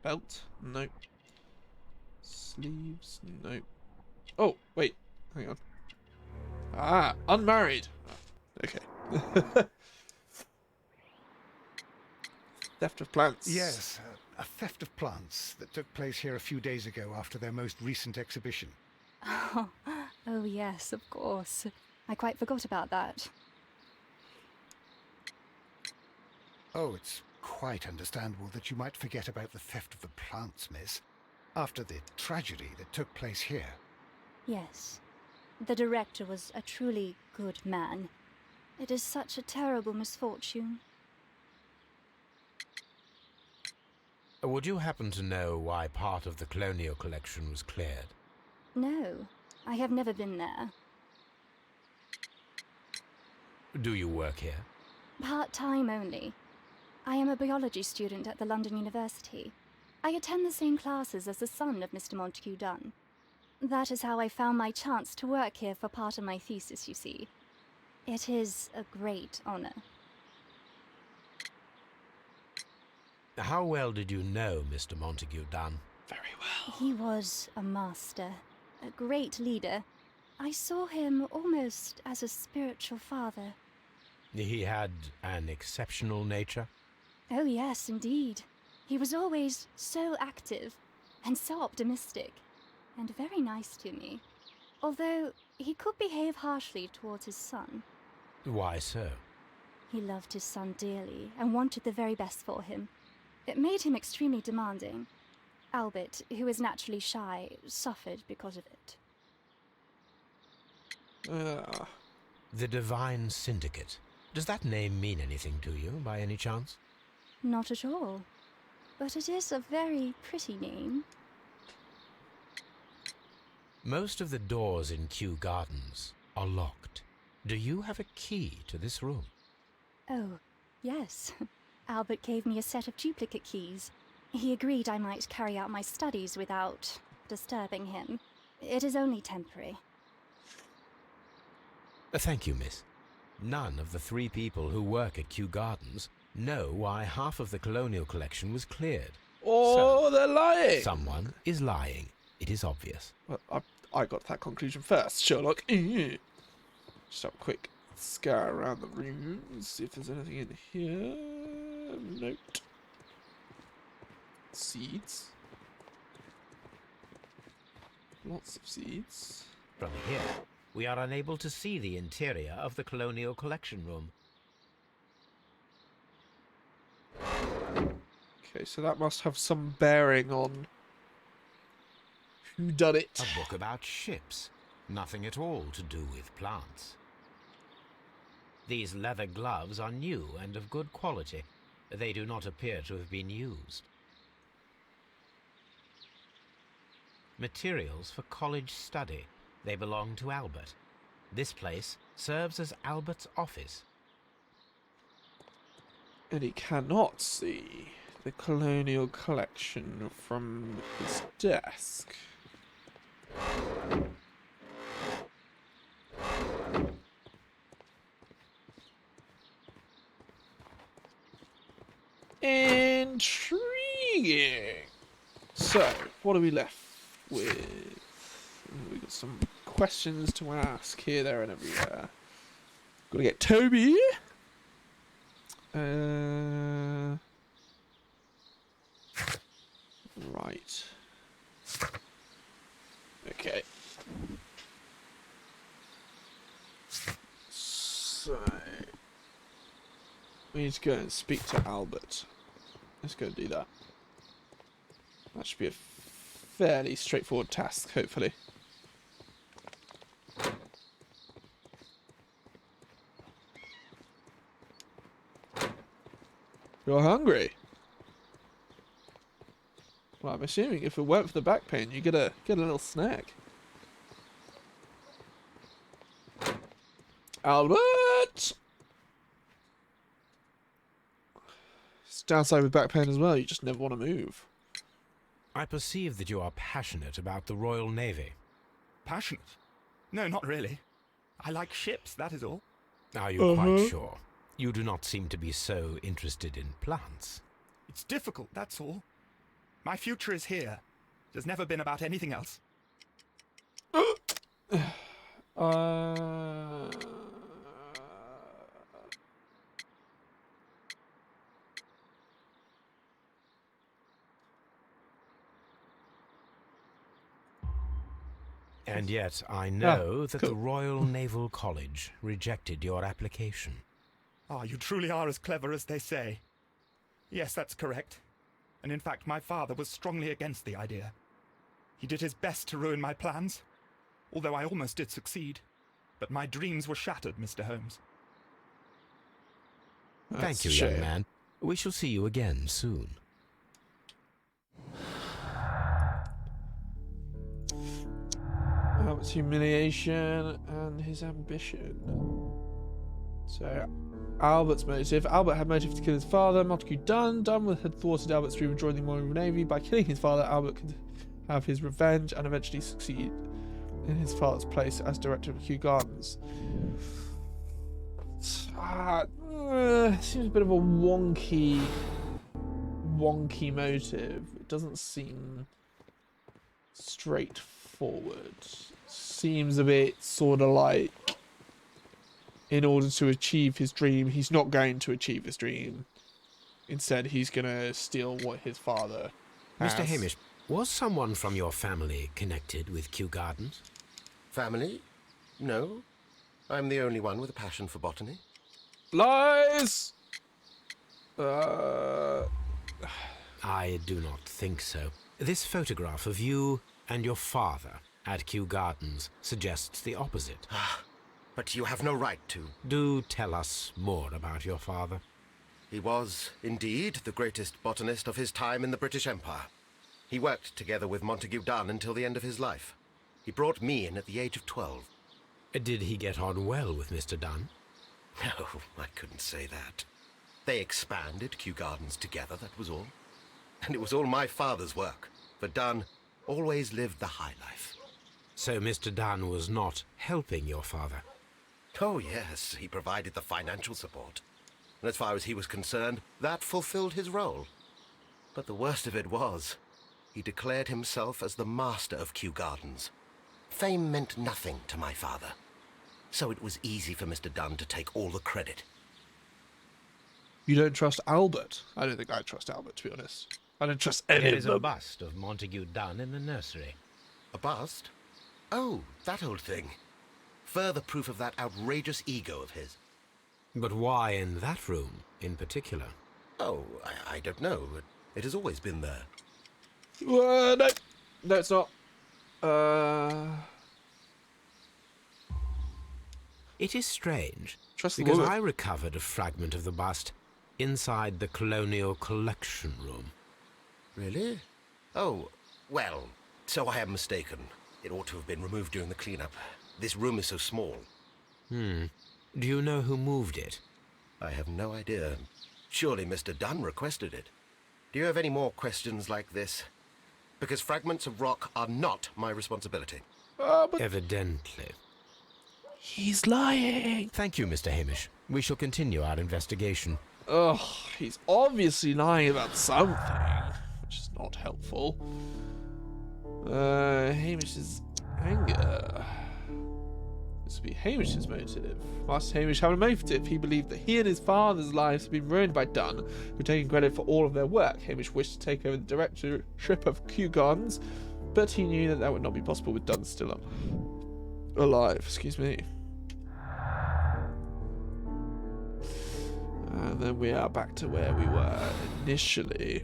Belt? Nope. Sleeves? Nope. Oh, wait. Hang on. Ah, unmarried. Okay. Theft of plants. Yes, a theft of plants that took place here a few days ago after their most recent exhibition. Oh, yes, of course. I quite forgot about that. Oh, it's quite understandable that you might forget about the theft of the plants, miss, after the tragedy that took place here. Yes. The director was a truly good man. It is such a terrible misfortune. Would you happen to know why part of the colonial collection was cleared? No, I have never been there. Do you work here? Part-time only. I am a biology student at the London University. I attend the same classes as the son of Mr. Montague Dunn. That is how I found my chance to work here for part of my thesis, you see. It is a great honor. How well did you know Mr. Montague Dunn? Very well. He was a master, a great leader. I saw him almost as a spiritual father. He had an exceptional nature? Oh yes, indeed. He was always so active and so optimistic, and very nice to me. Although he could behave harshly towards his son. Why so? He loved his son dearly and wanted the very best for him. It made him extremely demanding. Albert, who is naturally shy, suffered because of it. The Divine Syndicate. Does that name mean anything to you, by any chance? Not at all. But it is a very pretty name. Most of the doors in Kew Gardens are locked. Do you have a key to this room? Oh, yes. Albert gave me a set of duplicate keys. He agreed I might carry out my studies without disturbing him. It is only temporary. Thank you, miss. None of the 3 people who work at Kew Gardens know why half of the colonial collection was cleared. Oh, they're lying! Someone is lying. It is obvious. Well, I got that conclusion first, Sherlock. Just have a quick scour around the room, see if there's anything in here. Note. Seeds. Lots of seeds. From here, we are unable to see the interior of the colonial collection room. Okay, so that must have some bearing on who done it. A book about ships. Nothing at all to do with plants. These leather gloves are new and of good quality. They do not appear to have been used. Materials for college study. They belong to Albert. This place serves as Albert's office. And he cannot see the colonial collection from his desk. Intriguing. So, what are we left with? We've got some questions to ask here, there, and everywhere. Gotta get Toby. Right. Okay. So we need to go and speak to Albert. Let's go do that. That should be a fairly straightforward task, hopefully. You're hungry? Well, I'm assuming if it weren't for the back pain, you get a little snack. Albert! It's downside with back pain as well, you just never want to move. I perceive that you are passionate about the Royal Navy. Passionate? No, not really. I like ships, that is all. Are you quite sure? You do not seem to be so interested in plants. It's difficult, that's all. My future is here. It has never been about anything else. And yet I know that the Royal Naval College rejected your application. Ah, you truly are as clever as they say. Yes, that's correct. And in fact, my father was strongly against the idea. He did his best to ruin my plans, although I almost did succeed. But my dreams were shattered, Mr. Holmes. Thank you, young man. We shall see you again soon. Albert's humiliation and his ambition. So, Albert's motive. Albert had motive to kill his father, Montague Dunn. Dunn had thwarted Albert's dream of joining the Royal Navy. By killing his father, Albert could have his revenge and eventually succeed in his father's place as director of Kew Gardens. Seems a bit of a wonky motive. It doesn't seem straightforward. Seems a bit sort of like, in order to achieve his dream, he's not going to achieve his dream. Instead, he's going to steal what his father has. Mr. Hamish, was someone from your family connected with Kew Gardens? Family? No. I'm the only one with a passion for botany. Lies! I do not think so. This photograph of you and your father at Kew Gardens suggests the opposite. But you have no right to. Do tell us more about your father. He was, indeed, the greatest botanist of his time in the British Empire. He worked together with Montague Dunn until the end of his life. He brought me in at the age of 12. Did he get on well with Mr. Dunn? No, I couldn't say that. They expanded Kew Gardens together, that was all. And it was all my father's work. For Dunn always lived the high life. So Mr. Dunn was not helping your father? Oh, yes, he provided the financial support. And as far as he was concerned, that fulfilled his role. But the worst of it was, he declared himself as the master of Kew Gardens. Fame meant nothing to my father. So it was easy for Mr. Dunn to take all the credit. You don't trust Albert? I don't think I trust Albert, to be honest. I don't trust any There of is them. a bust of Montague Dunn in the nursery. A bust? Oh, that old thing. Further proof of that outrageous ego of his. But why in that room in particular? Oh, I don't know. It has always been there. No, it's not. It is strange, Trust the because woman. I recovered a fragment of the bust inside the Colonial Collection Room. Really? Oh, well, so I am mistaken. It ought to have been removed during the cleanup. This room is so small. Do you know who moved it? I have no idea. Surely Mr. Dunn requested it. Do you have any more questions like this? Because fragments of rock are not my responsibility. But Evidently. he's lying. Thank you, Mr. Hamish. We shall continue our investigation. Ugh, he's obviously lying about something, which is not helpful. Hamish's anger. This would be Hamish's motive. Must Hamish have a motive? He believed that he and his father's lives had been ruined by Dunn, who had taken credit for all of their work. Hamish wished to take over the directorship of Kew Gardens, but he knew that that would not be possible with Dunn still alive. Excuse me. And then we are back to where we were initially.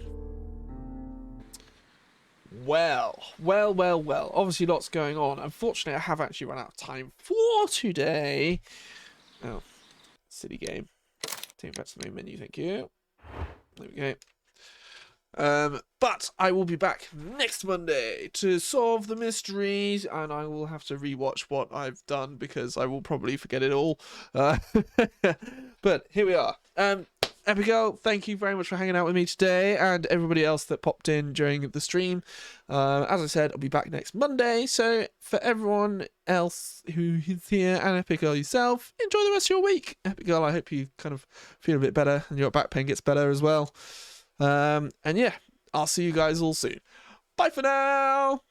Well. Obviously lots going on. Unfortunately, I have actually run out of time for today. Oh, silly game. Take back to the main menu, thank you. There we go. But I will be back next Monday to solve the mysteries, and I will have to rewatch what I've done because I will probably forget it all. But here we are. Abigail, thank you very much for hanging out with me today, and everybody else that popped in during the stream. As I said, I'll be back next Monday, so for everyone else who is here, and Abigail yourself, enjoy the rest of your week. Abigail, I hope you kind of feel a bit better and your back pain gets better as well. And yeah, I'll see you guys all soon. Bye for now!